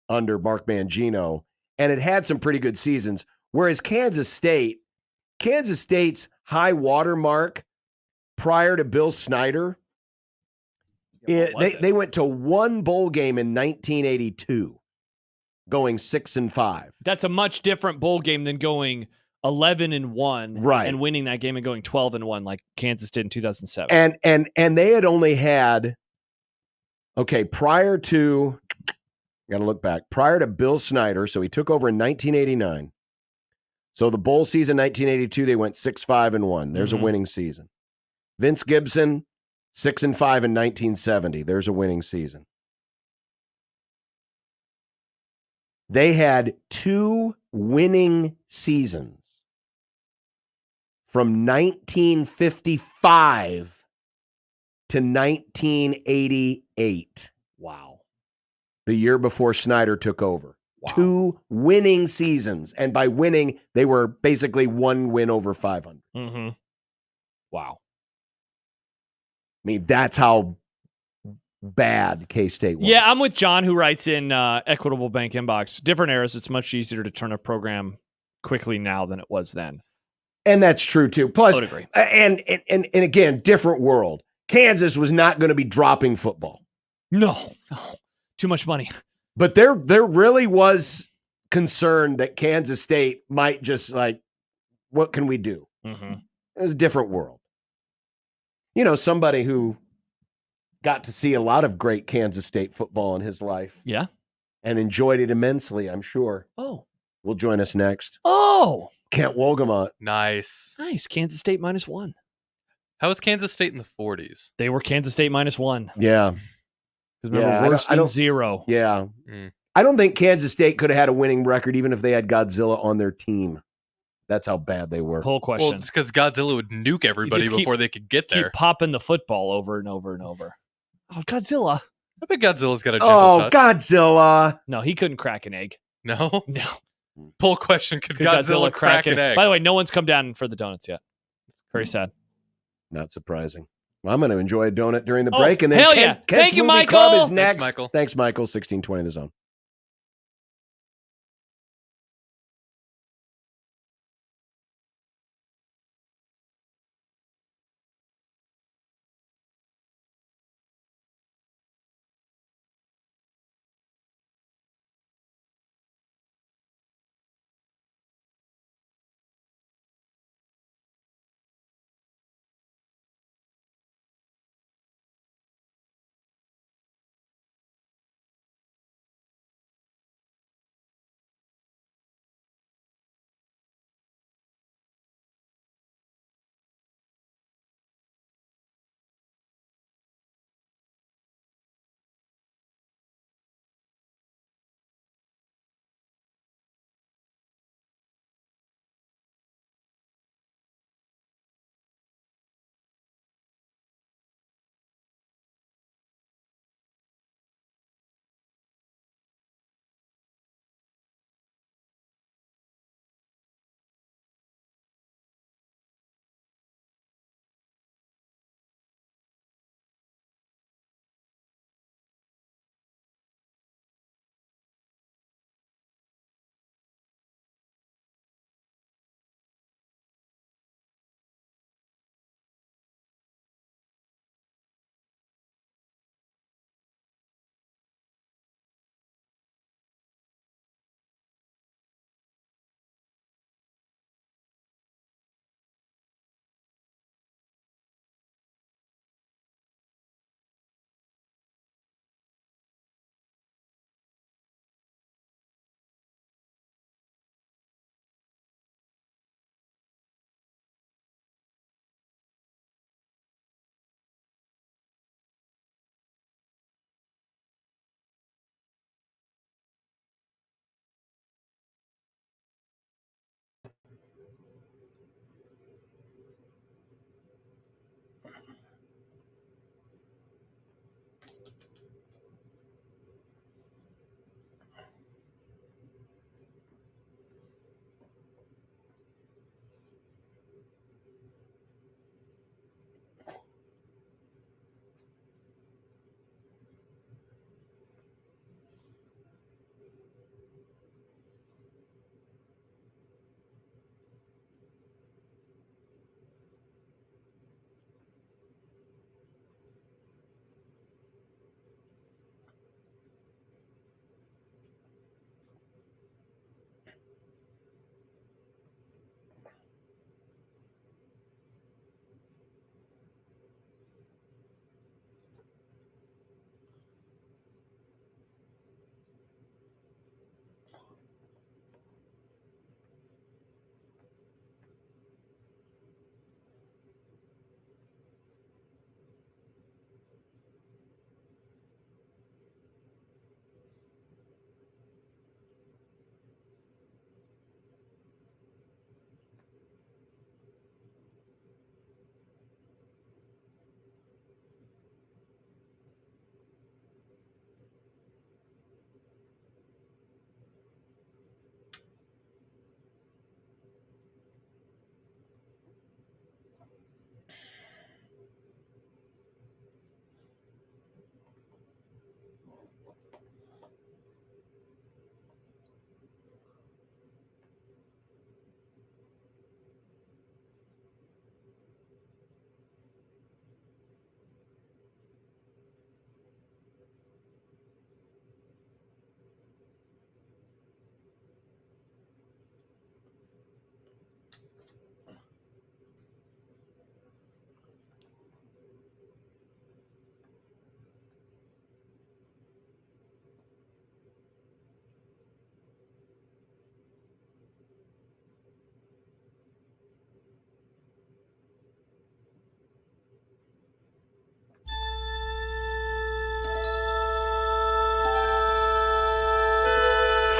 under Mark Mangino, and it had some pretty good seasons. Whereas Kansas State's high water mark prior to Bill Snyder, they went to one bowl game in 1982, going 6-5. That's a much different bowl game than going 11-1, Right, and winning that game and going 12-1 like Kansas did in 2007. And they had only had, prior to, got to look back, prior to Bill Snyder, so he took over in 1989. So the bowl season 1982, they went 6-5-1. There's a winning season. Vince Gibson, 6-5 in 1970. There's a winning season. They had 2 winning seasons from 1955 to 1988. Wow. The year before Snyder took over. Wow. 2 winning seasons. And by winning, they were basically 1 win over 500. Mm-hmm. Wow. I mean, that's how bad K-State was. Yeah, I'm with John, who writes in Equitable Bank Inbox. Different eras, it's much easier to turn a program quickly now than it was then. And that's true, too. Plus, I would agree. And again, different world. Kansas was not going to be dropping football. No. Too much money. But there really was concern that Kansas State might just what can we do? Mm-hmm. It was a different world. Somebody who got to see a lot of great Kansas State football in his life. Yeah. And enjoyed it immensely, I'm sure. Oh. Will join us next. Oh. Kent Wolgamont. Nice. Kansas State -1. How was Kansas State in the 40s? They were Kansas State -1. Yeah. Because remember, worse than 0. Yeah. I don't think Kansas State could have had a winning record even if they had Godzilla on their team. That's how bad they were. Whole question. Well, it's because Godzilla would nuke everybody before they could get there. Keep popping the football over and over and over. Oh, Godzilla. I bet Godzilla's got a gentle touch. Godzilla. No, he couldn't crack an egg. No? No. Poll question, could Godzilla crack an egg? By the way, no one's come down for the donuts yet. Very sad. Not surprising. Well, I'm going to enjoy a donut during the break. And then hell yeah. Kent's Thank you, Movie Michael. Club is next. Thanks, Michael. Thanks, Michael. 1620 The Zone.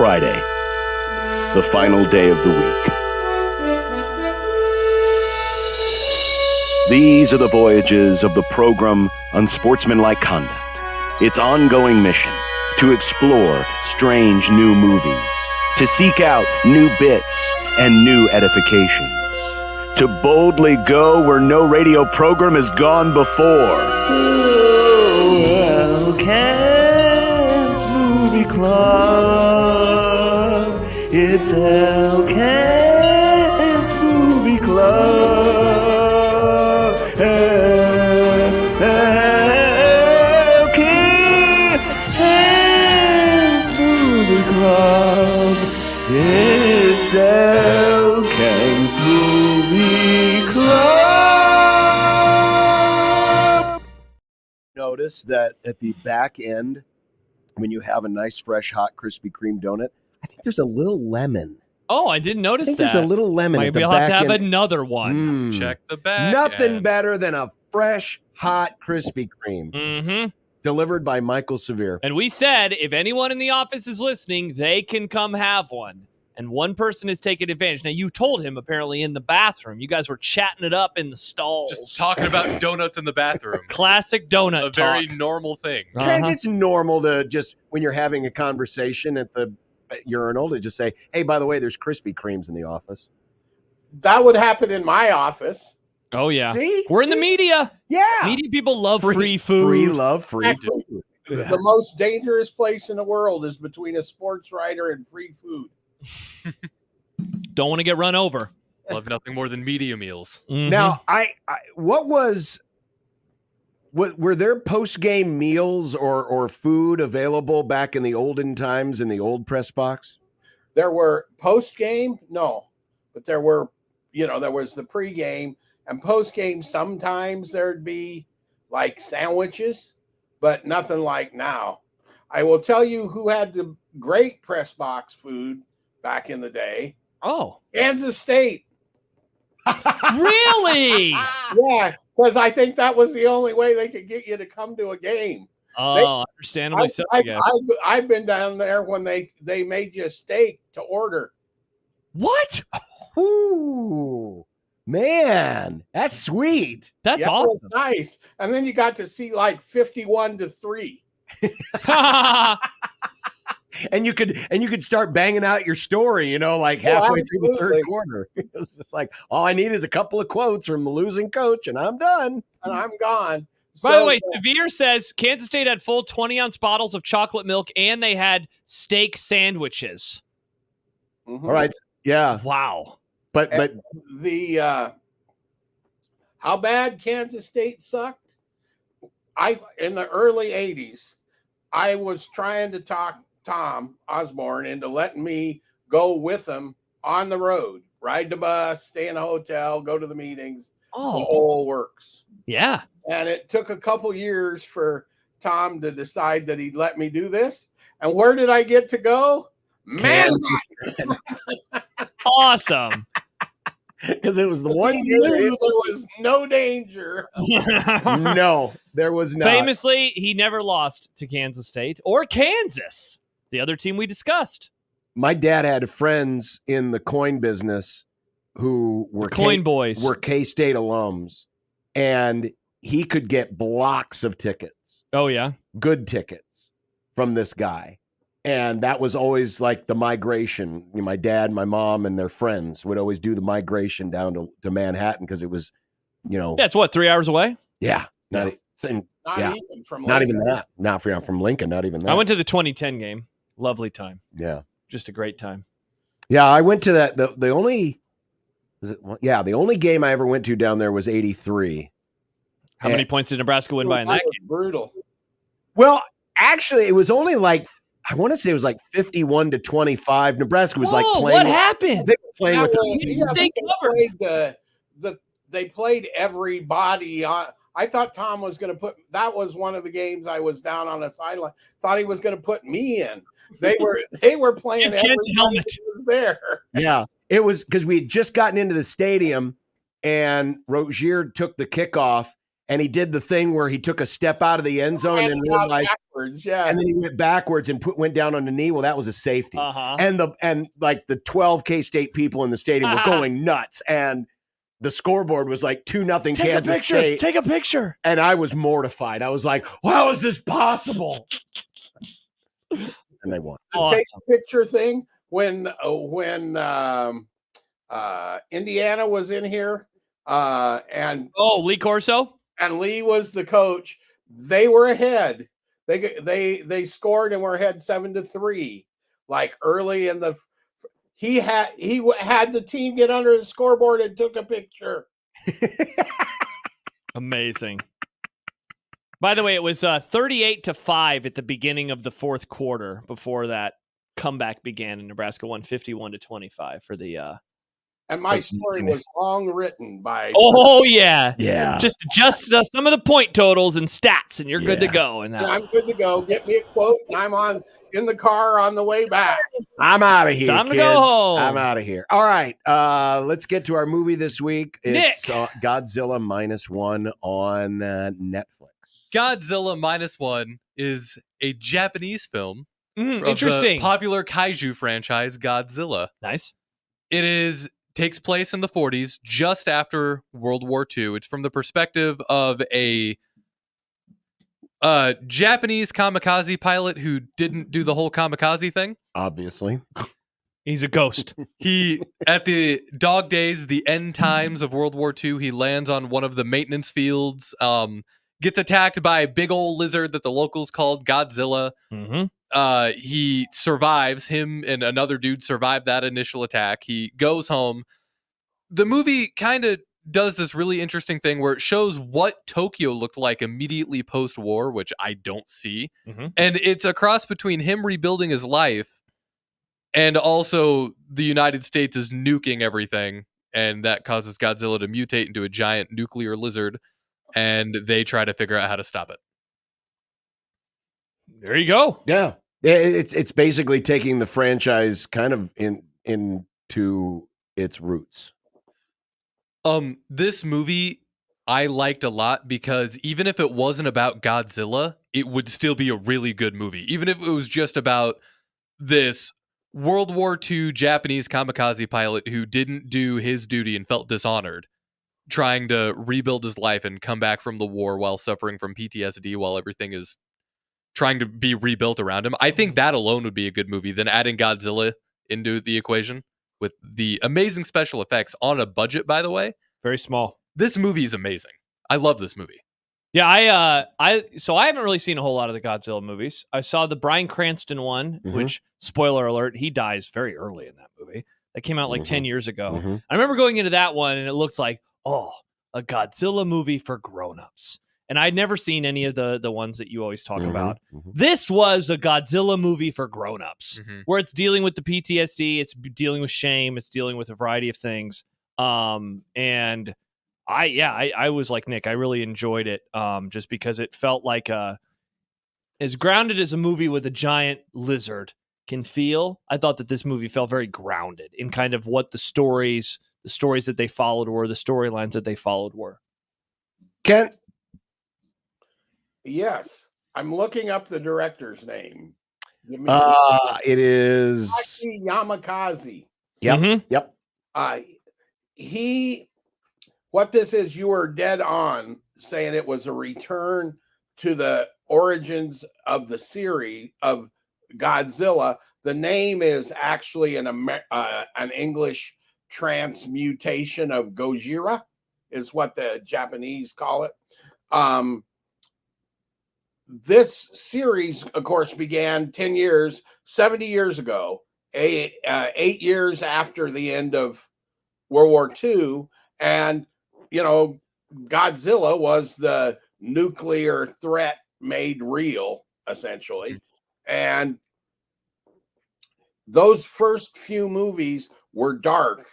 Friday, the final day of the week. These are the voyages of the program Unsportsmanlike Conduct. Its ongoing mission to explore strange new movies, to seek out new bits and new edifications, to boldly go where no radio program has gone before. Elkins Movie Club. It's Elkins Movie Club. Elkins Movie Club. It's Elkins Movie Club. Notice that at the back end, when you have a nice, fresh, hot Krispy Kreme donut, I think there's a little lemon. Oh, I didn't notice that. There's a little lemon at Maybe the I'll back have to have end. another one. Check the back. Nothing end. better than a fresh, hot Krispy Kreme. Mm-hmm. Delivered by Michael Severe. And we said, if anyone in the office is listening, they can come have one. And one person is taking advantage. Now, you told him apparently in the bathroom. You guys were chatting it up in the stalls. Just talking about donuts in the bathroom. Classic donut A very talk. normal thing. And it's normal to just, when you're having a conversation at the urinal, to just say, hey, by the way, there's Krispy Kremes in the office. That would happen in my office. Oh, yeah. See? We're in the media. Yeah. Media people love free food. Free love, free Actually, food. The most dangerous place in the world is between a sports writer and free food. Don't want to get run over. Love nothing more than media meals. Mm-hmm. Now, were there post-game meals or food available back in the olden times in the old press box? There were post-game, no, but there were, there was the pre-game and post-game. Sometimes there'd be like sandwiches, but nothing like now. I will tell you who had the great press box food back in the day. Oh, Kansas State. Really? Yeah, because I think that was the only way they could get you to come to a game. Oh, understandably so. I guess. I've been down there when they made you a steak to order. What? Ooh, man, that's sweet. That's It was awesome. nice. And then you got to see like 51-3. And you could start banging out your story, like halfway through the third quarter. It was just like, all I need is a couple of quotes from the losing coach, and I'm done. And I'm gone. By the way, Severe says Kansas State had full 20-ounce bottles of chocolate milk, and they had steak sandwiches. Mm-hmm. All right, yeah, wow. But the how bad Kansas State sucked. In the early 80s, I was trying to talk Tom Osborne into letting me go with him on the road, ride the bus, stay in a hotel, go to the meetings, the whole works. Yeah. And it took a couple years for Tom to decide that he'd let me do this. And where did I get to go? Man, awesome. Because it was the one he year knew there was no danger. no, there was not. Famously, he never lost to Kansas State or Kansas, the other team we discussed. My dad had friends in the coin business who were coin boys, were K-State alums, and he could get blocks of tickets. Oh yeah, good tickets from this guy. And that was always like the migration. My dad, my mom, and their friends would always do the migration down to Manhattan because it was, Yeah, it's what, 3 hours away? Yeah. Not even from that. Not from Lincoln, not even that. I went to the 2010 game. Lovely time. Yeah. Just a great time. Yeah, I went to that. The only game I ever went to down there was 83. How many points did Nebraska win by in that game? Brutal. Well, actually, it was only like, I want to say it was like 51-25. Nebraska was like playing. What happened? They were playing they played everybody on. I thought Tom was going to put. That was one of the games I was down on the sideline. Thought he was going to put me in. They were playing everybody that was there. Yeah, it was because we had just gotten into the stadium, and Rozier took the kickoff, and he did the thing where he took a step out of the end zone and then realized backwards, yeah. And then he went backwards and went down on the knee. Well, that was a safety. Uh-huh. And the 12 K-State people in the stadium were going nuts. And the scoreboard was like 2-0 Kansas State. Take a picture. And I was mortified. I was like, how is this possible? And they won. The take a picture thing when Indiana was in here and Lee Corso and Lee was the coach. They were ahead. They scored and were ahead 7-3. Like early in the, he had the team get under the scoreboard and took a picture. Amazing. By the way, it was 38-5 at the beginning of the fourth quarter before that comeback began, and Nebraska won 51-25 for the. And my story was long written by. Oh yeah, yeah. Just adjust some of the point totals and stats, and you're good to go. And I'm good to go. Get me a quote, and I'm in the car on the way back. I'm out of here. Time to kids. go home. I'm out of here. All right, let's get to our movie this week. It's Godzilla -1 on Netflix. Godzilla -1 is a Japanese film. Of Interesting. The popular kaiju franchise Godzilla. Nice. It takes place in the 40s, just after World War II. It's from the perspective of a Japanese kamikaze pilot who didn't do the whole kamikaze thing. Obviously. He's a ghost. He, at the dog days, the end times of World War II, he lands on one of the maintenance fields, gets attacked by a big old lizard that the locals called Godzilla. Mm-hmm. He survives. Him and another dude survived that initial attack. He goes home. The movie kind of does this really interesting thing where it shows what Tokyo looked like immediately post-war, which I don't see. Mm-hmm. And it's a cross between him rebuilding his life and also the United States is nuking everything. And that causes Godzilla to mutate into a giant nuclear lizard. And they try to figure out how to stop it. There you go. Yeah. It's basically taking the franchise kind of into its roots. This movie I liked a lot because even if it wasn't about Godzilla, it would still be a really good movie. Even if it was just about this World War II Japanese kamikaze pilot who didn't do his duty and felt dishonored, trying to rebuild his life and come back from the war while suffering from PTSD while everything is trying to be rebuilt around him. I think that alone would be a good movie. Then adding Godzilla into the equation with the amazing special effects on a budget, by the way. Very small. This movie is amazing. I love this movie. Yeah, I haven't really seen a whole lot of the Godzilla movies. I saw the Bryan Cranston one, which, spoiler alert, he dies very early in that movie. That came out like 10 years ago. I remember going into that one and it looked like, a Godzilla movie for grown-ups. And I'd never seen any of the ones that you always talk about. This was a Godzilla movie for grown-ups, where it's dealing with the PTSD, it's dealing with shame, it's dealing with a variety of things. And I was like Nick, I really enjoyed it, just because it felt like as grounded as a movie with a giant lizard can feel. I thought that this movie felt very grounded in kind of what the stories that they followed were, the storylines that they followed were. Kent? Yes, I'm looking up the director's name. It is Taki Yamakaze. Yep. Yep. What this is, you were dead on saying it was a return to the origins of the series of Godzilla. The name is actually an English transmutation of Gojira, is what the Japanese call it. This series, of course, began 70 years ago, 8 years after the end of World War II. And, Godzilla was the nuclear threat made real, essentially. And those first few movies were dark.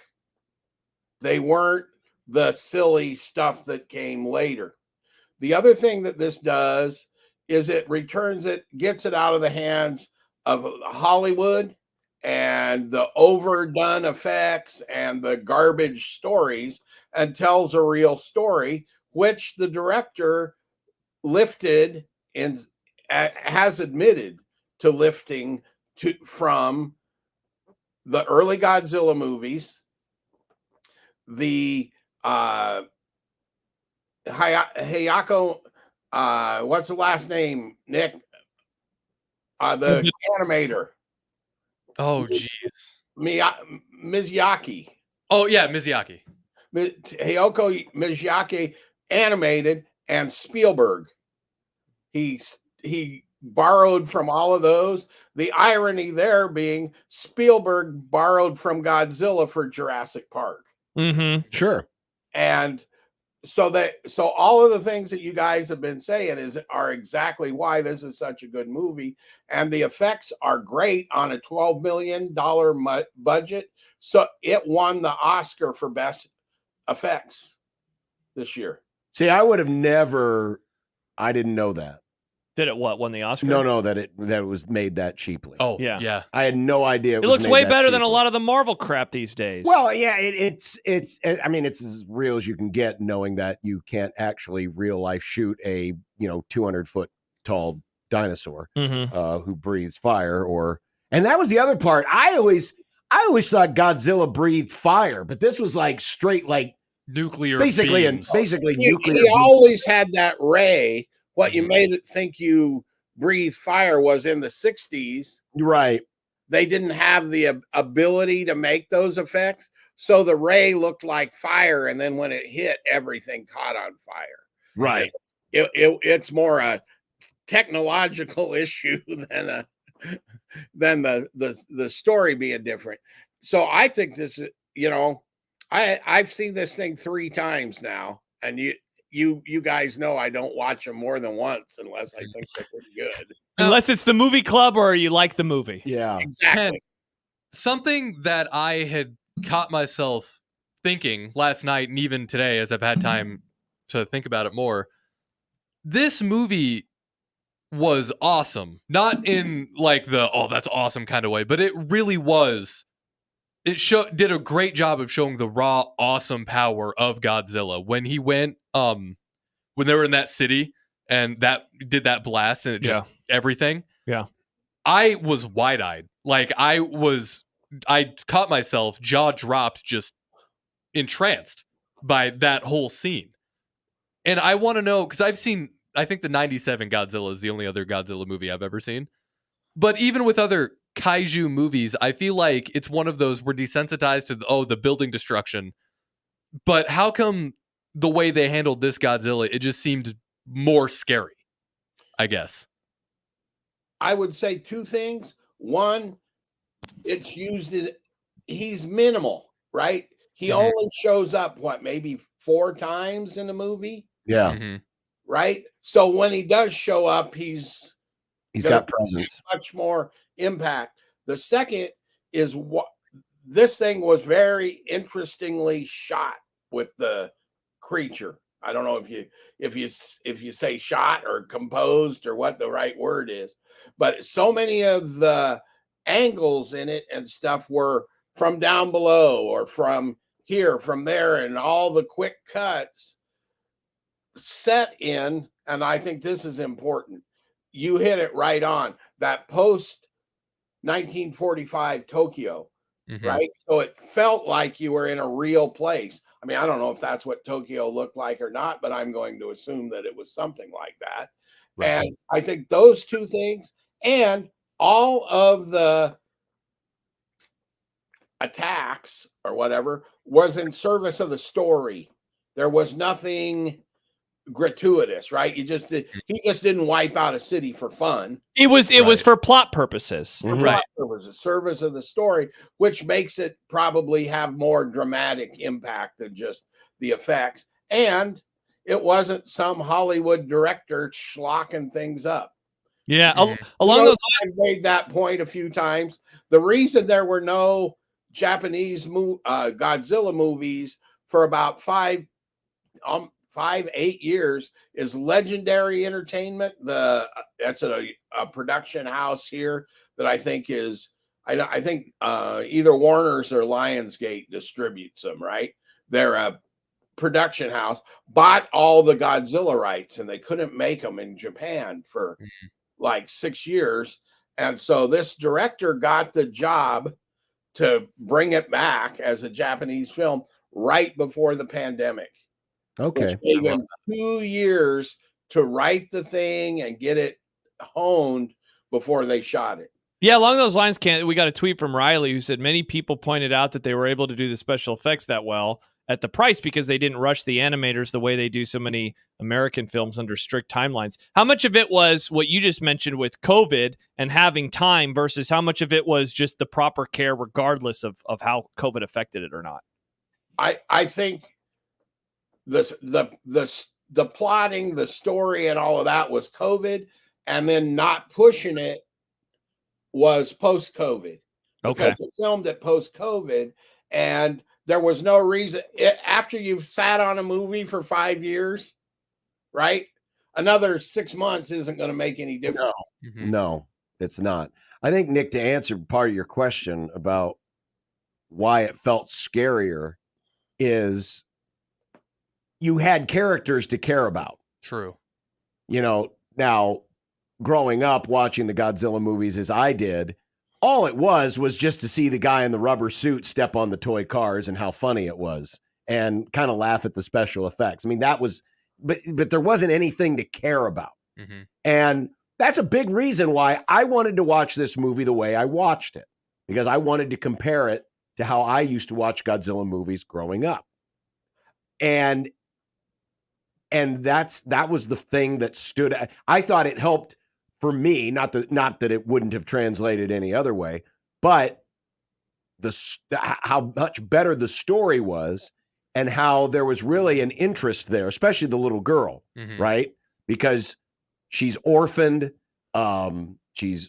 They weren't the silly stuff that came later. The other thing that this does is it gets it out of the hands of Hollywood and the overdone effects and the garbage stories and tells a real story which the director lifted and has admitted to lifting from the early Godzilla movies, the Hayako, what's the last name, Nick? The animator. Oh, geez. Miyazaki. Oh, yeah, Miyazaki. Hayako Miyazaki animated, and Spielberg. He borrowed from all of those. The irony there being Spielberg borrowed from Godzilla for Jurassic Park. Mm-hmm. Sure. And so all of the things that you guys have been saying are exactly why this is such a good movie. And the effects are great on a $12 million budget. So it won the Oscar for best effects this year. See, I would have never. I didn't know that. Did it won the Oscar? No, that it was made that cheaply. Oh, yeah. Yeah. I had no idea. It looks way better than a lot of the Marvel crap these days. Well, yeah, it's. I mean, it's as real as you can get, knowing that you can't actually real life shoot a 200-foot tall dinosaur who breathes fire. And that was the other part. I always thought Godzilla breathed fire, but this was like straight like nuclear, basically beams. nuclear. He always had that ray. What you made it think you breathe fire was in the 60s. Right. They didn't have the ability to make those effects. So the ray looked like fire. And then when it hit, everything caught on fire. Right. It's more a technological issue than the story being different. So I think this is, I've seen this thing 3 times now. And you guys know I don't watch them more than once unless I think they're pretty good. Unless it's the movie club or you like the movie. Yeah, exactly. Something that I had caught myself thinking last night and even today as I've had time to think about it more. This movie was awesome. Not in like the, oh, that's awesome kind of way, but it really was. It did a great job of showing the raw, awesome power of Godzilla. When he went, when they were in that city and that did that blast and it just everything. Yeah. I was wide-eyed. Like I caught myself jaw dropped, just entranced by that whole scene. And I want to know, because I think the 97 Godzilla is the only other Godzilla movie I've ever seen. But even with other kaiju movies, I feel like it's one of those we're desensitized to the building destruction. But how come the way they handled this Godzilla, it just seemed more scary, I guess. I would say 2 things. One, it's used he's minimal, right? He only shows up maybe 4 times in the movie. Yeah. Mm-hmm. Right? So when he does show up, he's got presence. Much more impact. The second is what this thing was very interestingly shot with the creature. I don't know if you say shot or composed or what the right word is, but so many of the angles in it and stuff were from down below or from here, from there, and all the quick cuts set in. And I think this is important. You hit it right on that post 1945 Tokyo, right? So it felt like you were in a real place. I mean, I don't know if that's what Tokyo looked like or not, but I'm going to assume that it was something like that. Right. And I think those 2 things and all of the attacks or whatever was in service of the story. There was nothing gratuitous, right? He just didn't wipe out a city for fun. It was for plot purposes. Right. It was a service of the story, which makes it probably have more dramatic impact than just the effects. And it wasn't some Hollywood director schlocking things up. Yeah. Along those lines, I've made that point a few times. The reason there were no Japanese Godzilla movies for about 5-8 years is Legendary Entertainment. That's a production house here that I think is, I think either Warner's or Lionsgate distributes them, right? They're a production house bought all the Godzilla rights, and they couldn't make them in Japan for like 6 years. And so this director got the job to bring it back as a Japanese film right before the pandemic. Okay. Which gave him 2 years to write the thing and get it honed before they shot it. Yeah, along those lines, we got a tweet from Riley who said many people pointed out that they were able to do the special effects that well at the price because they didn't rush the animators the way they do so many American films under strict timelines. How much of it was what you just mentioned with COVID and having time versus how much of it was just the proper care regardless of how COVID affected it or not? I think the plotting, the story, and all of that was COVID, and then not pushing it was post-COVID. Okay. Because it filmed it post-COVID, and there was no reason. After you've sat on a movie for 5 years, right? Another 6 months isn't going to make any difference. No, it's not. I think, Nick, to answer part of your question about why it felt scarier is you had characters to care about. True. You know, now growing up watching the Godzilla movies as I did, all it was just to see the guy in the rubber suit step on the toy cars and how funny it was and kind of laugh at the special effects. I mean, that was, but there wasn't anything to care about. Mm-hmm. And that's a big reason why I wanted to watch this movie the way I watched it, because I wanted to compare it to how I used to watch Godzilla movies growing up. And that was the thing that stood. I thought it helped for me, not that it wouldn't have translated any other way, but how much better the story was and how there was really an interest there, especially the little girl, right? Because she's orphaned. She's,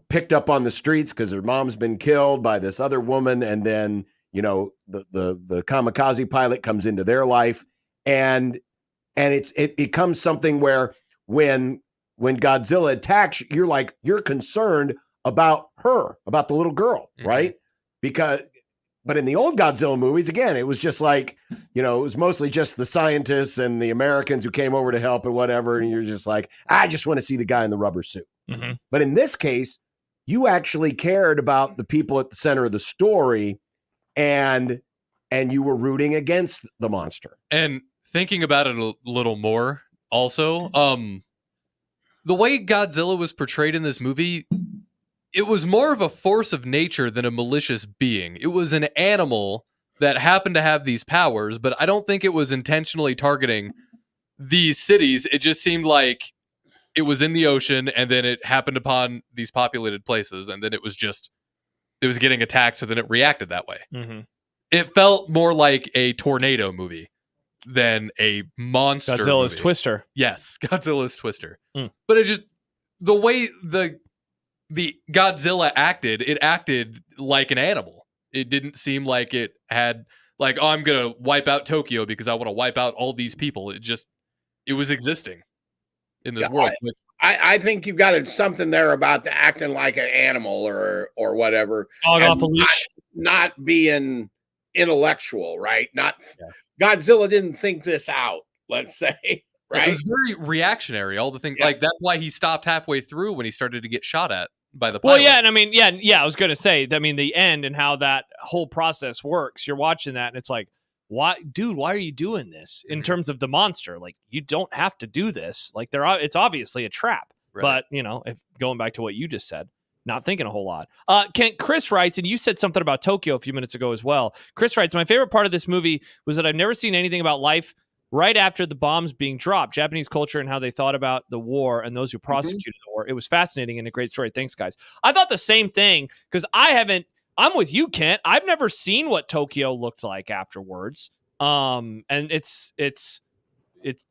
picked up on the streets because her mom's been killed by this other woman. And then, the kamikaze pilot comes into their life, and it becomes something where when Godzilla attacks, you're concerned about her, about the little girl, right? But in the old Godzilla movies, again, it was just like, it was mostly just the scientists and the Americans who came over to help and whatever. And you're just like, I just want to see the guy in the rubber suit. Mm-hmm. But in this case, you actually cared about the people at the center of the story, and you were rooting against the monster. And thinking about it a little more also, the way Godzilla was portrayed in this movie, it was more of a force of nature than a malicious being. It was an animal that happened to have these powers, but I don't think it was intentionally targeting these cities. It just seemed like it was in the ocean, and then it happened upon these populated places, and then it was getting attacked, so then it reacted that way. Mm-hmm. It felt more like a tornado movie than a monster Godzilla's movie. Twister. Yes, Godzilla's Twister. Mm. But it just, the way the Godzilla acted, it acted like an animal. It didn't seem like it had, like, oh, I'm going to wipe out Tokyo because I want to wipe out all these people. It was existing in this world. I think you've got something there about the acting like an animal or whatever. Dog off a leash. Not being intellectual, right? Godzilla didn't think this out, let's say. Right? It was very reactionary. All the things, like, that's why he stopped halfway through when he started to get shot at by the pilot. Well, yeah, and I mean, yeah, I was going to say, the end and how that whole process works. You're watching that, and it's like, why are you doing this? In terms of the monster, like, you don't have to do this. Like, it's obviously a trap. Right. But if going back to what you just said, not thinking a whole lot. Chris writes, and you said something about Tokyo a few minutes ago as well. Chris writes, my favorite part of this movie was that I've never seen anything about life right after the bombs being dropped, Japanese culture and how they thought about the war and those who prosecuted the war. It was fascinating and a great story. Thanks, guys. I thought the same thing because I'm with you, Kent. I've never seen what Tokyo looked like afterwards. And it's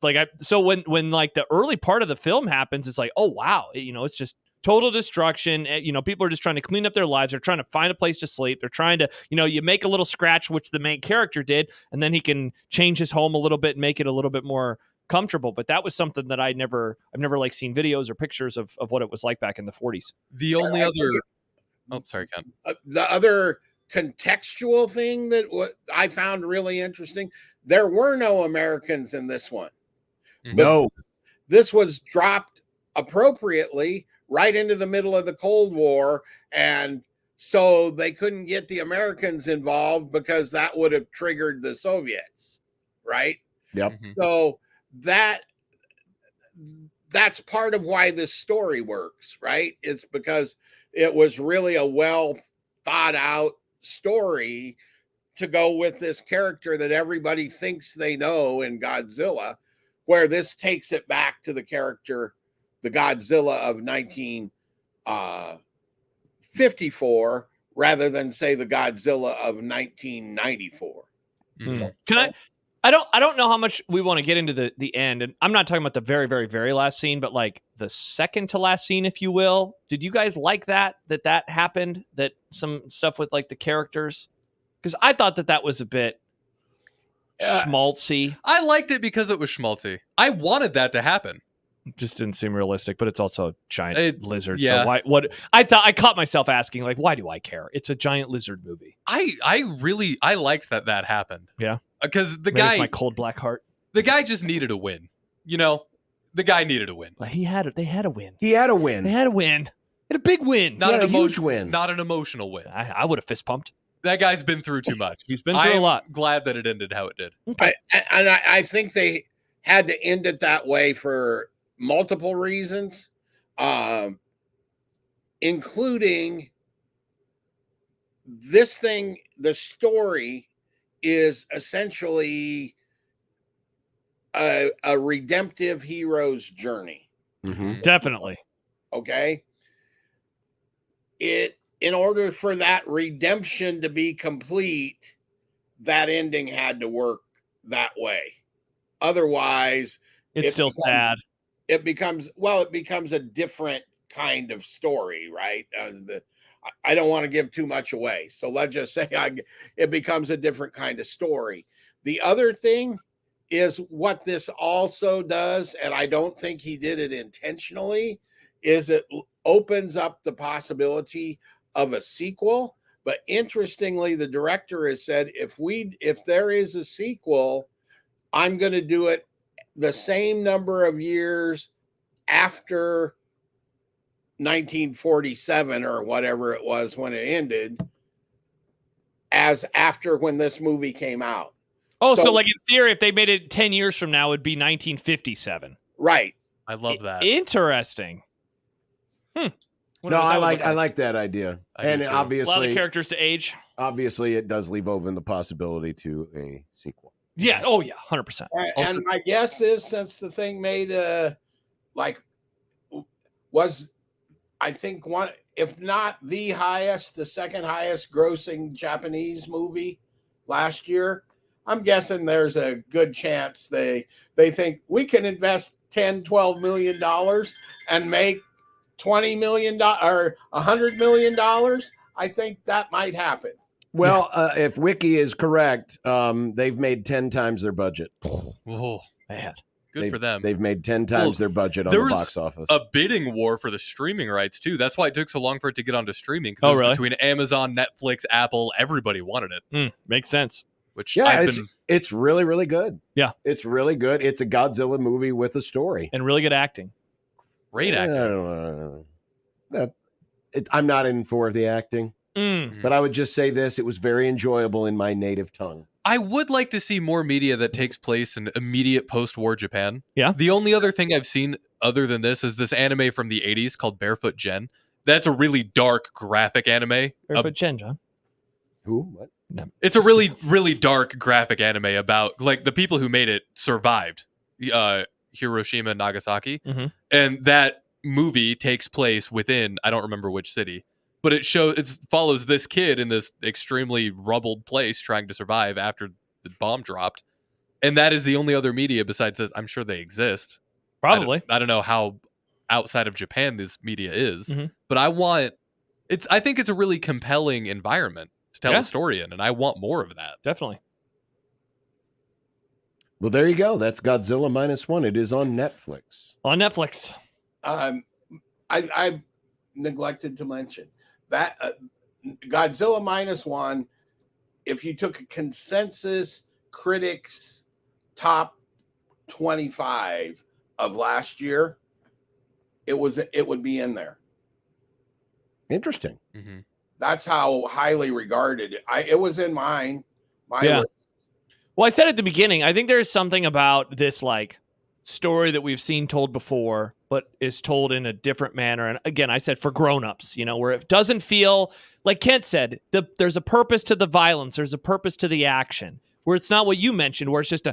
like, so when like the early part of the film happens, it's like, oh, wow. It's just total destruction. People are just trying to clean up their lives. They're trying to find a place to sleep. They're trying to, you make a little scratch, which the main character did, and then he can change his home a little bit and make it a little bit more comfortable. But that was something that I've never like seen videos or pictures of what it was like back in the 40s. The only other, sorry, Ken. The other contextual thing that what I found really interesting. There were no Americans in this one. No. This was dropped appropriately right into the middle of the Cold War, and so they couldn't get the Americans involved because that would have triggered the Soviets, right? Yep. So that's part of why this story works, right? It's because it was really a well thought out story to go with this character that everybody thinks they know in Godzilla, where this takes it back to the character, the Godzilla of 1954, rather than say the Godzilla of 1994. Can I don't know how much we want to get into the end, and I'm not talking about the very, very, very last scene, but like the second to last scene, if you will. Did you guys like that happened? That some stuff with like the characters? Because I thought that was a bit schmaltzy. I liked it because it was schmaltzy. I wanted that to happen. It just didn't seem realistic, but it's also a giant lizard. Yeah. So what I caught myself asking, like, why do I care? It's a giant lizard movie. I liked that happened. Yeah. Because the Maybe it's guy, my cold black heart. the guy just needed a win. You know, the guy needed a win. They had a win. He had a win. They had a win. They had a big win. Not a an huge win. Not an emotional win. I would have fist pumped. That guy's been through too much. He's been through a lot. Glad that it ended how it did. I think they had to end it that way for multiple reasons, including this thing. The story is essentially a redemptive hero's journey. Definitely. Okay. In order for that redemption to be complete, that ending had to work that way. Otherwise, It's still sad. It becomes a different kind of story, right? I don't want to give too much away. So let's just say it becomes a different kind of story. The other thing is what this also does, and I don't think he did it intentionally, is it opens up the possibility of a sequel. But interestingly, the director has said, if there is a sequel, I'm going to do it the same number of years after 1947 or whatever it was when it ended, as after when this movie came out. Oh, so like in theory, if they made it 10 years from now, it'd be 1957. Right. I love that. Interesting. No, I like that idea. And obviously, a lot of characters to age. Obviously, it does leave open the possibility to a sequel. Yeah. Oh, yeah. 100%. And my guess is, since the thing made was, I think, one, if not the highest, the second highest grossing Japanese movie last year, I'm guessing there's a good chance they think we can invest $10-12 million and make $20 million or $100 million. I think that might happen. Well, if Wiki is correct, they've made 10 times their budget. Oh, man. Good for them. They've made 10 times their budget on the box office. A bidding war for the streaming rights, too. That's why it took so long for it to get onto streaming. Because really? Between Amazon, Netflix, Apple, everybody wanted it. Makes sense. Which it's really, really good. Yeah. It's really good. It's a Godzilla movie with a story. And really good acting. Great acting. I don't know. I'm not in for the acting. But I would just say this. It was very enjoyable in my native tongue. I would like to see more media that takes place in immediate post-war Japan. Yeah. The only other thing I've seen other than this is this anime from the 80s called Barefoot Gen. That's a really dark, graphic anime. Barefoot Gen, John. Who? What? No. It's a really, really dark, graphic anime about, like, the people who made it survived Hiroshima and Nagasaki. And that movie takes place within, I don't remember which city, but it follows this kid in this extremely rubbled place trying to survive after the bomb dropped. And that is the only other media besides this. I'm sure they exist. Probably. I don't know how outside of Japan this media is, but I think it's a really compelling environment to tell a story in, and I want more of that. Definitely. Well, there you go. That's Godzilla -1. It is on Netflix. On Netflix. I neglected to mention that Godzilla -1, if you took a consensus critics top 25 of last year, it would be in there. Interesting. Mm-hmm. That's how highly regarded it was in my list. Well, I said at the beginning, I think there's something about this like story that we've seen told before, but is told in a different manner. And again, I said for grown-ups, where it doesn't feel like Kent said, there's a purpose to the violence. There's a purpose to the action, where it's not what you mentioned, where it's just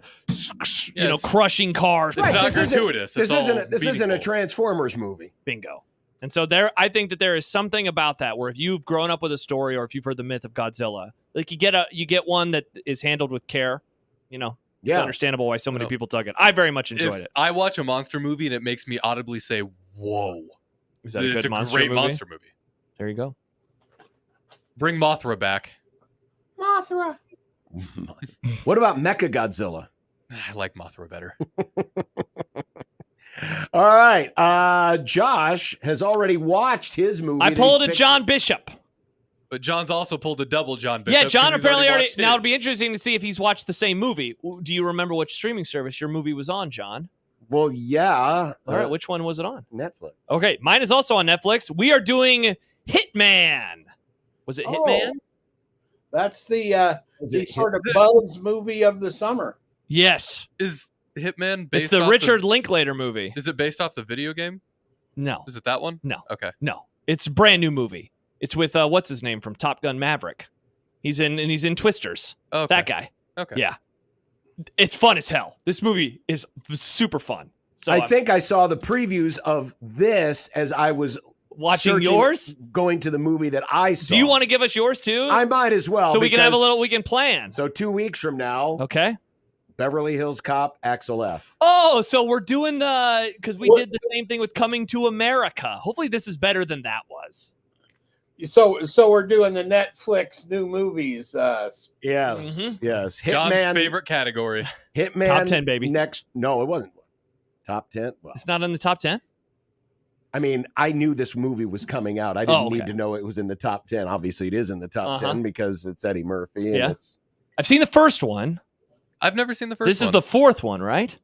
crushing cars. It's not gratuitous. This isn't a Transformers movie. Bingo. And so I think that there is something about that where if you've grown up with a story or if you've heard the myth of Godzilla, like you get one that is handled with care, It's understandable why so many people dug it. I very much enjoyed it. I watch a monster movie and it makes me audibly say, "Whoa!" Is that a good monster great movie? monster movie. There you go. Bring Mothra back. Mothra. What about Mechagodzilla? I like Mothra better. All right. Josh has already watched his movie. I pulled a John Bishop. But John's also pulled a double John Bishop. Yeah, John apparently already. watched Now his. it'd be interesting to see if he's watched the same movie. Do you remember which streaming service your movie was on, John? Well, yeah. All right, which one was it on? Netflix. Okay, mine is also on Netflix. We are doing Hitman. Was it Hitman? That's the sort of buzz movie of the summer. Yes. Is Hitman based It's the off Richard Linklater movie. Is it based off the video game? No. Is it that one? No. Okay. No. It's a brand new movie. It's with what's his name from Top Gun Maverick. He's in Twisters. Okay. That guy. Okay. Yeah. It's fun as hell. This movie is super fun. So I think I saw the previews of this as I was watching yours, going to the movie that I saw. Do you want to give us yours too? I might as well. So we can have a little weekend plan. So 2 weeks from now. Okay. Beverly Hills Cop, Axel F. Oh, so we're doing because we did the same thing with Coming to America. Hopefully this is better than that was. So we're doing the Netflix new movies. Yes. Mm-hmm. Yes. John's Hitman, favorite category. Hitman. Top 10, baby. Next. No, it wasn't. Top 10. Well, it's not in the top 10? I mean, I knew this movie was coming out. I didn't okay. need to know it was in the top 10. Obviously, it is in the top 10 because it's Eddie Murphy. And I've seen the first one. I've never seen the first one. This is the fourth one, right?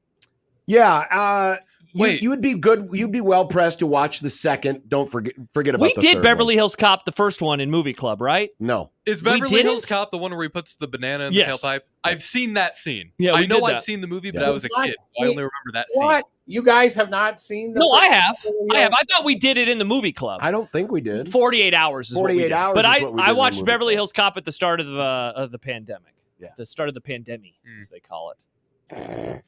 Yeah. Wait. You would be good. You'd be well pressed to watch the second. Don't forget about We the did third Beverly one. Hills Cop, the first one in Movie Club, right? No. Is We Beverly Hills didn't? Cop the one where he puts the banana in Yes. the tailpipe? I've seen that scene. Yeah, I we know did I've that. seen the movie, but Yeah. I was a kid, so I only remember that What? You guys have not seen the No, I first have. one? I have. I thought we did it in the Movie Club. I don't think we did. 48 hours is what we 48 did. hours But is what we did I in the watched Movie Beverly Club. Hills Cop at the start of the pandemic. Yeah. The start of the pandemic, as they call it.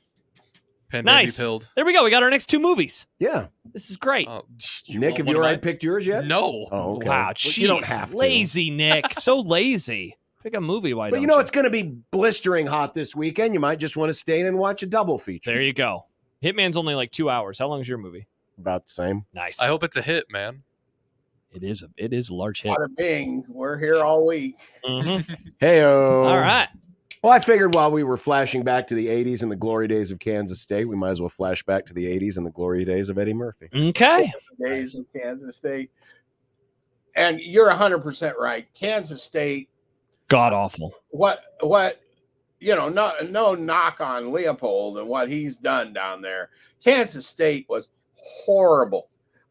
Pandemic Nice. pilled. There we go. We got our next two movies. Yeah. This is great. Oh, Nick, have want you one of already mine? picked yours yet? No. Oh, okay. Wow, Well, jeez. you don't have to. Lazy, Nick. So lazy. Pick a movie. Why But don't you know it's going to be blistering hot this weekend. You might just want to stay in and watch a double feature. There you go. Hitman's only like 2 hours. How long is your movie? About the same. Nice. I hope it's a hit, man. It is a large hit. Bada bing. We're here all week. Mm-hmm. Hey-o. All right. Well, I figured while we were flashing back to the 80s and the glory days of Kansas State, we might as well flash back to the 80s and the glory days of Eddie Murphy. Okay. Days in Kansas State. And you're 100% right. Kansas State, God awful. what no knock on Leopold and what he's done down there. Kansas State was horrible.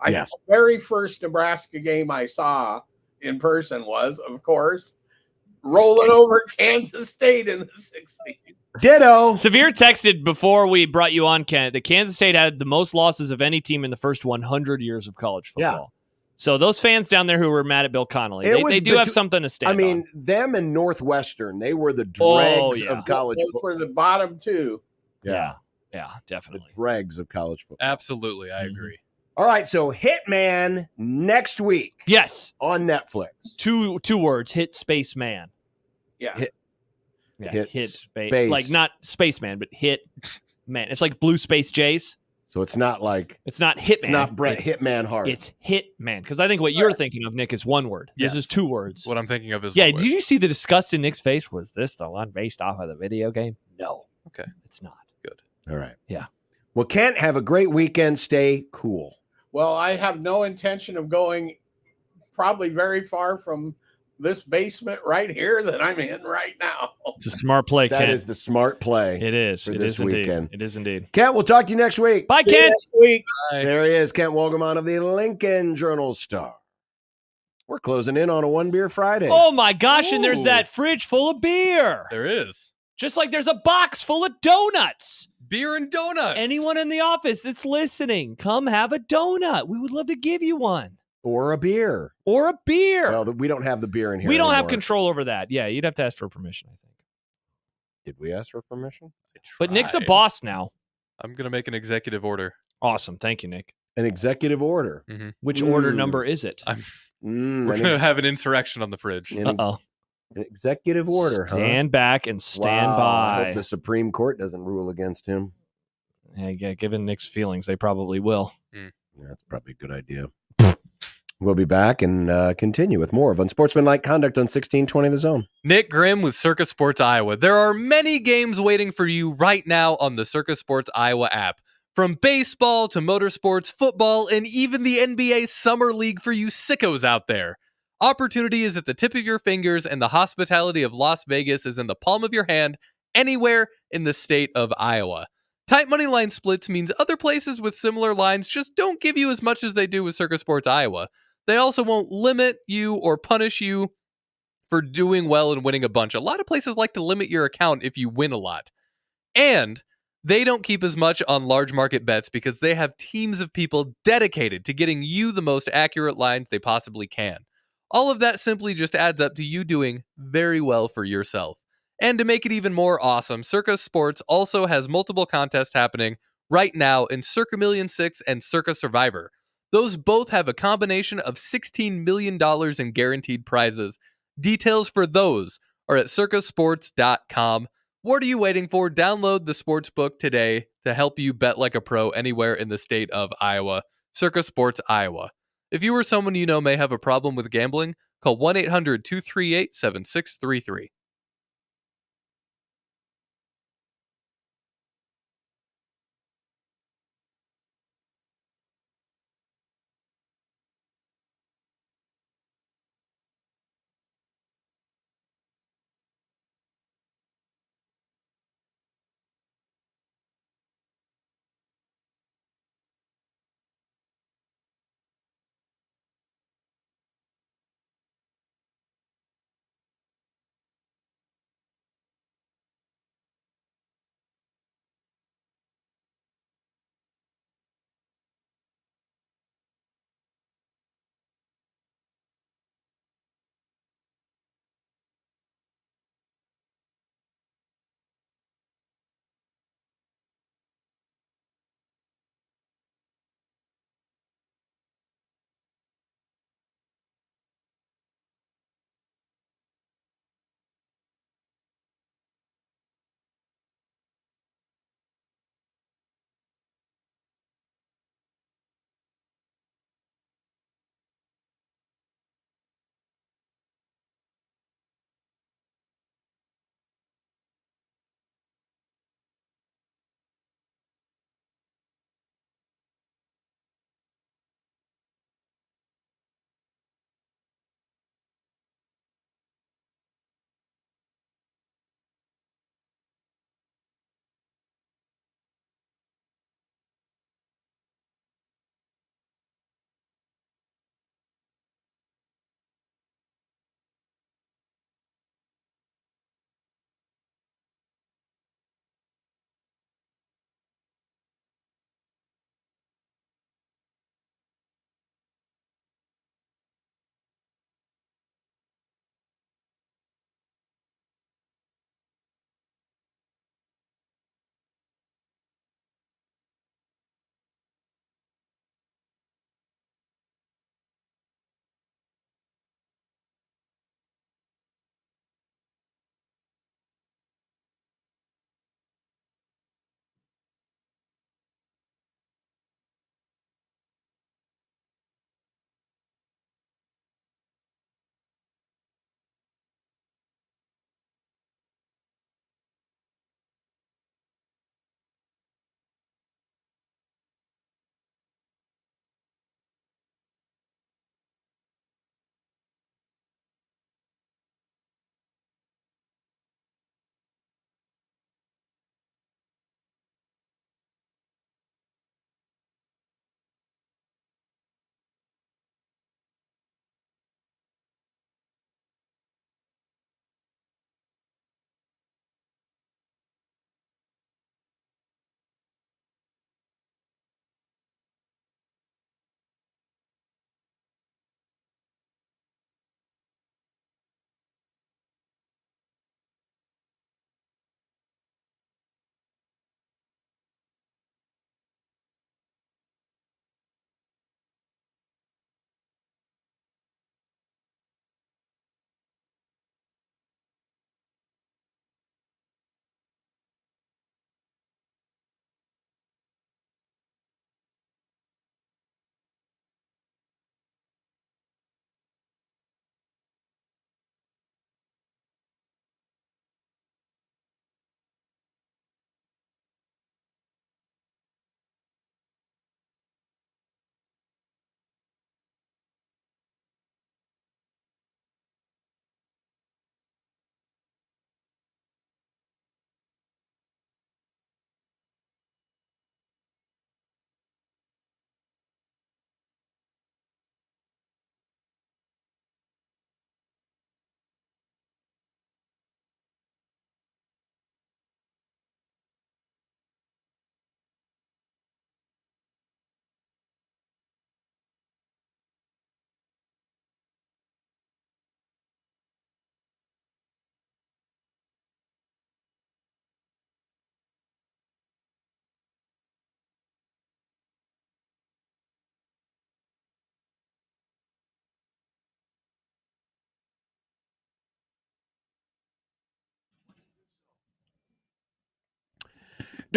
Yes. The very first Nebraska game I saw in person was, of course, rolling over Kansas State in the 60s. Ditto. Severe texted before we brought you on, Kent, that Kansas State had the most losses of any team in the first 100 years of college football. So those fans down there who were mad at Bill Connolly, they do have something to stand on. I mean, them and Northwestern, they were the dregs of college Those football. were the bottom two. Yeah, The definitely. dregs of college football. Absolutely, I agree. All right, so Hitman next week. Yes. On Netflix. Two words, hit space man. Yeah. Hit space. space. Like not spaceman, but hit man. It's like Blue Space Jays. So it's not like It's not Hitman. it's not Brett Hitman Hart. It's Hitman. Because I think what you're thinking of, Nick, is one word. Yes. This is two words. What I'm thinking of is Yeah, one word. did you see the disgust in Nick's face? Was this the one based off of the video game? No. Okay. It's not. Good. All right. Yeah. Well, Kent, have a great weekend. Stay cool. Well, I have no intention of going probably very far from this basement right here that I'm in right now. It's a smart play, That Kent. is the smart play. It is. For It this is indeed. weekend. It is indeed. Kent, we'll talk to you next week. Bye, See you Kent. next week. There he is, Kent Wolgamon of the Lincoln Journal-Star. We're closing in on a One Beer Friday. Oh my gosh, and there's Ooh. that fridge full of beer. There is. Just like there's a box full of donuts. Beer and donuts. Anyone in the office that's listening, come have a donut. We would love to give you one. Or a beer. Or a beer. Well, we don't have the beer in here We don't have anymore. control over that. Yeah, you'd have to ask for permission, I think. Did we ask for permission? But Nick's a Tried. boss now. I'm going to make an executive order. Awesome. Thank you, Nick. An executive order. Mm-hmm. Which order number is it? We're going to have an insurrection on the fridge. Uh-oh. An executive order, Stand back and stand Wow, I by. hope the Supreme Court doesn't rule against him. Yeah, given Nick's feelings, they probably will. Yeah, that's probably a good idea. We'll be back and continue with more of Unsportsmanlike Conduct on 1620 The Zone. Nick Grimm with Circus Sports Iowa. There are many games waiting for you right now on the Circus Sports Iowa app. From baseball to motorsports, football, and even the NBA Summer League for you sickos out there. Opportunity is at the tip of your fingers, and the hospitality of Las Vegas is in the palm of your hand anywhere in the state of Iowa. Tight money line splits means other places with similar lines just don't give you as much as they do with Circus Sports Iowa. They also won't limit you or punish you for doing well and winning a bunch. A lot of places like to limit your account if you win a lot. And they don't keep as much on large market bets because they have teams of people dedicated to getting you the most accurate lines they possibly can. All of that simply just adds up to you doing very well for yourself. And to make it even more awesome, Circus Sports also has multiple contests happening right now in Circa Million 6 and Circa Survivor. Those both have a combination of $16 million in guaranteed prizes. Details for those are at circusports.com. What are you waiting for? Download the sportsbook today to help you bet like a pro anywhere in the state of Iowa. Circus Sports Iowa. If you or someone you know may have a problem with gambling, call 1-800-238-7633.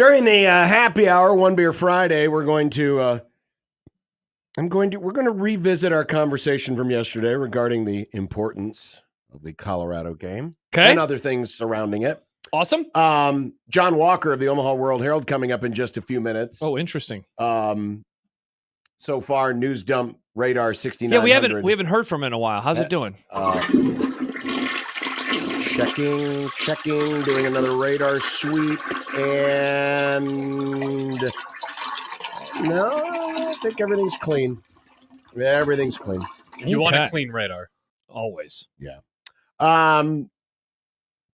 During the happy hour, One Beer Friday, we're going to revisit our conversation from yesterday regarding the importance of the Colorado game and other things surrounding it. Awesome. John Walker of the Omaha World Herald coming up in just a few minutes. Oh, interesting. So far, news dump radar 6900. Yeah, we haven't heard from him in a while. How's it doing? Checking, doing another radar sweep, and no, I think everything's clean. Yeah, everything's clean. You want a clean radar. Always. Yeah.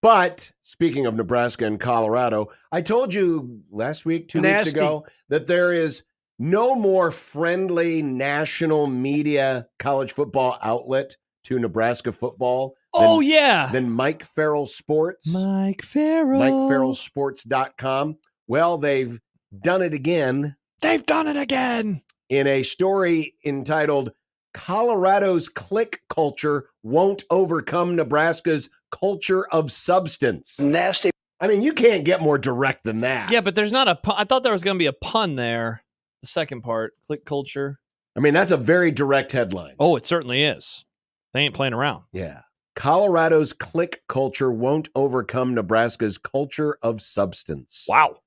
But speaking of Nebraska and Colorado, I told you last week, 2 weeks ago, that there is no more friendly national media college football outlet to Nebraska football than Mike Farrell Sports. Mike Farrell. MikeFarrellSports.com. Well, they've done it again. They've done it again. In a story entitled, Colorado's click culture won't overcome Nebraska's culture of substance. Nasty. I mean, you can't get more direct than that. Yeah, but there's not a pun. I thought there was going to be a pun there. The second part, click culture. I mean, that's a very direct headline. Oh, it certainly is. They ain't playing around. Yeah. Colorado's click culture won't overcome Nebraska's culture of substance. Wow.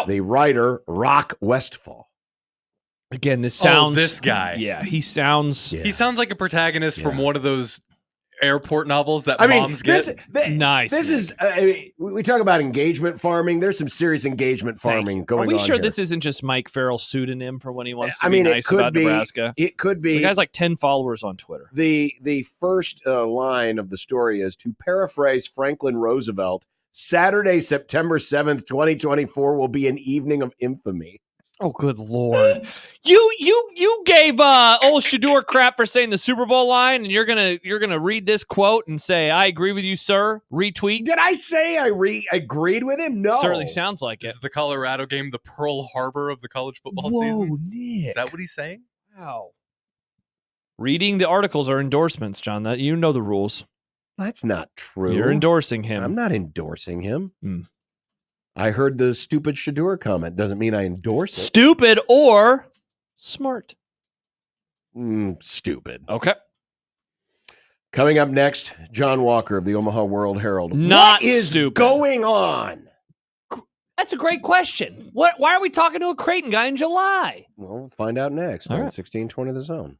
The writer, Rock Westfall. Again, this sounds... this guy. Yeah, he sounds... He sounds like a protagonist from one of those airport novels that moms get. Nice. This is, we talk about engagement farming. There's some serious engagement farming going on. Are we sure here. this isn't just Mike Farrell's pseudonym for when he wants to I be mean, nice it could about be, Nebraska? It could be. The guy's like 10 followers on Twitter. The first line of the story is, to paraphrase Franklin Roosevelt, Saturday, September 7th, 2024 will be an evening of infamy. Oh, good Lord. You gave old Shador crap for saying the Super Bowl line, and you're gonna read this quote and say, I agree with you, sir. Retweet. Did I say I agreed with him? No. Certainly sounds like it. Is the Colorado game the Pearl Harbor of the college football season? Nick. Is that what he's saying? Wow. Reading the articles are endorsements, John. That you know the rules. That's not true. You're endorsing him. I'm not endorsing him. I heard the stupid Shador comment. Doesn't mean I endorse it. Stupid or smart? Stupid. Okay. Coming up next, John Walker of the Omaha World Herald. Not what is stupid. going on? That's a great question. Why are we talking to a Creighton guy in July? Well, we'll find out next All on right. 1620 The Zone.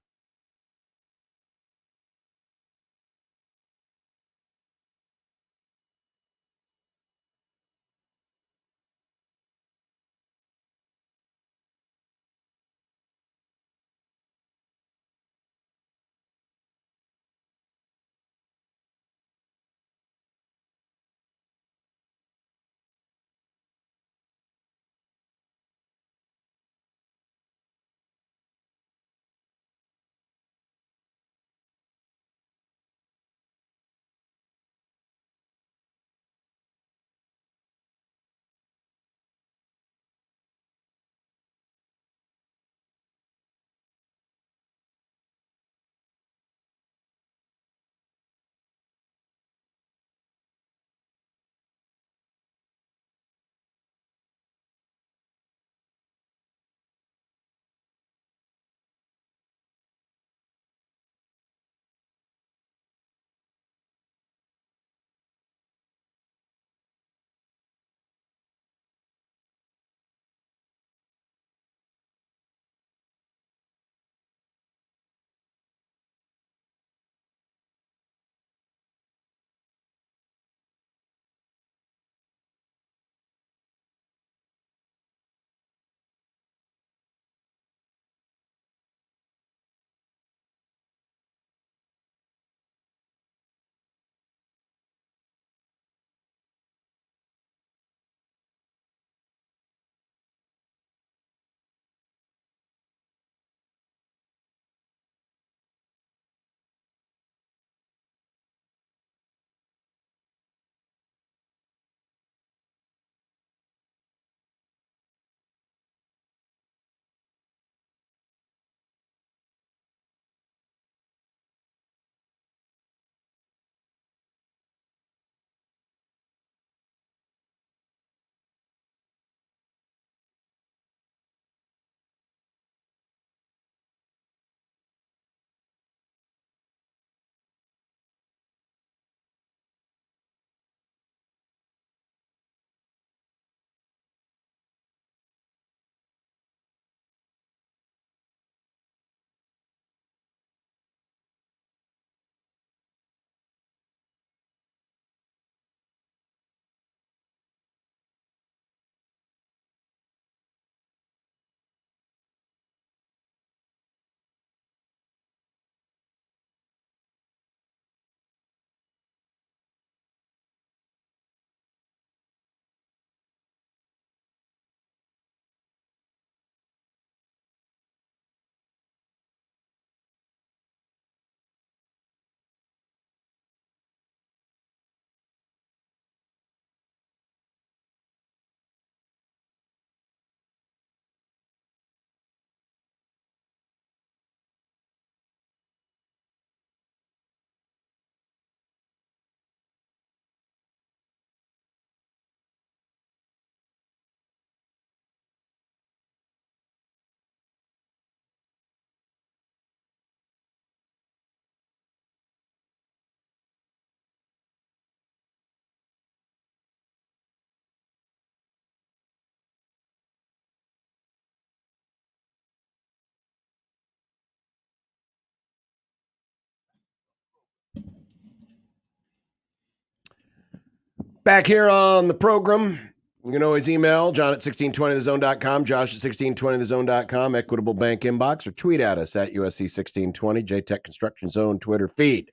Back here on the program, you can always email John at 1620thezone.com, Josh at 1620thezone.com, Equitable Bank inbox, or tweet at us at USC1620, JTech Construction Zone Twitter feed.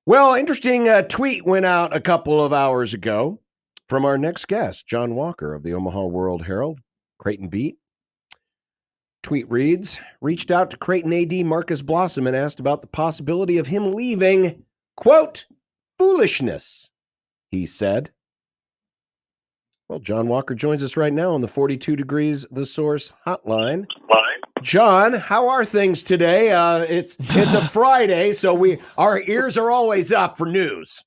Well, interesting tweet went out a couple of hours ago from our next guest, John Walker of the Omaha World Herald, Creighton Beat. Tweet reads, reached out to Creighton AD Marcus Blossom and asked about the possibility of him leaving, quote, foolishness, he said. Well, John Walker joins us right now on the 42 Degrees The Source hotline. John, how are things today? It's a Friday, so our ears are always up for news.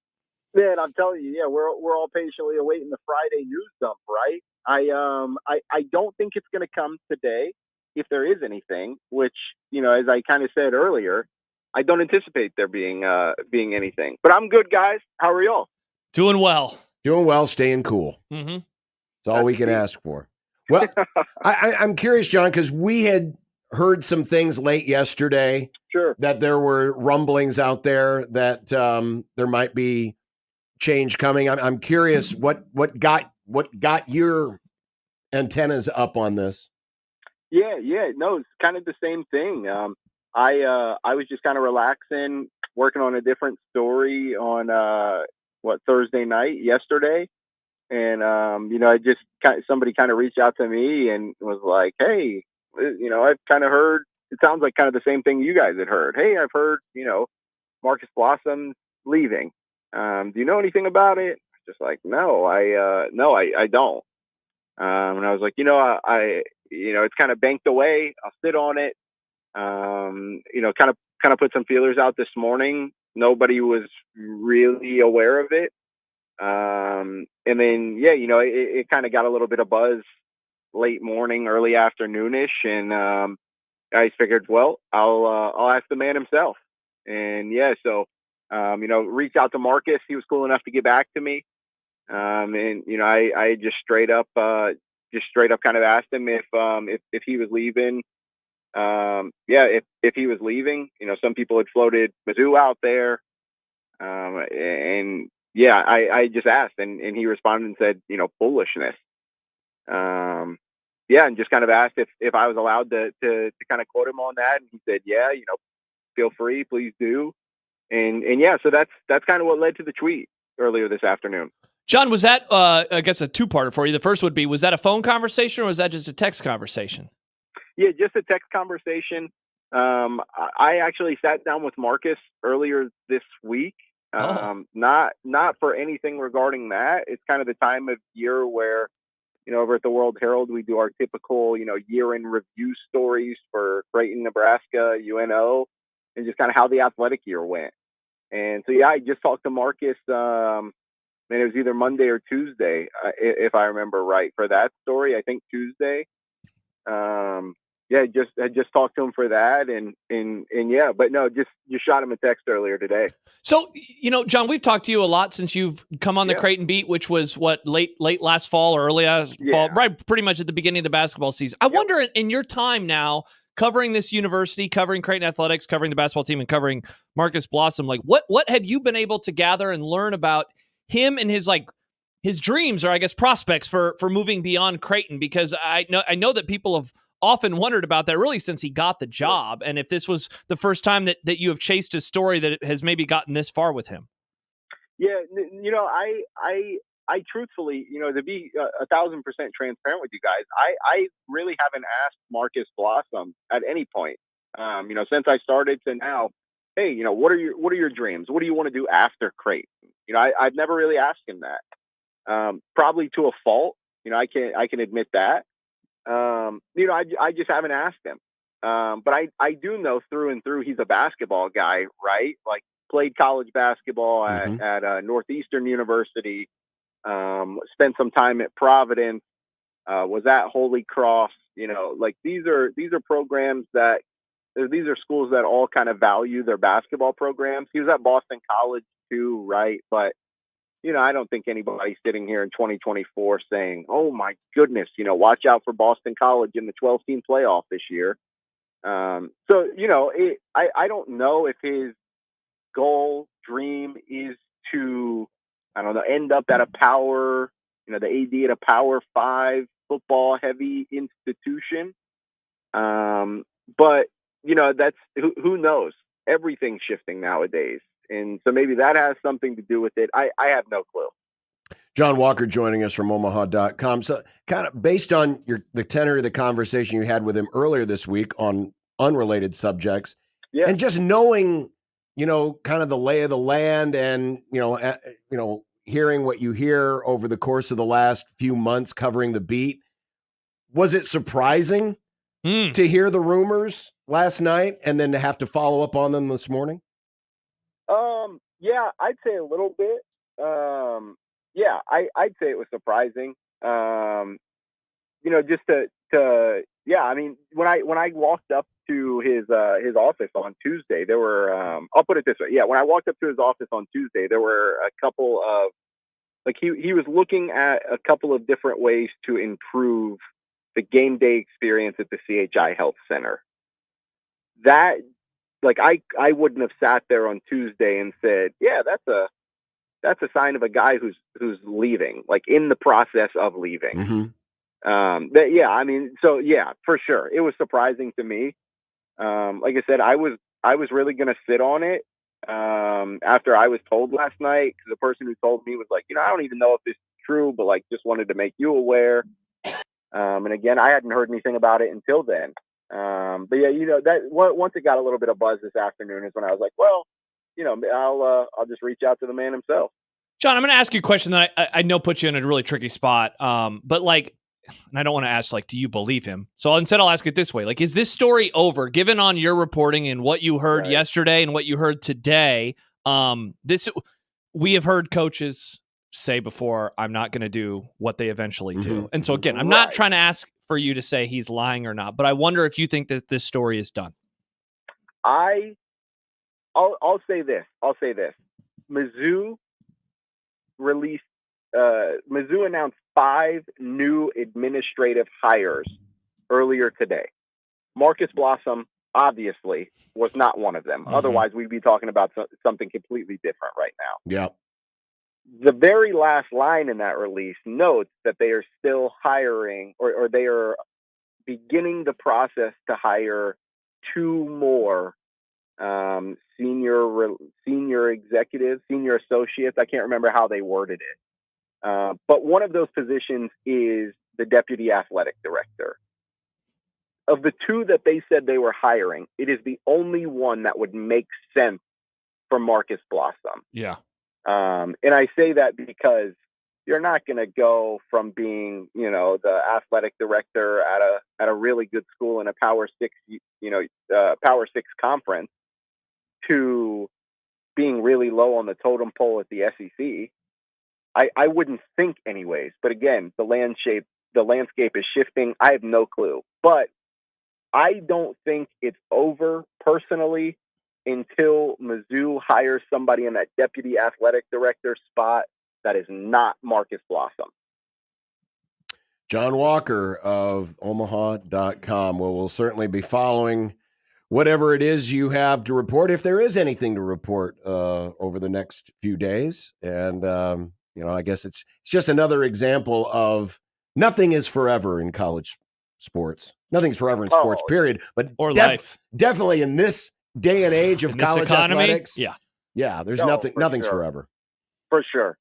Man, I'm telling you, yeah, we're all patiently awaiting the Friday news dump, right? I don't think it's going to come today, if there is anything. Which, as I kind of said earlier, I don't anticipate there being anything. But I'm good, guys. How are y'all? Doing well. Doing well, staying cool. Mm-hmm. That's all we can ask for. Well, I'm curious, John, because we had heard some things late yesterday. Sure. That there were rumblings out there that there might be change coming. I'm curious what got your antennas up on this. Yeah, no, it's kind of the same thing. I was just kind of relaxing, working on a different story on Thursday night yesterday, and I just somebody kind of reached out to me and was like, hey, I've kind of heard. It sounds like kind of the same thing you guys had heard. Hey, I've heard Marcus Blossom leaving. Do you know anything about it? Just like, no, I don't. And I was like, it's kind of banked away. I'll sit on it. Kind of put some feelers out this morning. Nobody was really aware of it. And then, it kind of got a little bit of buzz late morning, early afternoonish. And, I figured, well, I'll ask the man himself. And so, reached out to Marcus. He was cool enough to get back to me. And I just straight up kind of asked him if he was leaving. If he was leaving, some people had floated Mizzou out there. I just asked, and he responded and said, foolishness. And just kind of asked if I was allowed to kind of quote him on that. And he said, yeah, feel free, please do. And so that's kind of what led to the tweet earlier this afternoon. John, was that, I guess, a two-parter for you? The first would be, was that a phone conversation or was that just a text conversation? Yeah, just a text conversation. I actually sat down with Marcus earlier this week. Not for anything regarding that. It's kind of the time of year where, over at the World Herald, we do our typical, year-end review stories for Creighton, Nebraska, UNO, and just kind of how the athletic year went. And so, I just talked to Marcus, and it was either Monday or Tuesday, if I remember right, for that story. I think Tuesday. I just talked to him for that, and but no, just shot him a text earlier today. So, John, we've talked to you a lot since you've come on the Creighton Beat, which was late last fall or early fall, right? Pretty much at the beginning of the basketball season. I wonder, in your time now covering this university, covering Creighton athletics, covering the basketball team, and covering Marcus Blossom, like what have you been able to gather and learn about him and his dreams, or I guess prospects for moving beyond Creighton? Because I know that people have often wondered about that really since he got the job, and if this was the first time that you have chased a story that has maybe gotten this far with him. Yeah, I truthfully, to be 1,000% transparent with you guys, I really haven't asked Marcus Blossom at any point, since I started to now. Hey, what are your dreams? What do you want to do after Creighton? I've never really asked him that. Probably to a fault. I can admit that. I just haven't asked him. But I do know through and through he's a basketball guy, right? Like played college basketball at Northeastern University, spent some time at Providence, was at Holy Cross. Like these are programs these are schools that all kind of value their basketball programs. He was at Boston College too, right? But I don't think anybody's sitting here in 2024 saying, oh my goodness, watch out for Boston College in the 12-team playoff this year. I don't know if his goal, dream is to I don't know, end up at a power, the AD at a Power 5 football heavy institution. But that's who knows? Everything's shifting nowadays. And so maybe that has something to do with it. I have no clue. John Walker joining us from Omaha.com. So kind of based on the tenor of the conversation you had with him earlier this week on unrelated subjects, and just knowing, kind of the lay of the land and, hearing what you hear over the course of the last few months covering the beat, was it surprising to hear the rumors last night and then to have to follow up on them this morning? Yeah, I'd say a little bit. I'd say it was surprising. Just to I mean, when I walked up to his office on Tuesday, there were I'll put it this way. Yeah, when I walked up to his office on Tuesday, there were a couple of he was looking at a couple of different ways to improve the game day experience at the CHI Health Center. That I wouldn't have sat there on Tuesday and said, yeah, that's a sign of a guy who's leaving, in the process of leaving. For sure. It was surprising to me. Like I said, I was really going to sit on it after I was told last night, because the person who told me was like, I don't even know if this is true, but just wanted to make you aware. And again, I hadn't heard anything about it until then. That once it got a little bit of buzz this afternoon is when I was like, well, I'll just reach out to the man himself. John, I'm going to ask you a question that I know puts you in a really tricky spot. But and I don't want to ask, do you believe him? So instead I'll ask it this way. Is this story over, given on your reporting and what you heard yesterday and what you heard today? We have heard coaches say before, I'm not going to do what they eventually do. And so again, I'm not trying to ask for you to say he's lying or not, but I wonder if you think that this story is done. I'll say this. Mizzou announced 5 new administrative hires earlier today. Marcus Blossom obviously was not one of them. Otherwise, we'd be talking about something completely different right now. Yeah. The very last line in that release notes that they are still hiring, or they are beginning the process to hire 2 more senior executives, senior associates. I can't remember how they worded it. But one of those positions is the deputy athletic director. Of the 2 that they said they were hiring, it is the only one that would make sense for Marcus Blossom. Yeah. And I say that because you're not going to go from being, the athletic director at a really good school in a Power 6, Power 6 conference to being really low on the totem pole at the SEC. I wouldn't think anyways. But again, the landscape is shifting. I have no clue. But I don't think it's over personally until Mizzou hires somebody in that deputy athletic director spot that is not Marcus Blossom. John Walker of Omaha.com. Well, we'll certainly be following whatever it is you have to report, if there is anything to report over the next few days. And, I guess it's just another example of nothing is forever in college sports. Nothing's forever in sports, period. But life. Definitely in this day and age of college athletics. Yeah. Yeah, there's nothing's forever. For sure.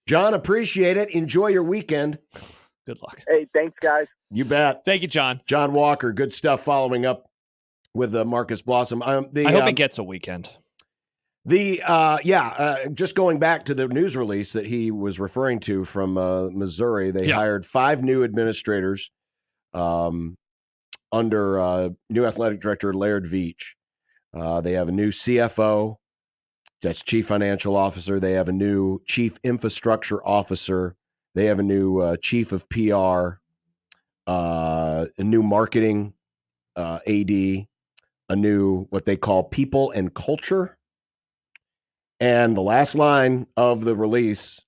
John, appreciate it. Enjoy your weekend. Good luck. Hey, thanks, guys. You bet. Thank you, John. John Walker, good stuff following up with Marcus Blossom. I hope it gets a weekend. Just going back to the news release that he was referring to from Missouri, they hired 5 new administrators under new athletic director Laird Veach. They have a new CFO, that's chief financial officer. They have a new chief infrastructure officer. They have a new chief of PR, a new marketing AD, a new what they call people and culture. And the last line of the release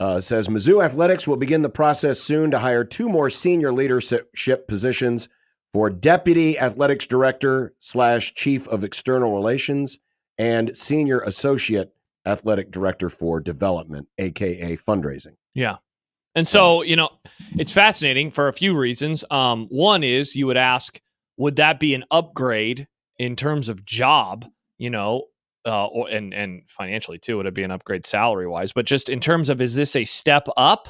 says, Mizzou Athletics will begin the process soon to hire 2 more senior leadership positions for Deputy Athletics Director / Chief of External Relations and Senior Associate athletic director for development, aka fundraising. Yeah. And so, it's fascinating for a few reasons. One is you would ask, would that be an upgrade in terms of job, and financially too? Would it be an upgrade salary wise? But just in terms of, is this a step up?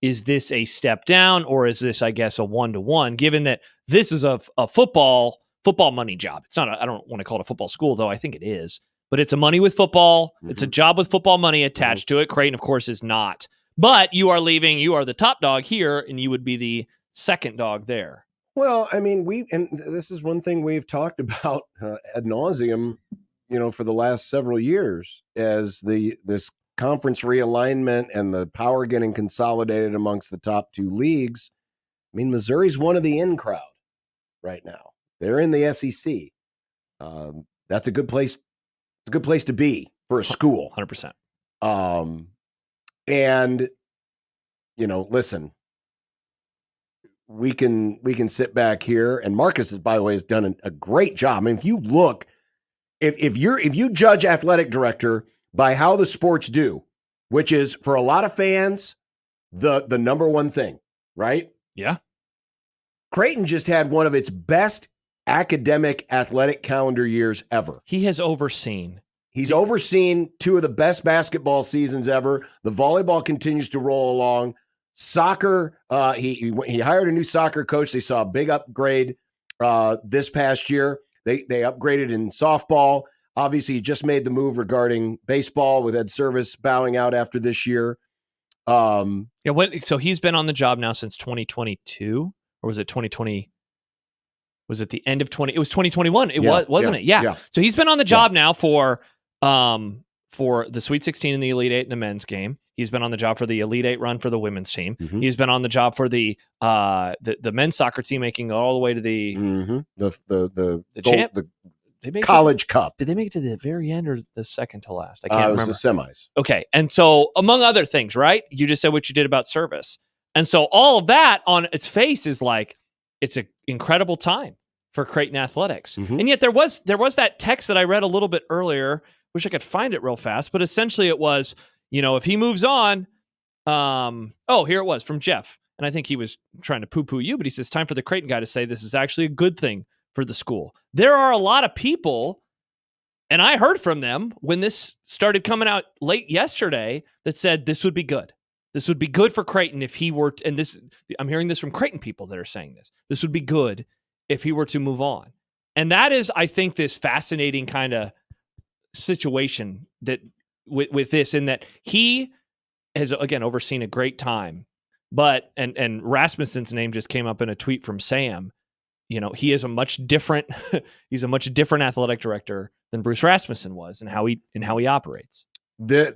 Is this a step down? Or is this, I guess, a 1-to-1, given that this is a football money job? It's not, I don't want to call it a football school, though I think it is, but it's a money with football. Mm-hmm. It's a job with football money attached to it. Creighton, of course, is not. But you are leaving, you are the top dog here, and you would be the second dog there. Well, I mean, and this is one thing we've talked about ad nauseum, for the last several years, as this conference realignment and the power getting consolidated amongst the top two leagues. I mean, Missouri's one of the in crowd right now. They're in the SEC. That's a good place. It's a good place to be for a school. 100%. And, listen, we can sit back here, and Marcus, by the way, has done a great job. I mean, if you look, if you judge athletic director by how the sports do, which is for a lot of fans, the number one thing, right? Yeah. Creighton just had one of its best academic athletic calendar years ever. He's overseen two of the best basketball seasons ever. The volleyball continues to roll along. Soccer, he hired a new soccer coach. They saw a big upgrade this past year. They upgraded in softball. Obviously, he just made the move regarding baseball with Ed Service bowing out after this year. So he's been on the job now since 2022, or was it 2020? Was it the end of 20? It was 2021. Wasn't it? Yeah. So he's been on the job now for the Sweet 16 and the Elite Eight in the men's game. He's been on the job for the Elite Eight run for the women's team. Mm-hmm. He's been on the job for the men's soccer team, making it all the way to the College Cup. Did they make it to the very end or the second to last? I can't remember. It was the semis. Okay, and so among other things, right? You just said what you did about service, and so all of that on its face is like it's an incredible time for Creighton athletics. Mm-hmm. And yet there was that text that I read a little bit earlier. Wish I could find it real fast, but essentially it was, if he moves on, here it was from Jeff. And I think he was trying to poo-poo you, but he says, time for the Creighton guy to say this is actually a good thing for the school. There are a lot of people, and I heard from them when this started coming out late yesterday, that said this would be good. This would be good for Creighton if he were to, and this, I'm hearing this from Creighton people that are saying this. This would be good if he were to move on. And that is, I think, this fascinating kind of situation that with this, in that he has, again, overseen a great time, but, and Rasmussen's name just came up in a tweet from Sam. He is a much different, he's a much different athletic director than Bruce Rasmussen was, and how he operates. There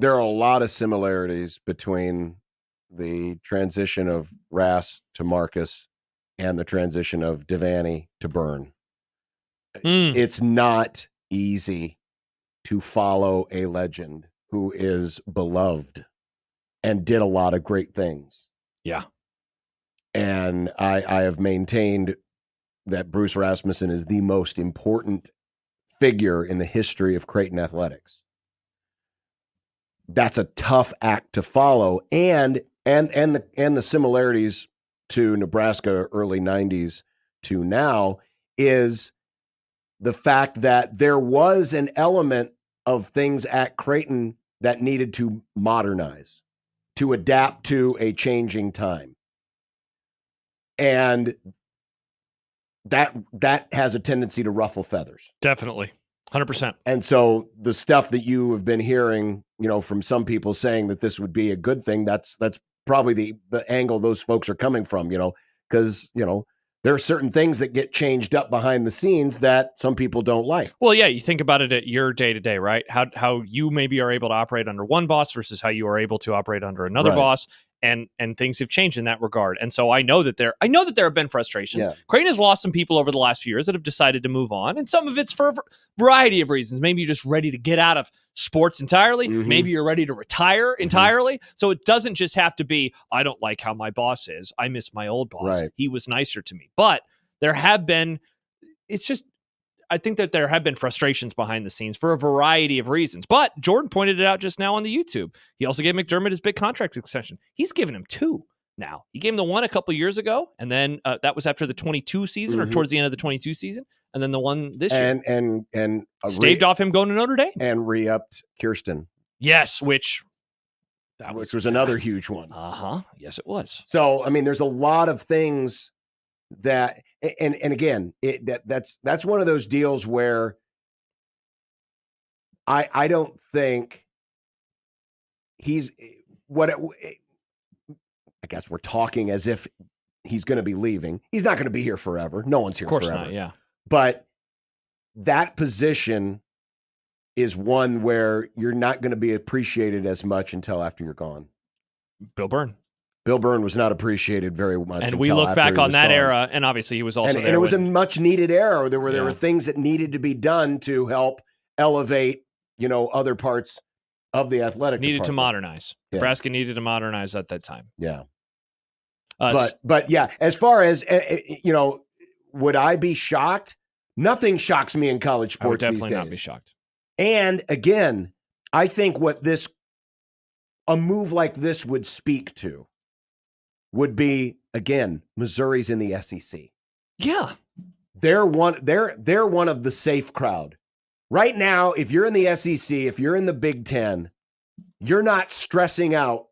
are a lot of similarities between the transition of Ras to Marcus and the transition of Devaney to Byrne. It's not easy to follow a legend who is beloved and did a lot of great things. Yeah. And I have maintained that Bruce Rasmussen is the most important figure in the history of Creighton athletics. That's a tough act to follow, and the similarities to Nebraska early 90s to now is the fact that there was an element of things at Creighton that needed to modernize, to adapt to a changing time. And that has a tendency to ruffle feathers. Definitely. 100%. And so the stuff that you have been hearing, from some people saying that this would be a good thing, that's probably the angle those folks are coming from, because, there are certain things that get changed up behind the scenes that some people don't like. Well, yeah, you think about it at your day-to-day, right? How you maybe are able to operate under one boss versus how you are able to operate under another boss. And things have changed in that regard. And so I know that there have been frustrations. Yeah. Creighton has lost some people over the last few years that have decided to move on. And some of it's for a variety of reasons. Maybe you're just ready to get out of sports entirely. Mm-hmm. Maybe you're ready to retire entirely. Mm-hmm. So it doesn't just have to be, I don't like how my boss is. I miss my old boss. Right. He was nicer to me. But there have been, it's just, I think that there have been frustrations behind the scenes for a variety of reasons. But Jordan pointed it out just now on the YouTube. He also gave McDermott his big contract extension. He's given him 2 now. He gave him the one a couple years ago, and then that was after the 22 season or towards the end of the 22 season, and then the one this year. And staved off him going to Notre Dame. And re-upped Kirsten. Yes, which was another huge one. Yes, it was. So, I mean, there's a lot of things that, and again, that's one of those deals where I don't think he's I guess we're talking as if he's going to be leaving. He's not going to be here forever. No one's here forever. Of course not, yeah. But that position is one where you're not going to be appreciated as much until after you're gone. Bill Byrne. Bill Byrne was not appreciated very much. And we look back on that era, and obviously he was also there. And it was a much needed era. There were things that needed to be done to help elevate, other parts of the athletic needed department. to modernize. Yeah. Nebraska needed to modernize at that time. Yeah. But yeah, as far as, would I be shocked? Nothing shocks me in college sports. I would definitely these days. not be shocked. And again, I think what a move like this would speak to would be, again, Missouri's in the SEC. Yeah. They're one of the safe crowd. Right now, if you're in the SEC, if you're in the Big Ten, you're not stressing out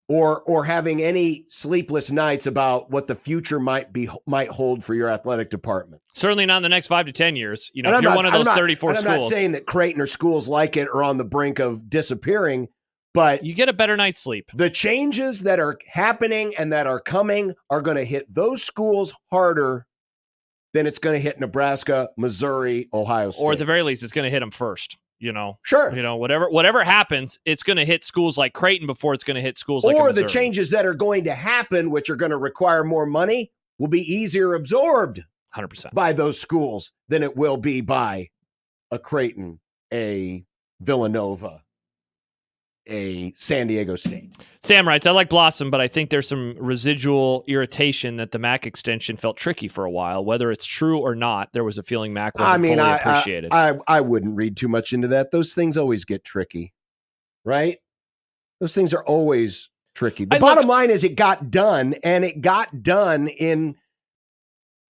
or having any sleepless nights about what the future might hold for your athletic department. Certainly not in the next 5 to 10 years. If you're one of those 34 schools. I'm not saying that Creighton or schools like it are on the brink of disappearing, but you get a better night's sleep. The changes that are happening and that are coming are going to hit those schools harder than it's going to hit Nebraska, Missouri, Ohio State. Or at the very least, it's going to hit them first. Sure. Whatever happens, it's going to hit schools like Creighton before it's going to hit schools like Missouri. The changes that are going to happen, which are going to require more money, will be easier absorbed 100% by those schools than it will be by a Creighton, a Villanova, a San Diego State. Sam writes, I like Blossom, but I think there's some residual irritation that the MAC extension felt tricky for a while. Whether it's true or not, there was a feeling MAC wasn't fully appreciated. I wouldn't read too much into that. Those things always get tricky, right? Those things are always tricky. The bottom line is it got done, and it got done in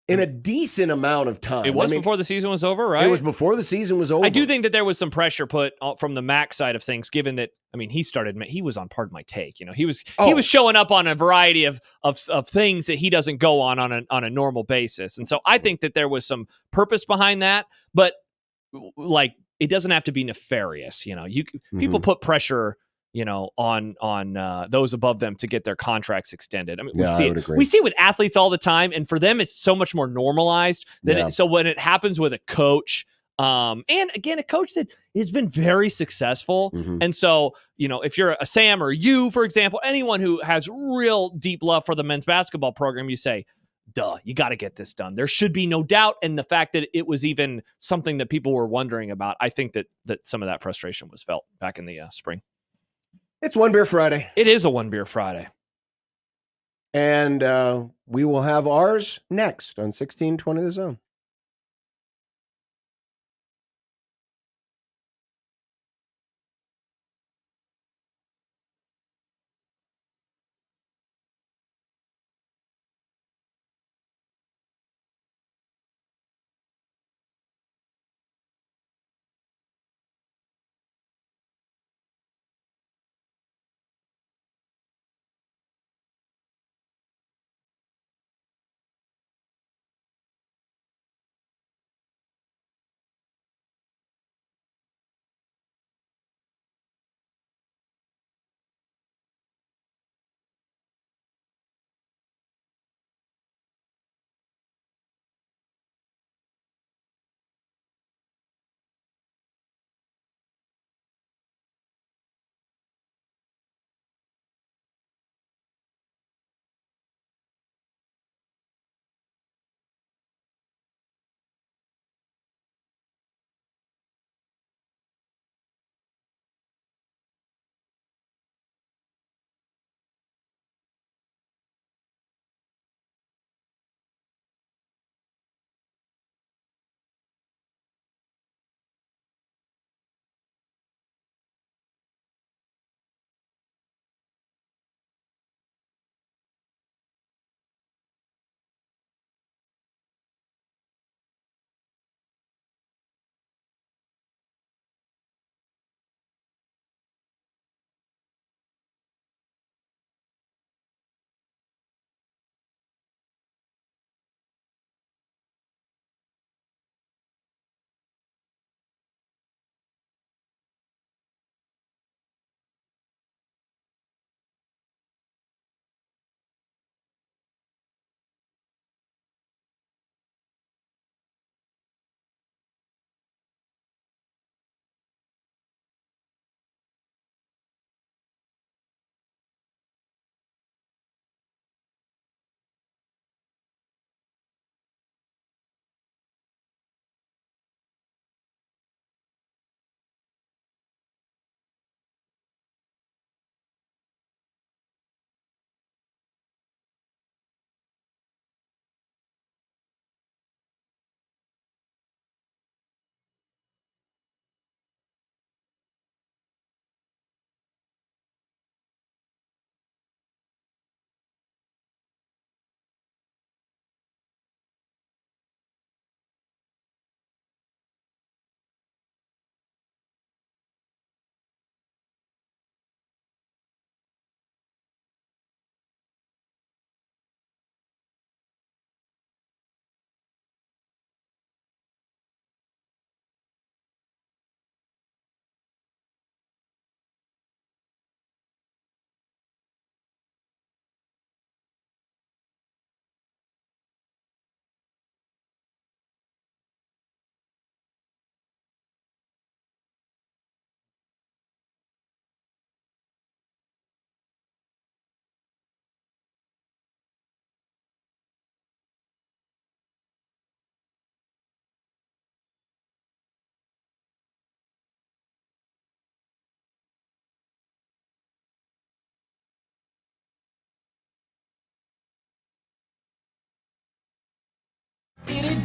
a decent amount of time. It was before the season was over, right? It was before the season was over. I do think that there was some pressure put from the MAC side of things, given that, he was on Pardon My Take. He was showing up on a variety of things that he doesn't go on a normal basis. And so I think that there was some purpose behind that, but it doesn't have to be nefarious. People put pressure on those above them to get their contracts extended. I would agree. We see it with athletes all the time, and for them, it's so much more normalized than so when it happens with a coach, and again, a coach that has been very successful. And so, if you're a Sam or you, for example, anyone who has real deep love for the men's basketball program, you say, duh, you got to get this done. There should be no doubt. And the fact that it was even something that people were wondering about, I think that some of that frustration was felt back in the spring. It's One Beer Friday. It is a One Beer Friday. And we will have ours next on 1620 The Zone.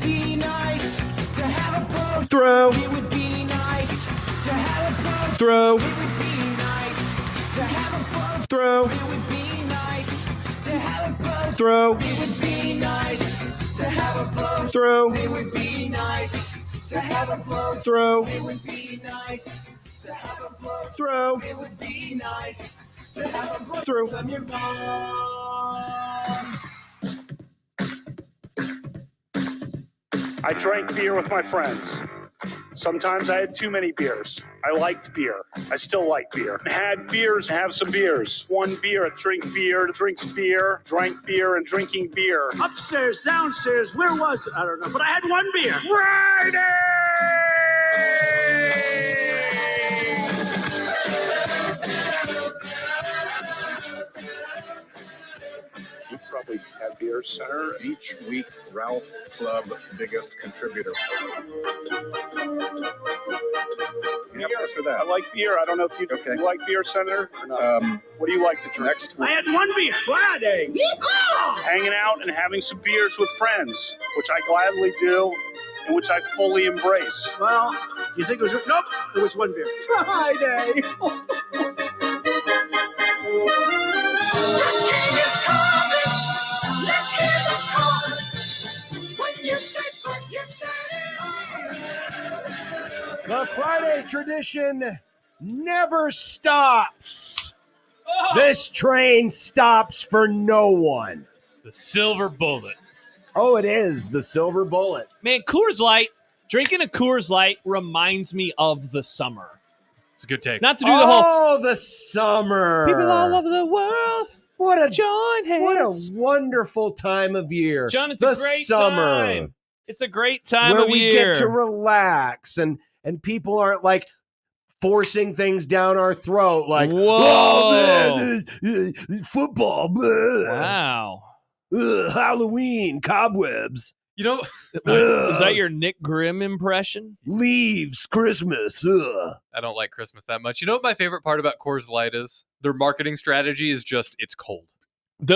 be nice to have a boat. Throw. It would be nice to have a boat. Throw. It would be nice to have a boat. Throw. It would be nice to have a boat. Throw. It would be nice to have a boat. Throw. It would be nice to have a boat. Throw. It would be nice to have a boat. Throw. It would be nice to have a boat. Throw. When you're gone. I drank beer with my friends. Sometimes I had too many beers. I liked beer. I still like beer. Had beers, have some beers. One beer, drink beer, drinks beer, drank beer, and drinking beer. Upstairs, downstairs, where was it? I don't know, but I had one beer. Friday! You probably have beer center each week. Ralph Club, biggest contributor. Beer. I like beer. I don't know if you like beer, Senator, or not. What do you like to drink? Next I had one beer. Friday. Yeehaw! Hanging out and having some beers with friends, which I gladly do, and which I fully embrace. Well, you think it was... Nope, it was one beer. Friday. The Friday tradition never stops. This train stops for no one. The silver bullet. Oh, it is the silver bullet. Man, Coors Light, drinking a Coors Light reminds me of the summer. It's a good take. Not to do the whole... Oh, the summer. People all over the world. What a join hands. What a wonderful time of year. John, it's the a great summer. time. It's a great time where of we year. get to relax and people aren't like forcing things down our throat like, whoa, oh, man, football. Blah. Wow. Halloween, cobwebs. You know, is that your Nick Grimm impression? Leaves, Christmas. I don't like Christmas that much. You know what my favorite part about Coors Light is? Their marketing strategy is just, it's cold.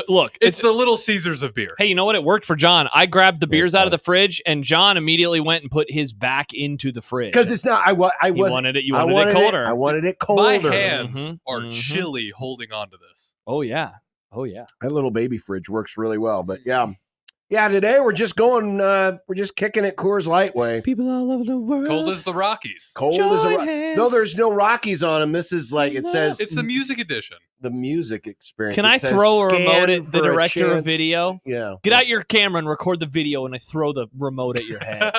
Look, it's the Little Caesars of beer. Hey, you know what? It worked for John. I grabbed the beers out of the fridge, and John immediately went and put his back into the fridge. Because it's not, You wanted it colder. I wanted it colder. My hands are chilly holding on to this. Oh, yeah. Oh, yeah. That little baby fridge works really well. But yeah. Yeah, today we're just going, we're just kicking it Coors Light way. People all over the world. Cold as the Rockies. Cold as the Rockies. No, there's no Rockies on them. This is like, it says. It's the music edition. The music experience. Can I throw a remote at the director of video? Yeah. Get out your camera and record the video, and I throw the remote at your head.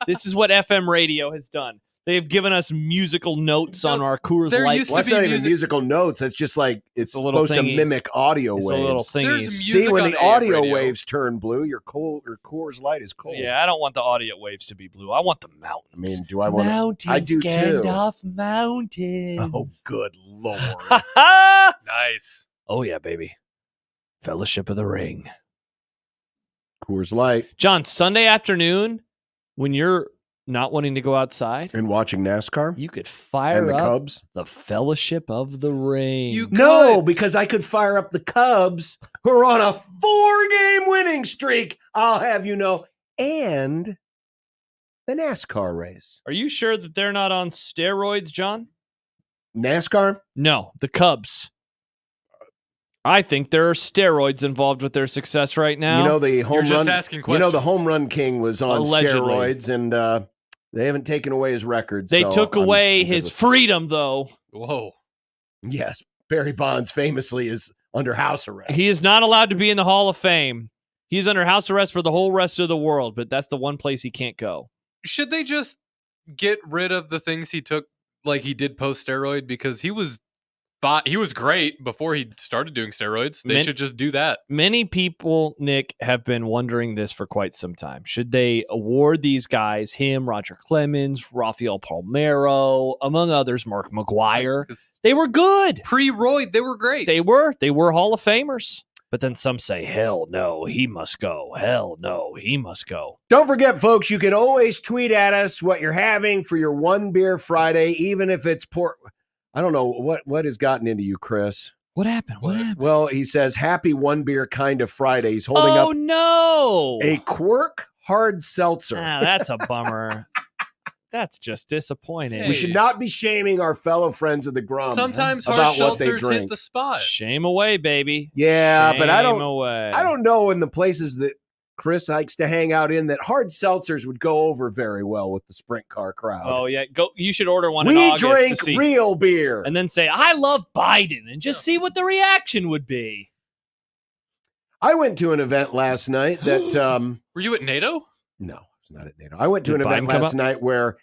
This is what FM radio has done. They've given us musical notes on our Coors Light. Well, that's not even musical notes. It's just like it's supposed to mimic audio waves. The little thingies. See, when the audio waves turn blue, your Coors Light is cold. Yeah, I don't want the audio waves to be blue. I want the mountains. I mean, do I want mountains? I do too. Gandalf Mountains. Oh, good Lord. Nice. Oh, yeah, baby. Fellowship of the Ring. Coors Light. John, Sunday afternoon, when you're not wanting to go outside and watching NASCAR, you could fire and the up Cubs. The Fellowship of the Ring. No, because I could fire up the Cubs, who are on a 4-game winning streak, I'll have you know, and the NASCAR race. Are you sure that they're not on steroids, John? NASCAR? No, the Cubs. I think there are steroids involved with their success right now. You know, the home You're run. just asking You questions. know, the home run king was on Allegedly. steroids, and they haven't taken away his record. They so took I'm away good his with- freedom, though. Whoa. Yes, Barry Bonds famously is under house arrest. He is not allowed to be in the Hall of Fame. He's under house arrest for the whole rest of the world, but that's the one place he can't go. Should they just get rid of the things he took, like he did post steroid? Because he was great before he started doing steroids. They should just do that. Many people, Nick, have been wondering this for quite some time. Should they award these guys, him, Roger Clemens, Rafael Palmeiro, among others, Mark McGwire? They were good. Pre-roid, they were great. They were Hall of Famers. But then some say, hell no, he must go. Hell no, he must go. Don't forget, folks, you can always tweet at us what you're having for your One Beer Friday, even if it's port. I don't know what has gotten into you, Chris. What happened? What happened? Well, he says, happy One Beer kind of Friday. He's holding up no. a Quirk hard seltzer. That's a bummer. That's just disappointing. We should not be shaming our fellow friends of the Grum Sometimes about hard what they seltzers drink. hit the spot. Shame away, baby. Yeah, but I Shame away. don't know in the places that Chris likes to hang out in that hard seltzers would go over very well with the sprint car crowd. Oh yeah, go. You should order one. in We August drink to see, real beer. and then say I love Biden, and just see what the reaction would be. I went to an event last night that Were you at NATO? No, it's not at NATO. I went to Did an event Biden come last up? night where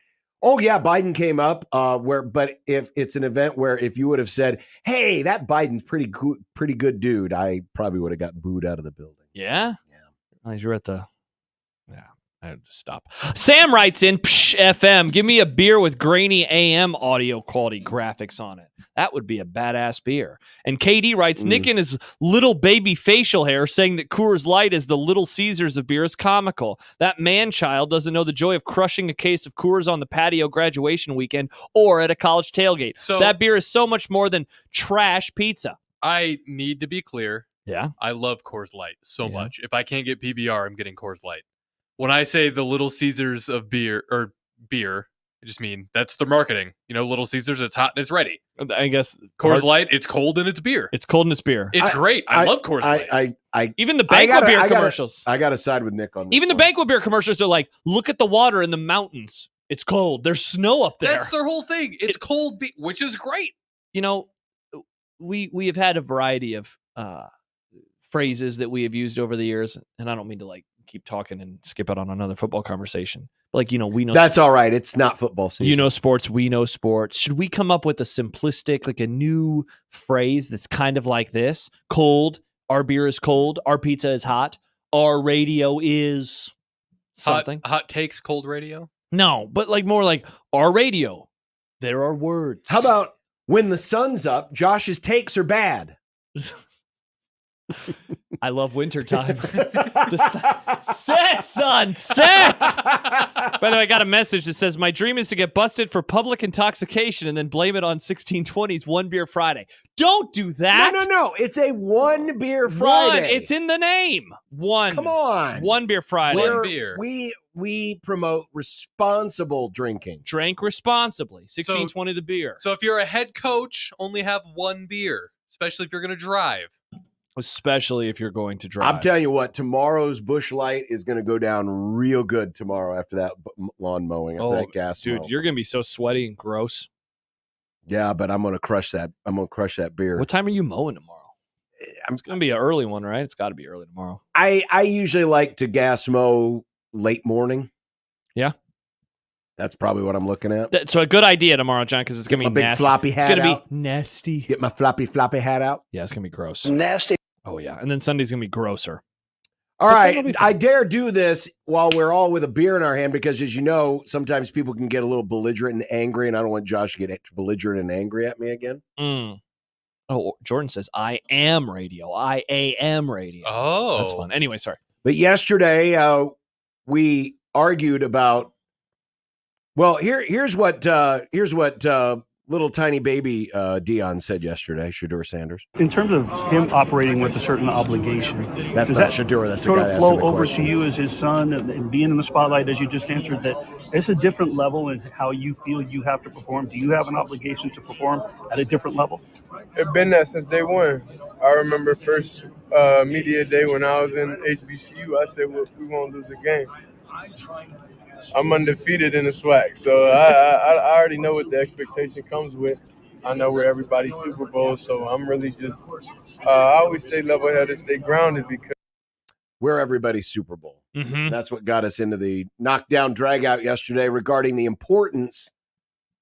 Biden came up but if it's an event where if you would have said, "Hey, that Biden's pretty good dude," I probably would have got booed out of the building. Yeah. You're at the. Yeah, I had to stop. Sam writes in, Psh, FM, give me a beer with grainy AM audio quality graphics on it. That would be a badass beer. And KD writes, Nick and his little baby facial hair saying that Coors Light is the Little Caesars of beer is comical. That man-child doesn't know the joy of crushing a case of Coors on the patio graduation weekend or at a college tailgate. So that beer is so much more than trash pizza. I need to be clear. Yeah. I love Coors Light so much. If I can't get PBR, I'm getting Coors Light. When I say the Little Caesars of beer, I just mean that's the marketing. You know, Little Caesars, it's hot and it's ready. I guess Coors Light, it's cold and it's beer. It's cold and it's beer. It's great. I love Coors Light. Even the banquet beer commercials. I got to side with Nick on this. Even the banquet beer commercials are like, look at the water in the mountains. It's cold. There's snow up there. That's their whole thing. It's cold, which is great. You know, we have had a variety of phrases that we have used over the years, and I don't mean to like keep talking and skip out on another football conversation. But like, you know, we know that's all right. It's not football season. You know sports, we know sports. Should we come up with a simplistic, like a new phrase that's kind of like this? Cold, our beer is cold, our pizza is hot, our radio is something. Hot takes, cold radio? No, but like more like our radio. There are words. How about when the sun's up, Josh's takes are bad? I love wintertime. Set, son, set. By the way, I got a message that says, my dream is to get busted for public intoxication and then blame it on 1620's One Beer Friday. Don't do that. No. It's a One Beer Friday. One. It's in the name. One. Come on. One Beer Friday. One beer. We promote responsible drinking. Drink responsibly. 1620 the beer. So if you're a head coach, only have one beer, especially if you're going to drive. Especially if you're going to drive. I'm telling you what, tomorrow's Busch Light is going to go down real good tomorrow after that lawn mowing, after that gas dude, mow. you're going to be so sweaty and gross. Yeah, but I'm going to crush that. I'm going to crush that beer. What time are you mowing tomorrow? It's going to be an early one, right? It's got to be early tomorrow. I usually like to gas mow late morning. Yeah. That's probably what I'm looking at. So a good idea tomorrow, John, because it's going to be big nasty. floppy hat It's going to out. be nasty. Get my floppy hat out. Yeah, it's going to be gross. Nasty. Oh, yeah. And then Sunday's going to be grosser. All But right. that'll be fun. I dare do this while we're all with a beer in our hand because, as you know, sometimes people can get a little belligerent and angry, and I don't want Josh to get belligerent and angry at me again. Oh, Jordan says, I am radio. I AM radio. Oh. That's fun. Anyway, sorry. But yesterday, we argued about. Well, here's what little tiny baby Dion said yesterday. Shadur Sanders. In terms of him operating with a certain obligation, That's does not that Shadur. That's the sort guy of that asked flow him the over question. to you as his son and being in the spotlight, as you just answered, that it's a different level in how you feel you have to perform? Do you have an obligation to perform at a different level? It's been that since day one. I remember first media day when I was in HBCU, I said, well, we won't lose a game. I'm undefeated in the SWAC, so I already know what the expectation comes with. I know we're everybody's Super Bowl, so I'm really just I always stay level-headed, stay grounded because We're everybody's Super Bowl. Mm-hmm. That's what got us into the knockdown dragout yesterday regarding the importance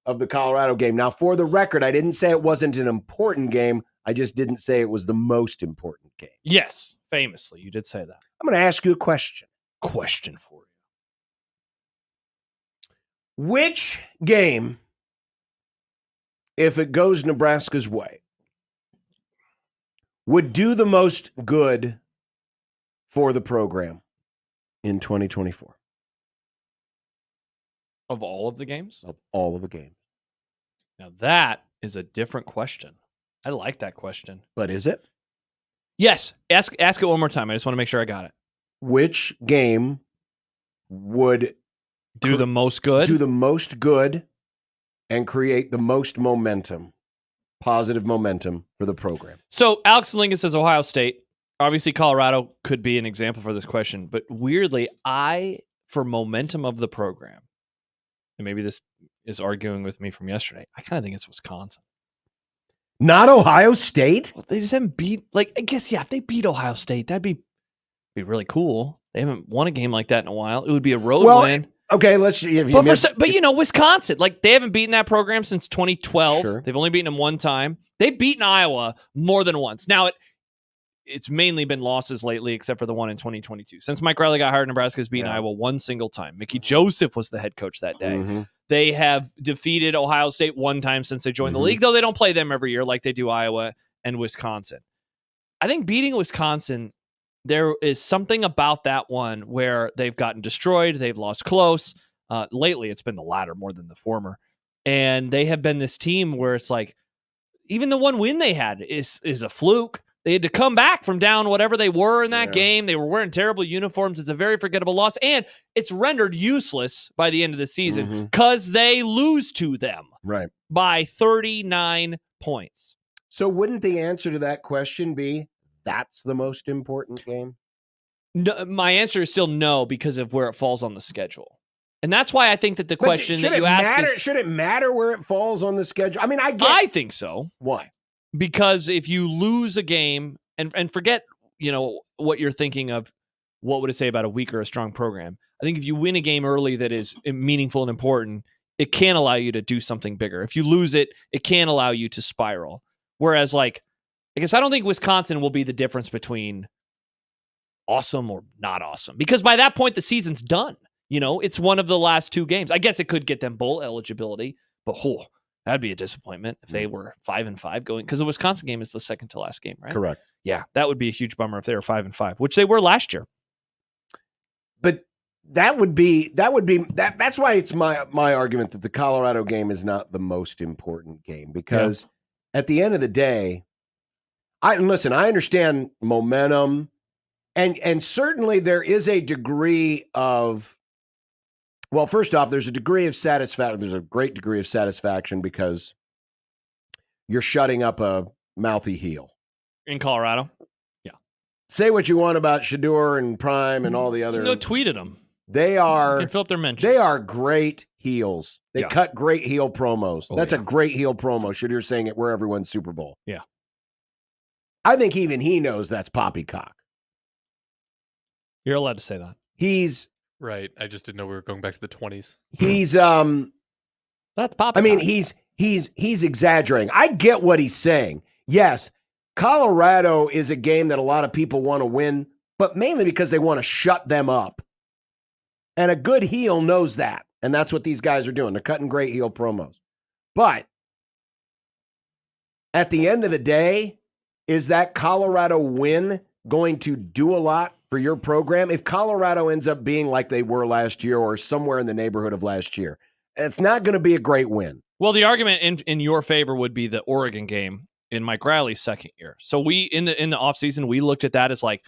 of the Colorado game. Now, for the record, I didn't say it wasn't an important game. I just didn't say it was the most important game. Yes, famously, you did say that. I'm going to ask you a question. Question for you. Which game, if it goes Nebraska's way, would do the most good for the program in 2024? Of all of the games? Of all of the games. Now, that is a different question. I like that question. But is it? Yes. Ask it one more time. I just want to make sure I got it. Which game would do the most good, and create the most momentum, positive momentum for the program. So Alex Lincoln says Ohio State. Obviously, Colorado could be an example for this question, but weirdly, for momentum of the program, and maybe this is arguing with me from yesterday, I kind of think it's Wisconsin. Not Ohio State? Well, they just haven't beat, like, I guess, yeah, if they beat Ohio State, that'd be really cool. They haven't won a game like that in a while. It would be a road win. Okay, let's. But you know, Wisconsin, like, they haven't beaten that program since 2012. Sure. They've only beaten them one time. They've beaten Iowa more than once. Now, it's mainly been losses lately, except for the one in 2022. Since Mike Riley got hired, Nebraska has beaten Iowa one single time. Mickey Joseph was the head coach that day. Mm-hmm. They have defeated Ohio State one time since they joined the league, though they don't play them every year like they do Iowa and Wisconsin. I think beating Wisconsin, there is something about that one where they've gotten destroyed. They've lost close. Lately, it's been the latter more than the former. And they have been this team where it's like, even the one win they had is a fluke. They had to come back from down whatever they were in that game. They were wearing terrible uniforms. It's a very forgettable loss. And it's rendered useless by the end of the season because they lose to them by 39 points. So wouldn't the answer to that question be that's the most important game? No, my answer is still no because of where it falls on the schedule. And that's why I think that the question that you ask should it matter where it falls on the schedule? I mean, I think so. Why? Because if you lose a game and forget, you know, what you're thinking of, what would it say about a weak or a strong program? I think if you win a game early that is meaningful and important, it can allow you to do something bigger. If you lose it, it can allow you to spiral. Whereas, like, I guess I don't think Wisconsin will be the difference between awesome or not awesome. Because by that point, the season's done. You know, it's one of the last two games. I guess it could get them bowl eligibility, but that'd be a disappointment if they were 5-5 going, because the Wisconsin game is the second to last game, right? Correct. Yeah, that would be a huge bummer if they were 5-5, which they were last year. But that's why it's my argument that the Colorado game is not the most important game, because at the end of the day, I understand momentum, and certainly there is a degree of, well, first off, there's a degree of satisfaction. There's a great degree of satisfaction because you're shutting up a mouthy heel. In Colorado? Yeah. Say what you want about Shador and Prime and all the other. Go tweet at them. They are. You can fill up their mentions. They are great heels. They cut great heel promos. That's a great heel promo. Shador saying it wherever he wins Super Bowl. Yeah. I think even he knows that's poppycock. You're allowed to say that. He's. Right. I just didn't know we were going back to the 20s. He's that's poppycock. I mean, he's exaggerating. I get what he's saying. Yes, Colorado is a game that a lot of people want to win, but mainly because they want to shut them up. And a good heel knows that. And that's what these guys are doing. They're cutting great heel promos. But at the end of the day, is that Colorado win going to do a lot for your program? If Colorado ends up being like they were last year or somewhere in the neighborhood of last year, it's not going to be a great win. Well, the argument in your favor would be the Oregon game in Mike Riley's second year. So we in the offseason, we looked at that as like,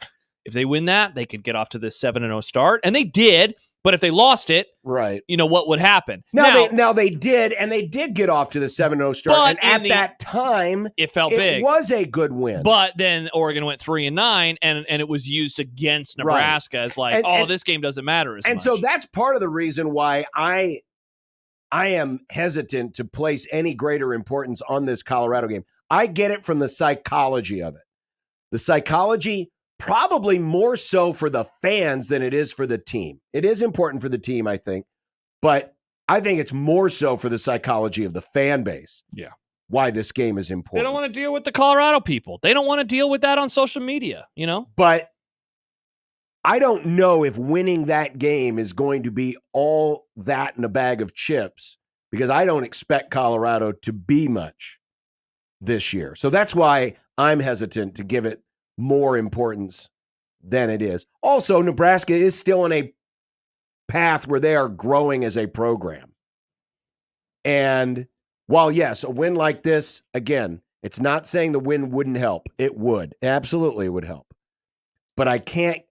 if they win that, they could get off to this 7-0 start. And they did. But if they lost it, right, you know, what would happen? Now they did, and they did get off to the 7-0 start. And at that time, it felt big. It was a good win. But then Oregon went 3-9, and it was used against Nebraska as like, this game doesn't matter as much. And so that's part of the reason why I am hesitant to place any greater importance on this Colorado game. I get it from the psychology of it. The psychology, probably more so for the fans than it is for the team. It is important for the team, I think, but I think it's more so for the psychology of the fan base. Yeah. Why this game is important. They don't want to deal with the Colorado people. They don't want to deal with that on social media, you know? But I don't know if winning that game is going to be all that in a bag of chips, because I don't expect Colorado to be much this year. So that's why I'm hesitant to give it more importance than it is. Also, Nebraska is still in a path where they are growing as a program. And while, yes, a win like this, again, it's not saying the win wouldn't help. It would. Absolutely it would help. But I can't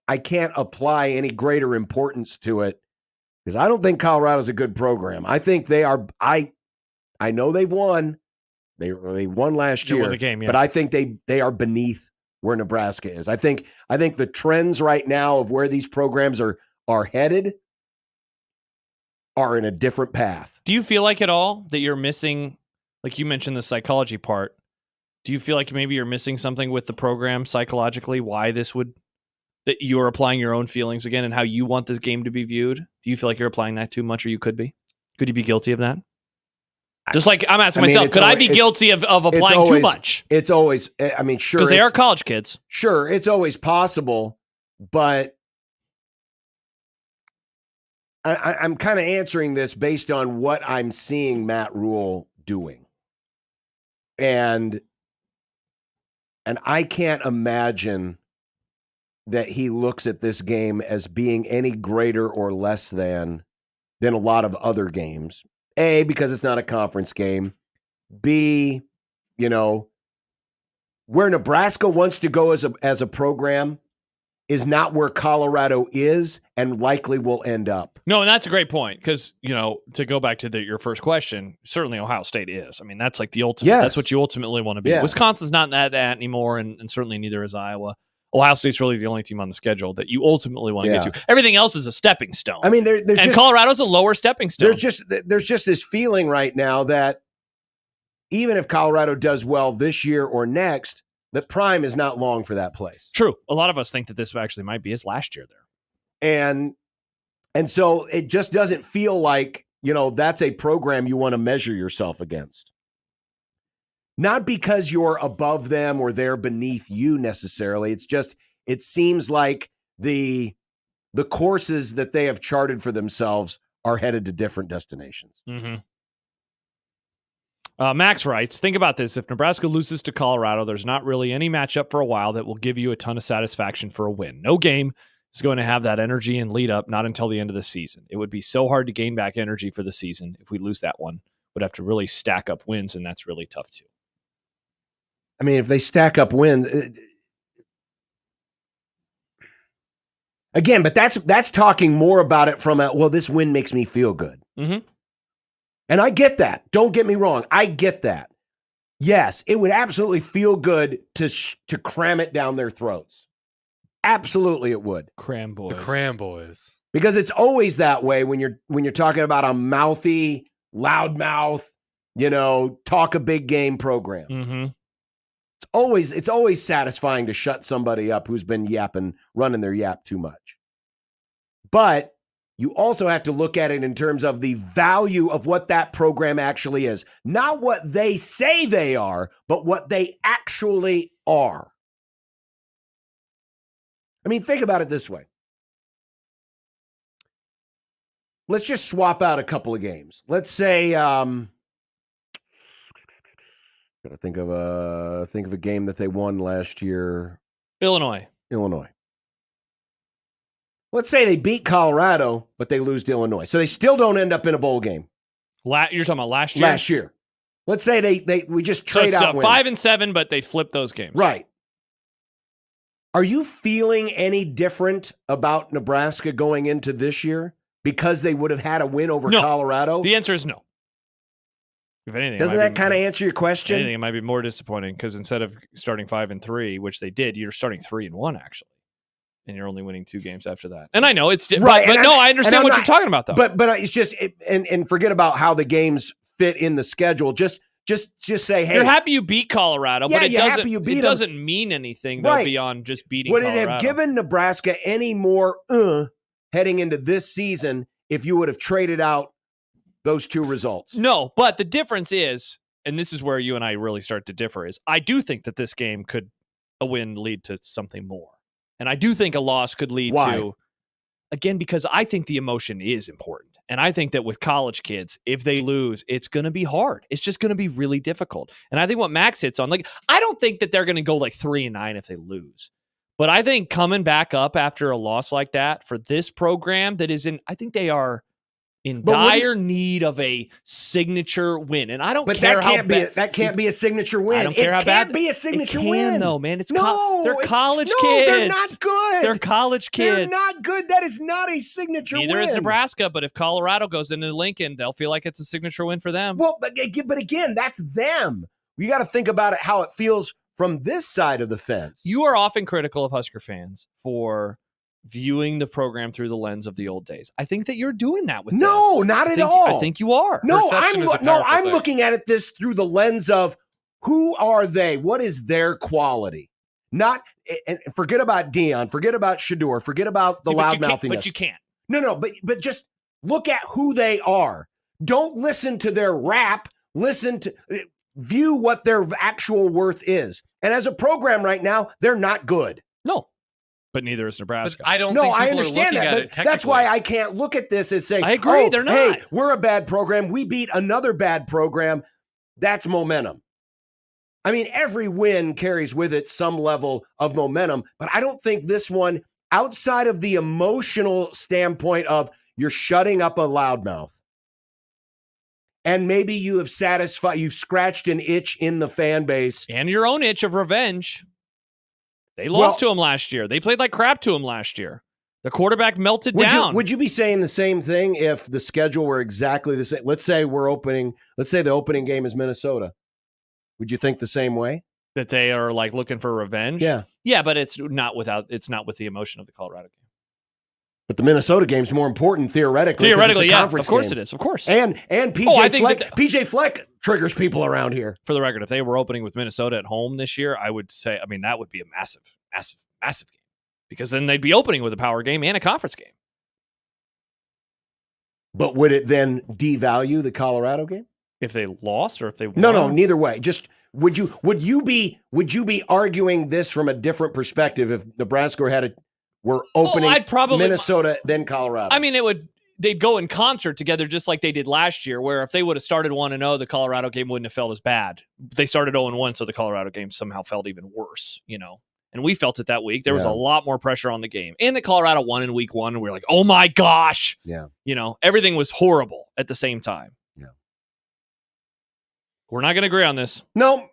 apply any greater importance to it Because I don't think Colorado's a good program. I think they are. I know they've won. They won last year. Won the game, yeah. But I think they are beneath where Nebraska is. I think the trends right now of where these programs are headed are in a different path. Do you feel like at all that you're missing, like you mentioned the psychology part, do you feel like maybe you're missing something with the program psychologically, that you're applying your own feelings again and how you want this game to be viewed? Do you feel like you're applying that too much, or you could be? Could you be guilty of that? Just like I'm asking myself, could I be guilty of applying too much? It's always, sure. Because they are college kids. Sure, it's always possible, but I'm kind of answering this based on what I'm seeing Matt Rhule doing. And I can't imagine that he looks at this game as being any greater or less than a lot of other games. A, because it's not a conference game. B, where Nebraska wants to go as a program is not where Colorado is and likely will end up. No, and that's a great point because, to go back to your first question, certainly Ohio State is. I mean, that's like the ultimate. Yes. That's what you ultimately want to be. Yeah. Wisconsin's not that anymore, and certainly neither is Iowa. Ohio State's really the only team on the schedule that you ultimately want to get to. Everything else is a stepping stone. I mean, and Colorado's a lower stepping stone. There's just this feeling right now that even if Colorado does well this year or next, that prime is not long for that place. True. A lot of us think that this actually might be his last year there. And so it just doesn't feel like, that's a program you want to measure yourself against. Not because you're above them or they're beneath you necessarily. It's just, it seems like the courses that they have charted for themselves are headed to different destinations. Mm-hmm. Max writes, think about this. If Nebraska loses to Colorado, there's not really any matchup for a while that will give you a ton of satisfaction for a win. No game is going to have that energy and lead up, not until the end of the season. It would be so hard to gain back energy for the season. If we lose that one, would have to really stack up wins, and that's really tough too. I mean, if they stack up wins, again, but that's talking more about it from this win makes me feel good. Mm-hmm. And I get that. Don't get me wrong. I get that. Yes, it would absolutely feel good to cram it down their throats. Absolutely, it would. Cram boys. The Cram Boys. Because it's always that way when you're talking about a mouthy, loudmouth, talk a big game program. Mm-hmm. It's always satisfying to shut somebody up who's been running their yap too much. But you also have to look at it in terms of the value of what that program actually is. Not what they say they are, but what they actually are. I mean, think about it this way. Let's just swap out a couple of games. Let's say, gotta think of a game that they won last year. Illinois. Let's say they beat Colorado, but they lose to Illinois. So they still don't end up in a bowl game. You're talking about last year? Last year. Let's say we just trade out wins. 5 and 7, but they flip those games. Right. Are you feeling any different about Nebraska going into this year because they would have had a win over Colorado? The answer is no. If anything, doesn't that kind of answer your question? If anything, it might be more disappointing because instead of starting 5 and 3, which they did, you're starting 3 and 1 actually. And you're only winning 2 games after that. And I know it's right, but I understand what you're talking about, though. But it's just and forget about how the games fit in the schedule. Just say, hey, you're happy you beat Colorado, but it doesn't mean anything though beyond just beating. Would Colorado. It have given Nebraska any more heading into this season if you would have traded out those 2 results? No, but the difference is, and this is where you and I really start to differ, is I do think that this game could a win lead to something more. And I do think a loss could lead to, again, because I think the emotion is important. And I think that with college kids, if they lose, it's going to be hard. It's just going to be really difficult. And I think what Max hits on, I don't think that they're going to go 3-9 if they lose. But I think coming back up after a loss like that for this program that is I think they are in dire need of a signature win. And I don't care that how can't bad. That can't be a signature win. I don't care how bad. It can't be a signature it can, win. though, man. It's no, they're college kids. No, they're not good. They're college kids. They're not good. That is not a signature win. Neither is Nebraska, but if Colorado goes into Lincoln, they'll feel like it's a signature win for them. Well, but again, that's them. You got to think about it, how it feels from this side of the fence. You are often critical of Husker fans for viewing the program through the lens of the old days. I think that you're doing that with No, this. not at all. I think you are. No, I'm looking at it this through the lens of who are they? What is their quality? Not and forget about Dion, forget about Shador, forget about the loudmouthiness. But you can't. No, but just look at who they are. Don't listen to their rap. View what their actual worth is. And as a program right now, they're not good. No. But neither is Nebraska. But I don't No, think I people understand are looking that, at but it technically. that's why I can't look at this and say, I agree, oh, they're not. Hey, we're a bad program. We beat another bad program. That's momentum. I mean, every win carries with it some level of momentum, but I don't think this one, outside of the emotional standpoint of you're shutting up a loudmouth, and maybe you've scratched an itch in the fan base. And your own itch of revenge. They lost to him last year. They played like crap to him last year. The quarterback melted down. Would you be saying the same thing if the schedule were exactly the same? Let's say the opening game is Minnesota. Would you think the same way? That they are like looking for revenge? Yeah. Yeah, but it's not with the emotion of the Colorado game. But the Minnesota game's more important theoretically. Theoretically, it's a yeah. conference Of course game. it is. Of course. And PJ Fleck Fleck triggers people around here. For the record, if they were opening with Minnesota at home this year, I would say, that would be a massive, massive, massive game. Because then they'd be opening with a power game and a conference game. But would it then devalue the Colorado game? If they lost or if they won? No, neither way. Just would you be arguing this from a different perspective if Nebraska were opening I'd probably Minnesota then Colorado? I mean, they'd go in concert together just like they did last year, where if they would have started 1-0, the Colorado game wouldn't have felt as bad. They started 0-1, so the Colorado game somehow felt even worse, And we felt it that week. There was a lot more pressure on the game. And the Colorado won in week 1, and we were like, oh my gosh. Yeah. Everything was horrible at the same time. Yeah. We're not going to agree on this. No,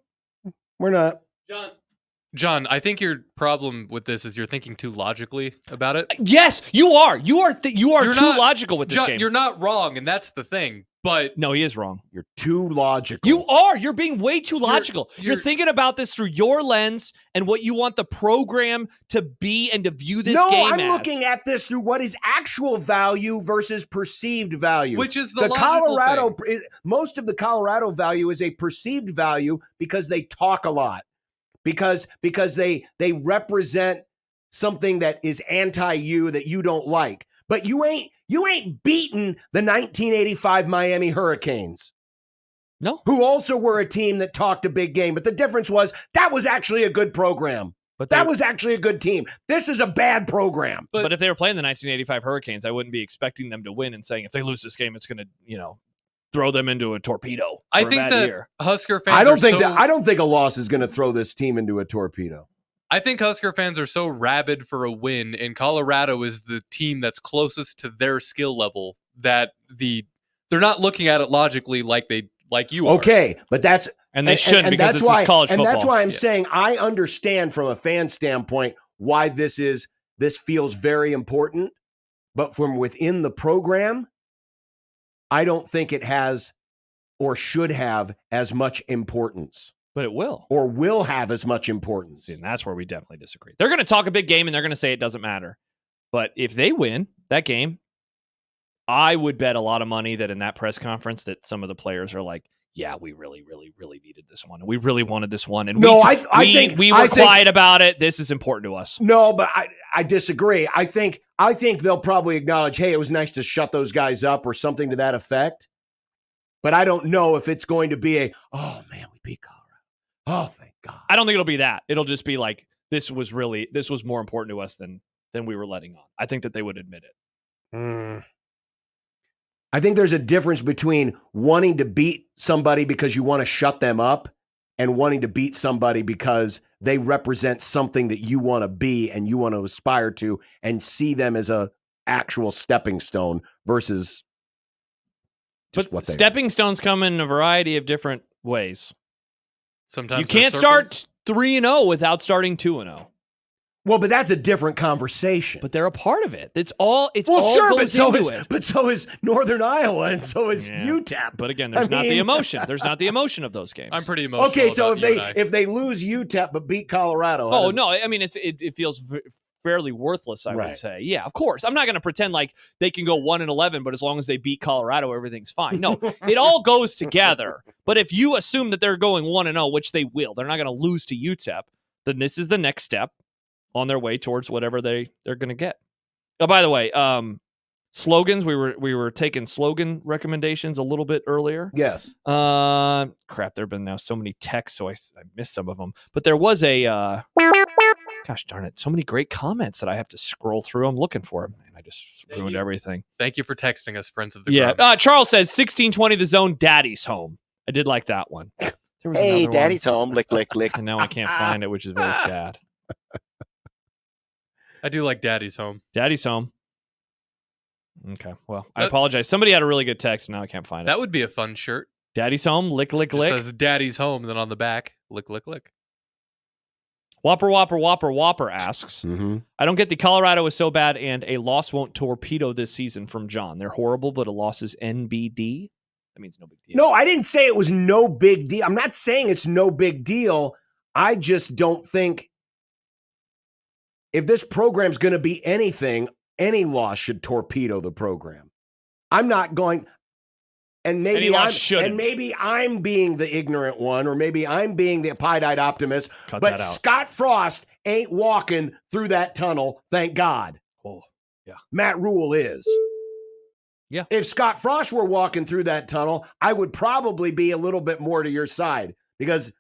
we're not. John, I think your problem with this is you're thinking too logically about it. Yes, you are. You are too logical with this John, game. You're not wrong, and that's the thing. But no, he is wrong. You're too logical. You are. You're being way too logical. You're thinking about this through your lens and what you want the program to be and to view this game as. No, I'm looking at this through what is actual value versus perceived value. Which is the Colorado thing. Most of the Colorado value is a perceived value because they talk a lot. Because they represent something that is anti-you that you don't like. But you ain't beaten the 1985 Miami Hurricanes. No. Who also were a team that talked a big game. But the difference was that was actually a good program. That was actually a good team. This is a bad program. But if they were playing the 1985 Hurricanes, I wouldn't be expecting them to win and saying if they lose this game, it's going to, throw them into a torpedo. I think that Husker fans I don't think a loss is going to throw this team into a torpedo. I think Husker fans are so rabid for a win, and Colorado is the team that's closest to their skill level that they're not looking at it logically like you are. Okay, but that's and they shouldn't because it's just college football. And that's why I'm saying I understand from a fan standpoint why this feels very important, but from within the program, I don't think it has or should have as much importance. But it will. Or will have as much importance. And that's where we definitely disagree. They're going to talk a big game and they're going to say it doesn't matter. But if they win that game, I would bet a lot of money that in that press conference that some of the players are like, yeah, we really, really, really needed this one. We really wanted this one. And I think we were quiet about it. This is important to us. No, but I disagree. I think they'll probably acknowledge, hey, it was nice to shut those guys up or something to that effect. But I don't know if it's going to be oh man, we beat Colorado. Oh, thank God. I don't think it'll be that. It'll just be like, this was more important to us than we were letting on. I think that they would admit it. I think there's a difference between wanting to beat somebody because you want to shut them up and wanting to beat somebody because they represent something that you want to be and you want to aspire to and see them as a actual stepping stone versus just what they are. Stepping stones come in a variety of different ways. Sometimes you can't start 3-0 without starting 2-0. Well, but that's a different conversation. But they're a part of it. It's all. It's well, all sure, goes but so into is it. but so is Northern Iowa, and so is UTEP. But again, there's not the emotion. There's not the emotion of those games. I'm pretty emotional. Okay, so about if they lose UTEP but beat Colorado, oh no, I mean it feels fairly worthless. I would say, yeah, of course. I'm not going to pretend like they can go 1-11, but as long as they beat Colorado, everything's fine. No, it all goes together. But if you assume that they're going 1-0, which they will, they're not going to lose to UTEP. Then this is the next step on their way towards whatever they're going to get. Oh, by the way, slogans. We were taking slogan recommendations a little bit earlier. Yes. Crap. There've been now so many texts, so I missed some of them. But there was a. Gosh darn it! So many great comments that I have to scroll through. I'm looking for them, and I just ruined everything. Thank you for texting us, friends of the group. Charles says 1620 the zone. Daddy's home. I did like that one. There was Hey, another Daddy's one. home. Lick, lick, lick. And now I can't find it, which is very sad. I do like Daddy's home. Daddy's home. Okay. Well, I apologize. Somebody had a really good text. And now I can't find it. That would be a fun shirt. Daddy's home. Lick, lick, It lick. says Daddy's home, and then on the back, lick, lick, lick. Whopper, Whopper, Whopper, Whopper asks, I don't get the Colorado is so bad and a loss won't torpedo this season from John. They're horrible, but a loss is NBD. That means no big deal. No, I didn't say it was no big deal. I'm not saying it's no big deal. I just don't think if this program's going to be anything, any loss should torpedo the program. I'm not going, and maybe I'm being the ignorant one, or maybe I'm being the pie-eyed optimist. Cut but that out. Scott Frost ain't walking through that tunnel, thank God. Oh, yeah. Matt Rhule is. Yeah. If Scott Frost were walking through that tunnel, I would probably be a little bit more to your side because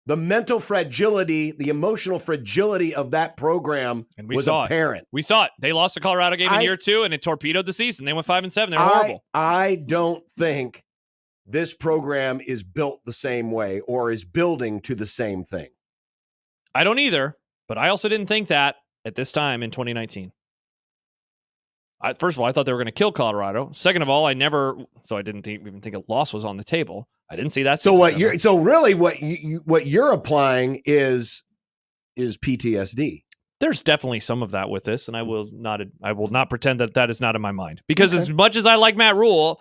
the mental fragility, the emotional fragility of that program was apparent. We saw it. They lost the Colorado game in year 2, and it torpedoed the season. They went 5-7. They're horrible. I don't think this program is built the same way or is building to the same thing. I don't either, but I also didn't think that at this time in 2019. First of all, I thought they were going to kill Colorado. Second of all, I didn't even think a loss was on the table. I didn't see that. So what you're applying is PTSD. There's definitely some of that with this, and I will not pretend that is not in my mind. Because as much as I like Matt Rhule,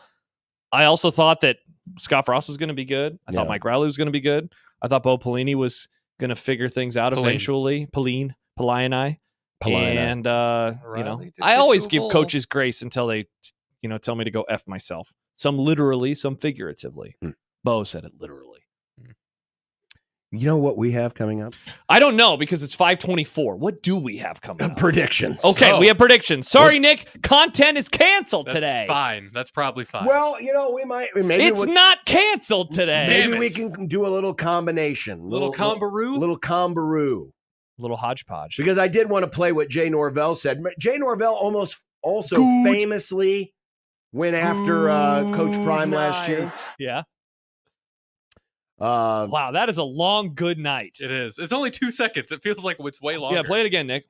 I also thought that Scott Frost was going to be good. I thought Mike Rhule was going to be good. I thought Bo Pelini was going to figure things out eventually. Pelini. And I always give coaches grace until they, tell me to go F myself. Some literally, some figuratively. Bo said it literally. You know what we have coming up? I don't know because it's 5:24. What do we have coming up? Predictions. Okay, we have predictions. Sorry, Nick. Content is canceled That's today. fine. That's probably fine. Well, It's not canceled today. Maybe we can do a little combination. Little combaroo? Little combaroo. Little hodgepodge. Because I did want to play what Jay Norvell said. Jay Norvell also famously went after Coach Prime last year. Yeah. Wow, that is a long good night. It is. It's only 2 seconds. It feels like it's way longer. Yeah, play it again, Nick.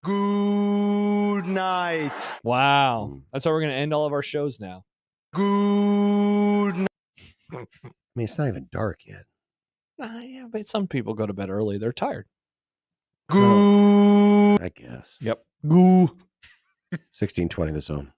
Good night. Wow. That's how we're going to end all of our shows now. Good night. I mean, it's not even dark yet. Yeah, but some people go to bed early. They're tired. Good. I guess. Yep. 1620 the zone.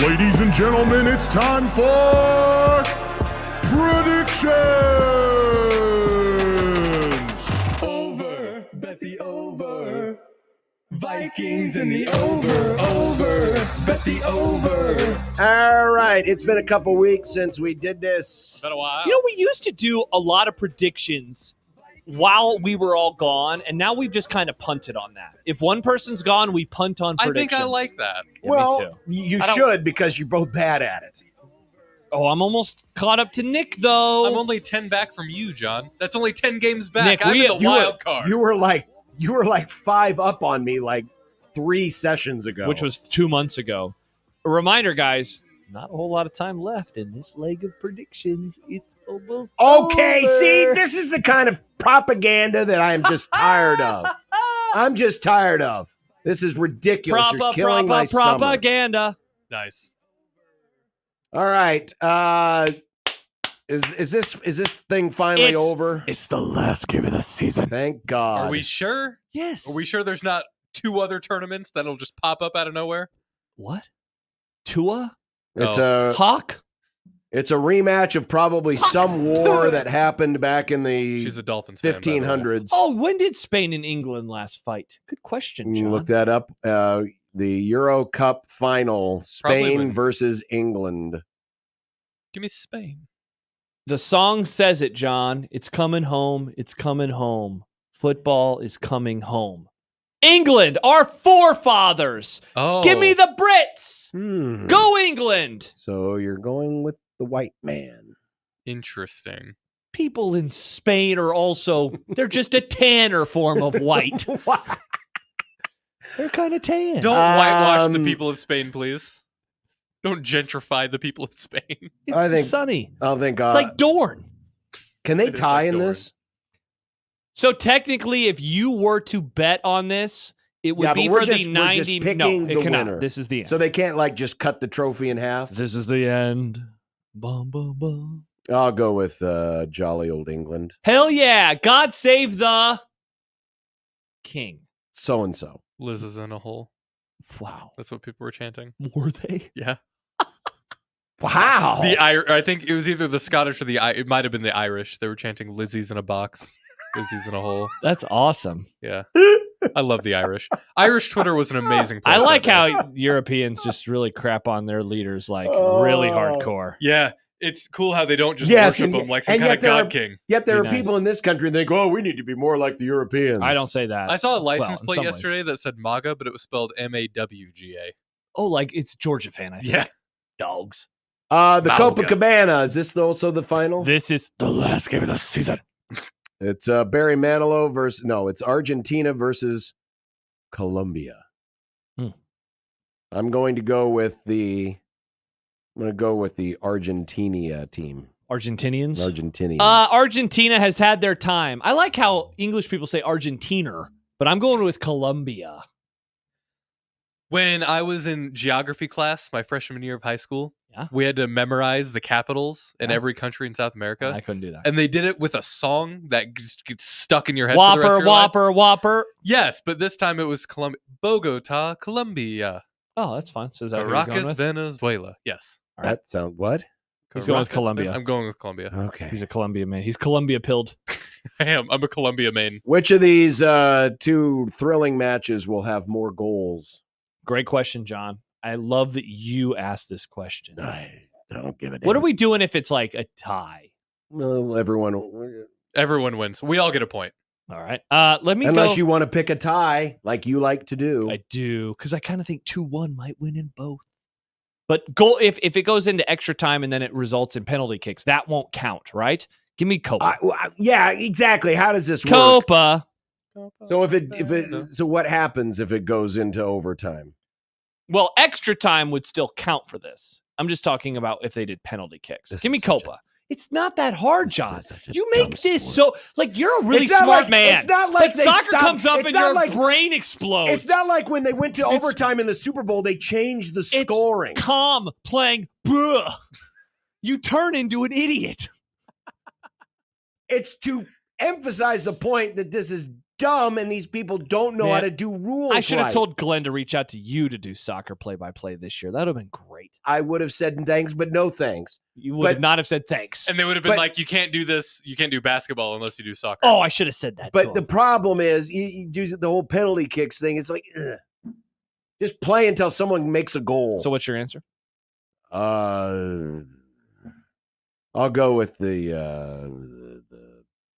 Ladies and gentlemen, it's time for predictions. Over, bet the over. Vikings in the over, bet the over. All right, it's been a couple weeks since we did this. Been a while. You know, we used to do a lot of predictions while we were all gone, and now we've just kind of punted on that. If one person's gone, we punt on predictions. I think I like that. Yeah, Well, me too. you should because you're both bad at it. Oh, I'm almost caught up to Nick, though. I'm only 10 back from you, John. That's only 10 games back. Nick, I'm in the wild card. You were like 5 up on me like 3 sessions ago. Which was 2 months ago. A reminder, guys, not a whole lot of time left in this leg of predictions. It's almost okay. over. See, this is the kind of propaganda that I am just tired of. I'm just tired of. This is ridiculous. You're killing my summer. Propaganda. Nice. All right. Is this thing finally over? It's the last game of the season. Thank God. Are we sure? Yes. Are we sure there's not 2 other tournaments that'll just pop up out of nowhere? What? Tua? It's a Hawk? It's a rematch of probably some war that happened back in the She's a Dolphins fan, by the way. 1500s. Oh, when did Spain and England last fight? Good question, You John. can look that up. The Euro Cup final, Probably Spain when- versus England. Give me Spain. The song says it, John. It's coming home. It's coming home. Football is coming home. England, our forefathers. Oh. Give me the Brits. Hmm. Go England. So you're going with the white man. Interesting. People in Spain are also, they're just a tanner form of white. They're kind of tan. Don't whitewash the people of Spain, please. Don't gentrify the people of Spain. It's I think sunny. I think It's like Dorn. can they It is tie like in Dorn. this? So technically, if you were to bet on this, it would Yeah, be but we're for just, the we're just 90. picking No, it the cannot. winner. This is the end. So they can't like just cut the trophy in half. This is the end. Bum, bum, bum. I'll go with jolly old England. Hell yeah. God save the king. So and so. Liz is in a hole. Wow. That's what people were chanting. Were they? Yeah. Wow. I think it was either the Scottish or it might have been the Irish. They were chanting Lizzie's in a box. Lizzie's in a hole. That's awesome. Yeah. I love the Irish. Irish Twitter was an amazing place. I like that day. how Europeans just really crap on their leaders like really hardcore. Yeah. It's cool how they don't just Yes, worship and them like some and kind yet of there god are- king. Yet there Be are nice. people in this country who think, oh, we need to be more like the Europeans. I don't say that. I saw a Well, license in plate some ways. yesterday that said MAGA, but it was spelled MAWGA. Oh, like it's Georgia fan, I think. Yeah. Dogs. The Malga. Copacabana. Is this also the final? This is the last game of the season. It's Barry Manilow versus it's Argentina versus Colombia. Hmm. I'm going to go with the Argentina team. Argentinians? Argentinians. Argentina has had their time. I like how English people say Argentina, but I'm going with Colombia. When I was in geography class, my freshman year of high school, Yeah. we had to memorize the capitals in Yeah. every country in South America. I couldn't do that. And they did it with a song that just gets stuck in your head. For the rest of Whopper, your life. Whopper, Whopper. Yes, but this time it was Bogota, Colombia. Oh, that's fine. So is that who you're going Caracas, with? Venezuela. Yes. That sound what? He's going with Caracas, Colombia. I'm going with Colombia. Okay. He's a Colombia man. He's Colombia pilled. I am. I'm a Colombia main. Which of these 2 thrilling matches will have more goals? Great question, John. I love that you asked this question. I don't give a damn. What are we doing if it's like a tie? Well, everyone wins. We all get a point. All right. Let me unless go. you want to pick a tie like you like to do. I do, because I kind of think 2-1 might win in both. But goal if it goes into extra time and then it results in penalty kicks, that won't count, right? Give me Copa. Yeah, exactly. How does this work? Copa. So so what happens if it goes into overtime? Well, extra time would still count for this. I'm just talking about if they did penalty kicks. Give me Copa. It's not that hard, John. You make this so like you're a really It's not smart like- man. it's not like they soccer stopped- comes up it's and not your like- brain explodes. It's not like when they went to overtime in the Super Bowl, they changed the scoring. Calm playing. Bruh. You turn into an idiot. It's to emphasize the point that this is dumb, and these people don't know how Man, to do rules. I should have right. told Glenn to reach out to you to do soccer play-by-play this year. That would have been great. I would have said thanks, but no thanks. You would have not have said thanks. And they would have been But- like, you can't do this. You can't do basketball unless you do soccer. Oh, I should have said that. But the problem is, you do the whole penalty kicks thing. It's like, just play until someone makes a goal. So what's your answer? I'll go with the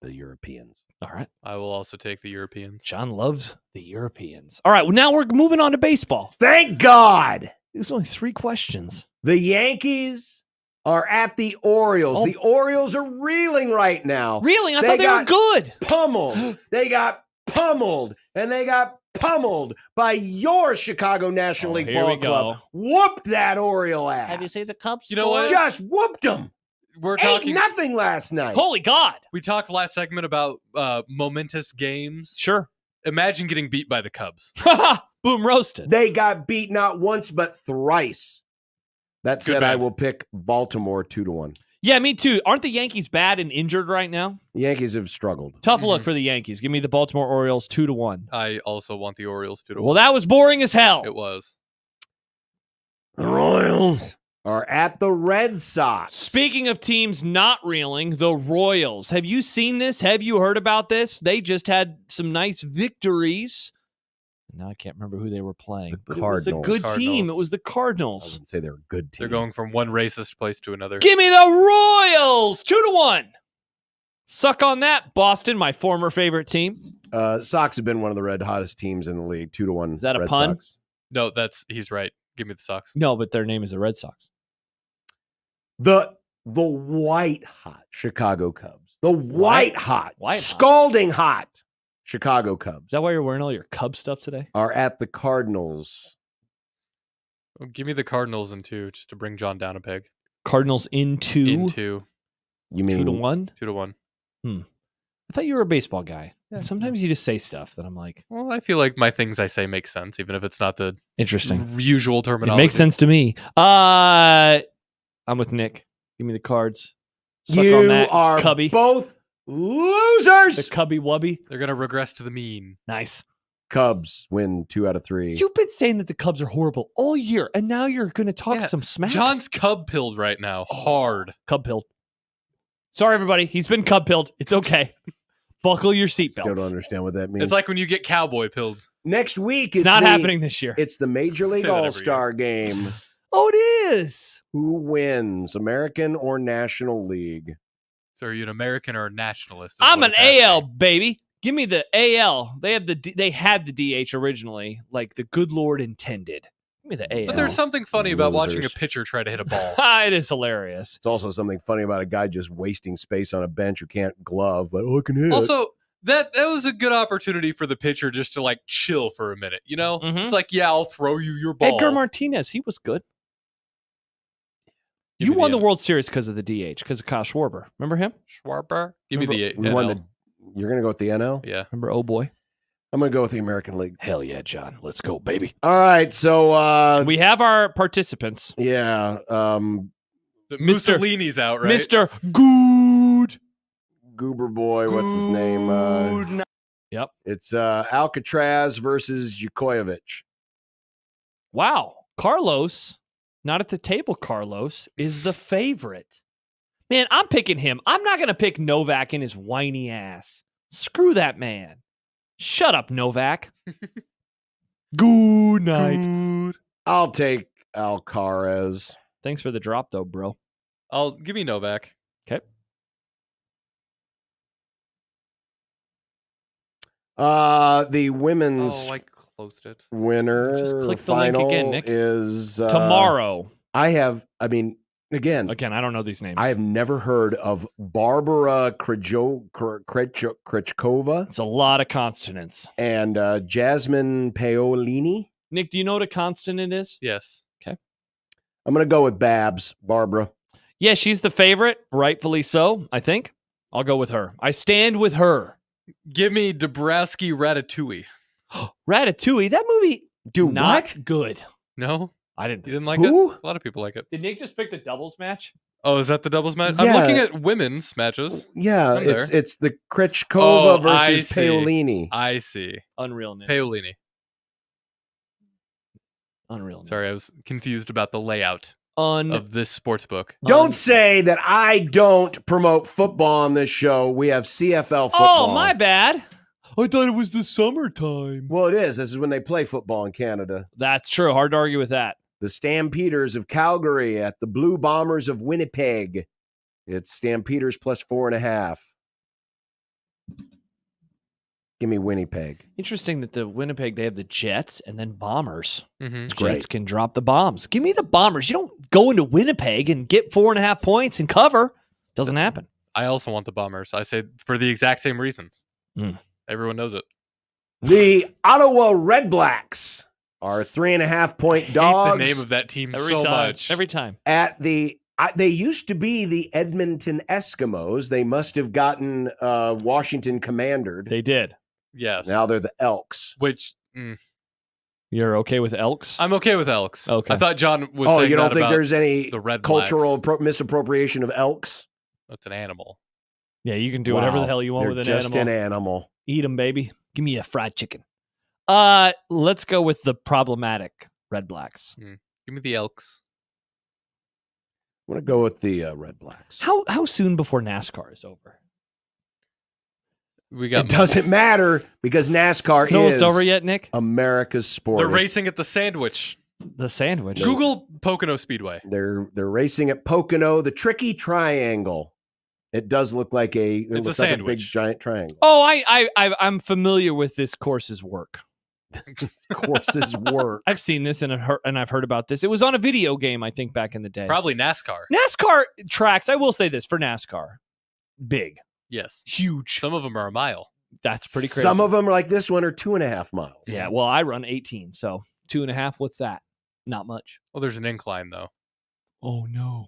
Europeans. All right. I will also take the Europeans. John loves the Europeans. All right. Well, now we're moving on to baseball. Thank God. There's only 3 questions. The Yankees are at the Orioles. Oh. The Orioles are reeling right now. Reeling? I thought they were got good. Pummeled. They got pummeled. And they got pummeled by your Chicago National League here Ball we go. Club. Whooped that Oriole ass. Have you seen the Cubs? You know what? Just whooped them. We're 8-0 last night. Holy God. We talked last segment about momentous games. Sure. Imagine getting beat by the Cubs. Boom roasted. They got beat not once but thrice. That said, man. I will pick Baltimore 2-1. Yeah, me too. Aren't the Yankees bad and injured right now? The Yankees have struggled. Tough look for the Yankees. Give me the Baltimore Orioles 2-1. I also want the Orioles 2-1. Well, that was boring as hell. It was. The Royals are at the Red Sox. Speaking of teams not reeling, the Royals. Have you seen this? Have you heard about this? They just had some nice victories. Now I can't remember who they were playing. But Cardinals. it was a good team. It was the I Cardinals. wouldn't say they're a good team. They're going from one racist place to another. Give me the Royals 2-1. Suck on that, Boston, my former favorite team. Sox have been one of the red hottest teams in the league. 2-1. Is that a Red pun? Sox. No, he's right. Give me the Sox. No, but their name is the Red Sox. The white hot Chicago Cubs. The white hot, White hot. scalding hot Chicago Cubs Is that why you're wearing all your Cub stuff today? are at the Cardinals. Well, give me the Cardinals in 2, just to bring John down a peg. Cardinals in 2. In 2. You mean 2-1? 2-1. I thought you were a baseball guy. Yeah, sometimes you just say stuff that I'm like, Well, I feel like my things I say make sense, even if it's not the interesting. usual It terminology. makes sense to me. I'm with Nick. Give me the Cards. Suck on You that, are Cubby. both losers. The Cubby Wubby. They're going to regress to the mean. Nice. Cubs win 2 out of 3. You've been saying that the Cubs are horrible all year, and now you're going to talk Yeah, some smack. John's Cub pilled right now. Hard. Cub pilled. Sorry, everybody. He's been Cub pilled. It's okay. Buckle your Still don't seatbelts. understand what that means. It's like when you get cowboy pilled. Next week, It's not happening this year. It's the Major League Say that every All-Star game. Oh, it is. Who wins, American or National League? So are you an American or a nationalist? is I'm what an it's asking. AL baby. Give me the AL. They have they had the DH originally, like the good Lord intended. Give me the AL. But there's something funny about watching a Losers. pitcher try to hit a ball. It is hilarious. It's also something funny about a guy just wasting space on a bench who can't glove, but I can hit. Also, that was a good opportunity for the pitcher just to like chill for a minute. You know, Mhm. it's like, yeah, I'll throw you your ball. Edgar Martinez, he was good. Give You me won the the World Series because of the DH, because of Kyle Schwarber. Remember him? Schwarber. Give me the. we won NL. the. You're gonna go with the NL. Yeah. Remember, oh boy. I'm gonna go with the American League. Hell yeah, John. Let's go, baby. All right, so We have our participants. yeah, The Mr. Mussolini's out, right? Mr. Good. Goober boy, what's his name? Yep. It's Alcatraz versus Jukojevic. Wow. Carlos, not at the table, Carlos, is the favorite. Man, I'm picking him. I'm not going to pick Novak and his whiny ass. Screw that man. Shut up, Novak. Good night. I'll take Alcaraz. Thanks for the drop, though, bro. I'll give me Novak. Okay. The women's Oh, I closed it. winner Just click the link final again, Nick. is Tomorrow. I mean, again, I don't know these names. I have never heard of Barbara Krejcikova It's a lot of consonants. and Jasmine Paolini. Nick, do you know what a consonant is? Yes. I'm going to go with Babs, Barbara. Yeah, she's the favorite, rightfully so, I think. I'll go with her. I stand with her. Give me Dabrowski Ratatouille. Ratatouille, that movie, Dude, not good. No, I didn't you think didn't so. like Who? it. A lot of people like it. Did Nick just pick the doubles match? Oh, is that the doubles match? Yeah. I'm looking at women's matches. Yeah, I'm there. it's the Krychkova I versus see. Paolini. I see. Unreal name. Paolini. Unreal name. Sorry, I was confused about the layout of this sports book. Don't say that I don't promote football on this show. We have CFL football. Oh, my bad. I thought it was the summertime. Well, it is. This is when they play football in Canada. That's true. Hard to argue with that. The Stampeders of Calgary at the Blue Bombers of Winnipeg. It's Stampeders plus 4.5. Give me Winnipeg. Interesting that the Winnipeg, they have the Jets and then Bombers. Mm-hmm. It's Jets great. can drop the bombs. Give me the Bombers. You don't go into Winnipeg and get 4.5 points and cover. Doesn't happen. I also want the Bombers. I say for the exact same reasons. Mm. Everyone knows it. The Ottawa Red Blacks are 3.5-point dogs. I hate the name of that team much. Every time. At the they used to be the Edmonton Eskimos. They must have gotten Washington commandered. They did. Yes. Now they're the Elks. Which You're okay with Elks? I'm okay with Elks. Okay. I thought John was saying you don't that think about there's any the Red cultural misappropriation of elks? That's an animal. Yeah, you can do whatever the hell you want They're with an just animal. an animal. Eat them, baby. Give me a fried chicken. Let's go with the problematic Red Blacks. Give me the Elks. I'm going to go with the Red Blacks. How soon before NASCAR is over? We got It doesn't matter because NASCAR It's almost is over yet, Nick? America's sport. They're It's- racing at the Sandwich. The Sandwich. Google Pocono Speedway. They're racing at Pocono, the Tricky Triangle. It does look like It's a like a big sandwich. giant triangle. Oh, I'm familiar with this course's work. Course's work. I've seen this and I've heard about this. It was on a video game, I think, back in the day. Probably NASCAR. NASCAR tracks, I will say this for NASCAR. Big. Yes. Huge. Some of them are a mile. That's pretty crazy. Some of them, like this one, are 2.5 miles. Yeah, well, I run 18, so 2.5, what's that? Not much. Well, there's an incline, though. Oh, no.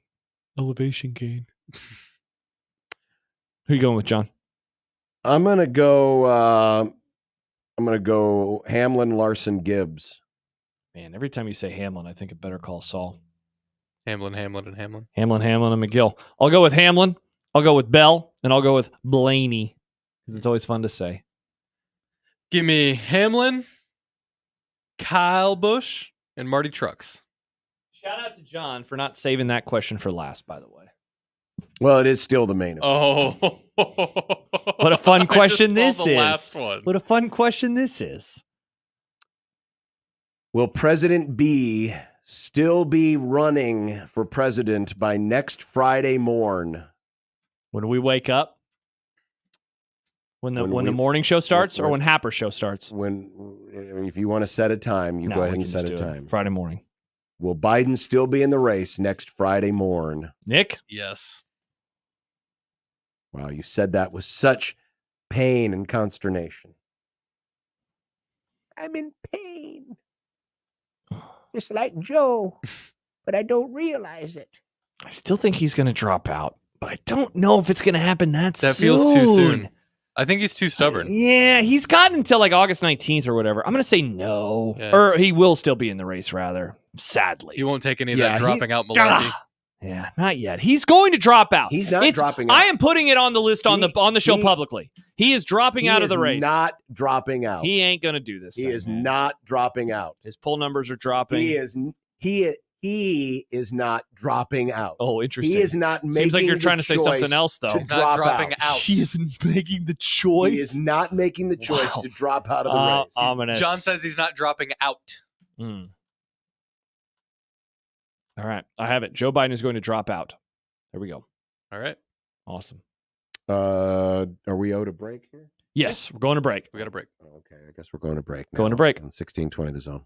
Elevation gain. Who are you going with, John? I'm gonna go. Hamlin, Larson, Gibbs. Man, every time you say Hamlin, I think of Better Call Saul. Hamlin, and Hamlin. Hamlin, and McGill. I'll go with Hamlin. I'll go with Bell, and I'll go with Blaney because it's always fun to say. Give me Hamlin, Kyle Busch, and Marty Trucks. Shout out to John for not saving that question for last, by the way. Well, it is still the main event. Oh, What a fun I question just this saw the is. last one. What a fun question this is. Will President B still be running for president by next Friday morn? When we wake up? When the morning show starts or when Happer's show starts? If you want to set a time, you No, go we ahead and can set just a do it time. Friday morning. Will Biden still be in the race next Friday morn? Nick? Yes. Wow, you said that with such pain and consternation. I'm in pain. Just like Joe, but I don't realize it. I still think he's going to drop out, but I don't know if it's going to happen that soon. That feels too soon. I think he's too stubborn. Yeah, he's got until like August 19th or whatever. I'm going to say no. Yeah. Or he will still be in the race, rather, sadly. He won't take any of that dropping out malarkey. Yeah, not yet. He's going to drop out. He's not dropping out. I am putting it on the list on the show publicly. He is dropping out of the race. Not dropping out. He ain't going to do this. He thing, is man. not dropping out. His poll numbers are dropping. He is not dropping out. Oh, interesting. He is not making. Seems like you're the trying to say something choice else, though. To He's not drop dropping out. He isn't making the choice. He is not making the choice to drop out of the race. Ominous. John says he's not dropping out. All right, I have it. Joe Biden is going to drop out. There we go. All right. Awesome. Are we owed a break here? Yes, we're going to break. We got a break. Okay, I guess we're going to break. Going to break. On 1620 The Zone.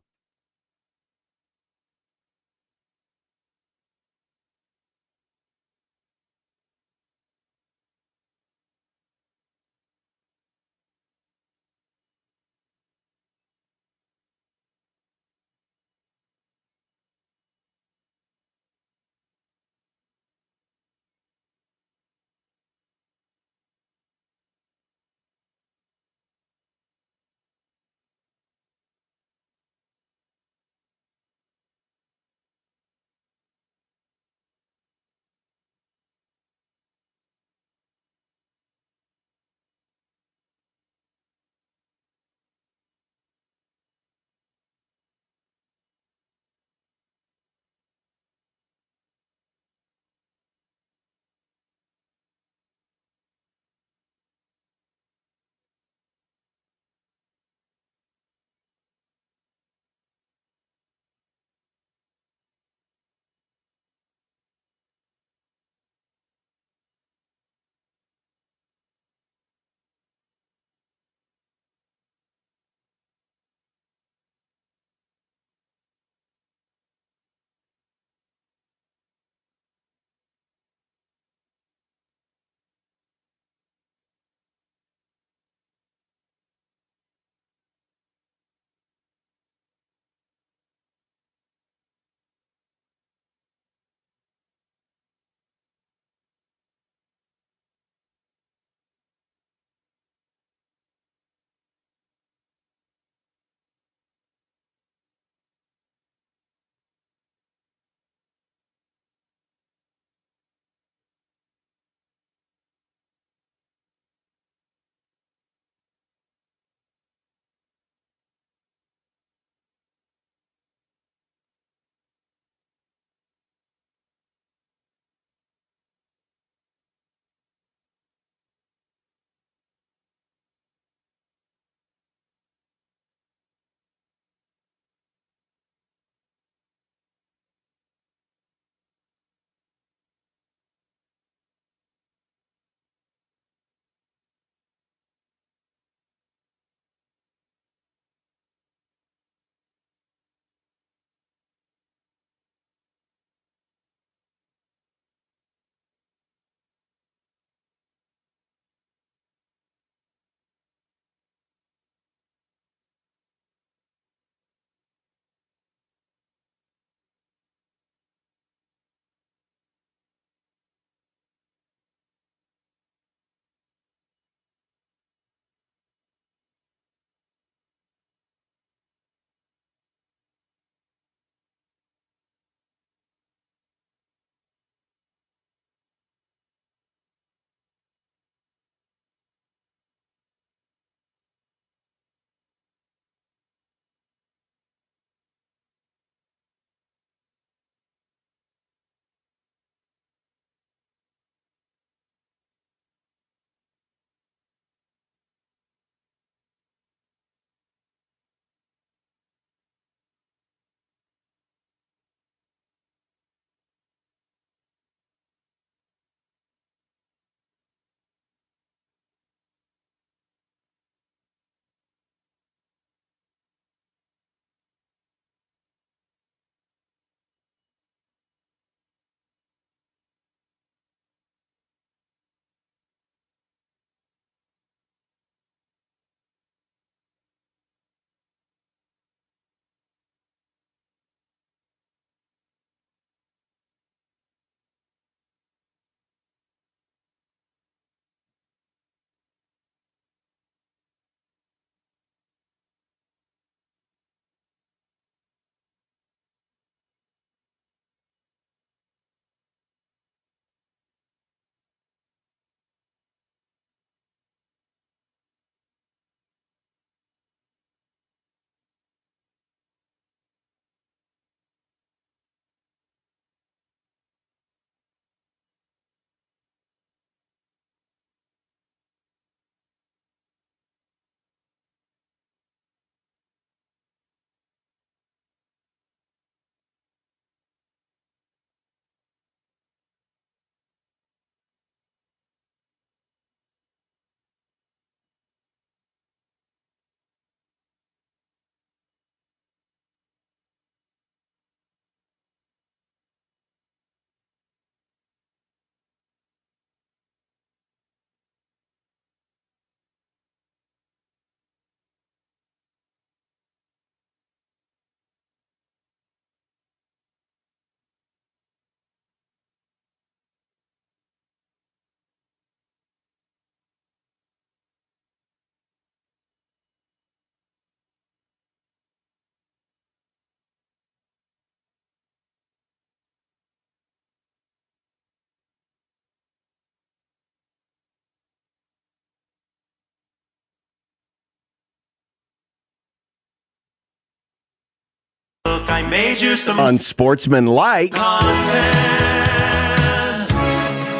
I made you some Unsportsmanlike content.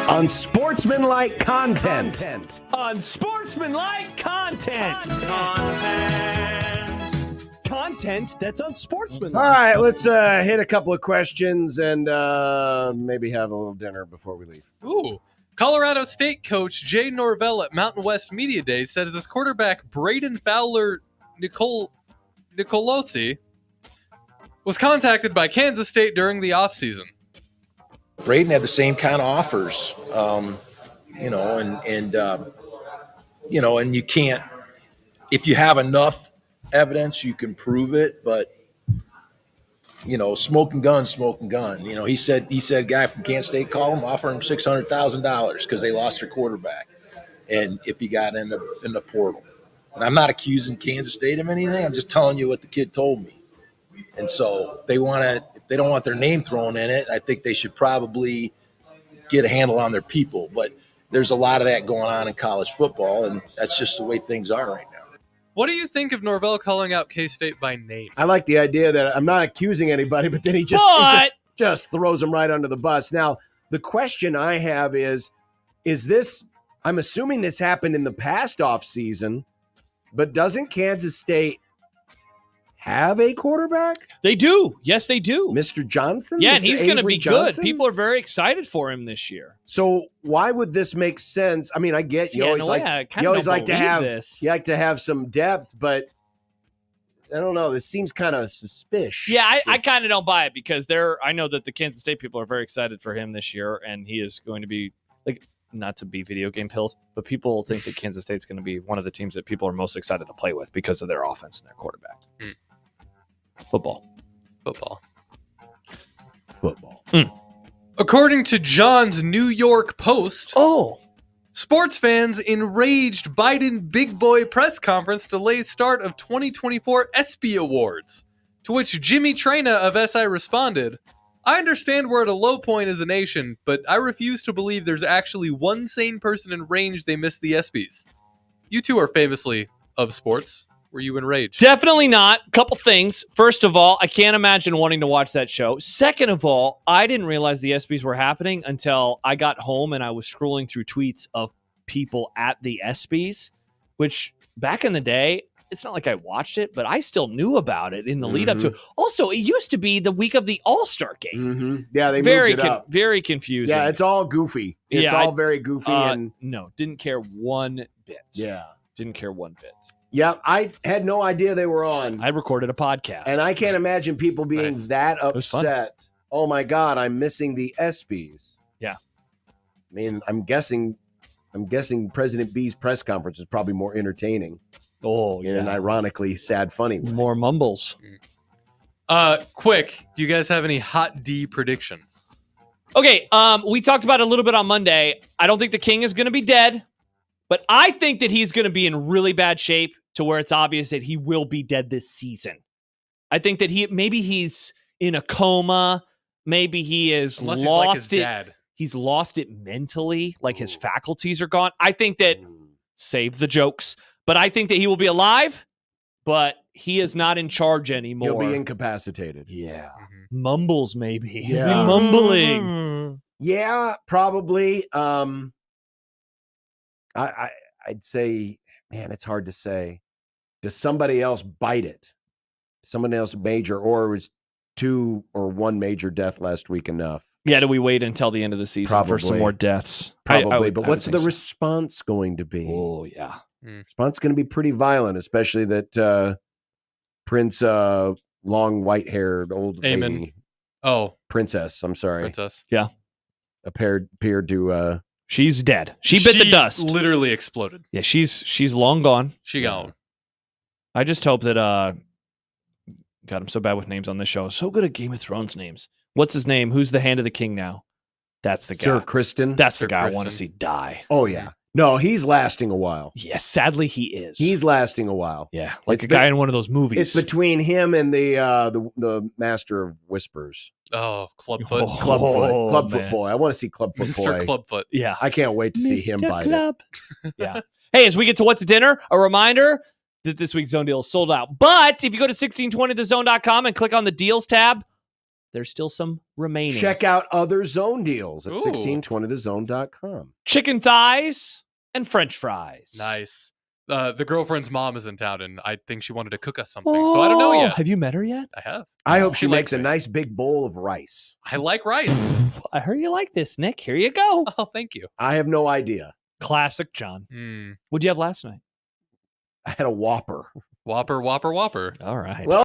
Unsportsmanlike content. Unsportsmanlike content. Content that's unsportsmanlike. All right, let's hit a couple of questions and maybe have a little dinner before we leave. Ooh. Colorado State coach Jay Norvell at Mountain West Media Days said his quarterback Braden Fowler Nicolosi was contacted by Kansas State during the offseason. Braden had the same kind of offers, and you can't, if you have enough evidence, you can prove it, but smoking gun. He said guy from Kansas State called him, offered him $600,000 because they lost their quarterback, and if he got in the portal. And I'm not accusing Kansas State of anything. I'm just telling you what the kid told me. And so if they don't want their name thrown in it, I think they should probably get a handle on their people. But there's a lot of that going on in college football, and that's just the way things are right now. What do you think of Norvell calling out K-State by name? I like the idea that I'm not accusing anybody, but then he just throws them right under the bus. Now, the question I have is this, I'm assuming this happened in the past offseason, but doesn't Kansas State have a quarterback? They do. Yes, they do. Mr. Johnson? Yeah, and he's going to be Johnson? good. People are very excited for him this year. So why would this make sense? I mean, I get you always like to have some depth, but I don't know. This seems kind of suspicious. Yeah, I kind of don't buy it because I know that the Kansas State people are very excited for him this year, and he is going to be not to be video game pilled, but people think that Kansas State's going to be one of the teams that people are most excited to play with because of their offense and their quarterback. Football. According to John's New York Post, sports fans enraged Biden big boy press conference delays start of 2024 ESPY Awards, to which Jimmy Traina of SI responded, I understand we're at a low point as a nation, but I refuse to believe there's actually one sane person enraged they missed the ESPYs. You two are famously of sports. Were you enraged? Definitely not. Couple things. First of all, I can't imagine wanting to watch that show. Second of all, I didn't realize the ESPYs were happening until I got home and I was scrolling through tweets of people at the ESPYs, which back in the day, it's not like I watched it, but I still knew about it in the lead up to it. Also, it used to be the week of the All-Star game. Mm-hmm. Yeah, they moved it up. Very confusing. Yeah, it's all goofy. It's all very goofy. No, didn't care one bit. Yeah. Didn't care one bit. Yeah, I had no idea they were on. I recorded a podcast. And I can't imagine people being that upset. Oh my God, I'm missing the ESPYs. Yeah. I mean, I'm guessing President B's press conference is probably more entertaining. Oh, yeah. In an ironically sad, funny way. More mumbles. Quick, do you guys have any hot D predictions? Okay, we talked about it a little bit on Monday. I don't think the king is going to be dead, but I think that he's going to be in really bad shape to where it's obvious that he will be dead this season. I think that maybe he's in a coma. Maybe he is Unless lost he's like his it. dad. He's lost it mentally, like his faculties are gone. I think that, save the jokes, but I think that he will be alive, but he is not in charge anymore. He'll be incapacitated. Yeah. Mumbles, maybe. Yeah. Mumbling. Yeah, probably. I'd say, man, it's hard to say. Does somebody else bite it? Someone else major, or was 2 or 1 major death last week enough? Yeah, do we wait until the end of the season for some more deaths? Probably, but what's the response going to be? Oh, yeah. Response going to be pretty violent, especially that Prince, long white-haired old lady. Oh. Princess, I'm sorry. Princess. Yeah. Appeared to... she's dead. She bit the dust. Literally exploded. Yeah, she's long gone. She gone. I just hope that... God, I'm so bad with names on this show. So good at Game of Thrones names. What's his name? Who's the hand of the king now? That's the guy. Sir Kristen. That's the guy I want to see die. Oh, yeah. No, he's lasting a while. Yes, sadly he is. He's lasting a while. Yeah, like a guy in one of those movies. It's between him and the Master of Whispers. Oh, Clubfoot. Clubfoot boy. I want to see Clubfoot Mr. boy. Clubfoot. Yeah. I can't wait to see him bite it. Yeah. Hey, as we get to What's Dinner, a reminder, that this week's Zone Deal is sold out. But if you go to 1620thezone.com and click on the deals tab, there's still some remaining. Check out other Zone deals at 1620thezone.com. Chicken thighs and French fries. Nice. The girlfriend's mom is in town, and I think she wanted to cook us something. So I don't know yet. Have you met her yet? I have. I hope she makes likes a me. nice big bowl of rice. I like rice. I heard you like this, Nick. Here you go. Oh, thank you. I have no idea. Classic John. Mm. What'd you have last night? I had a Whopper. Whopper. All right. Well,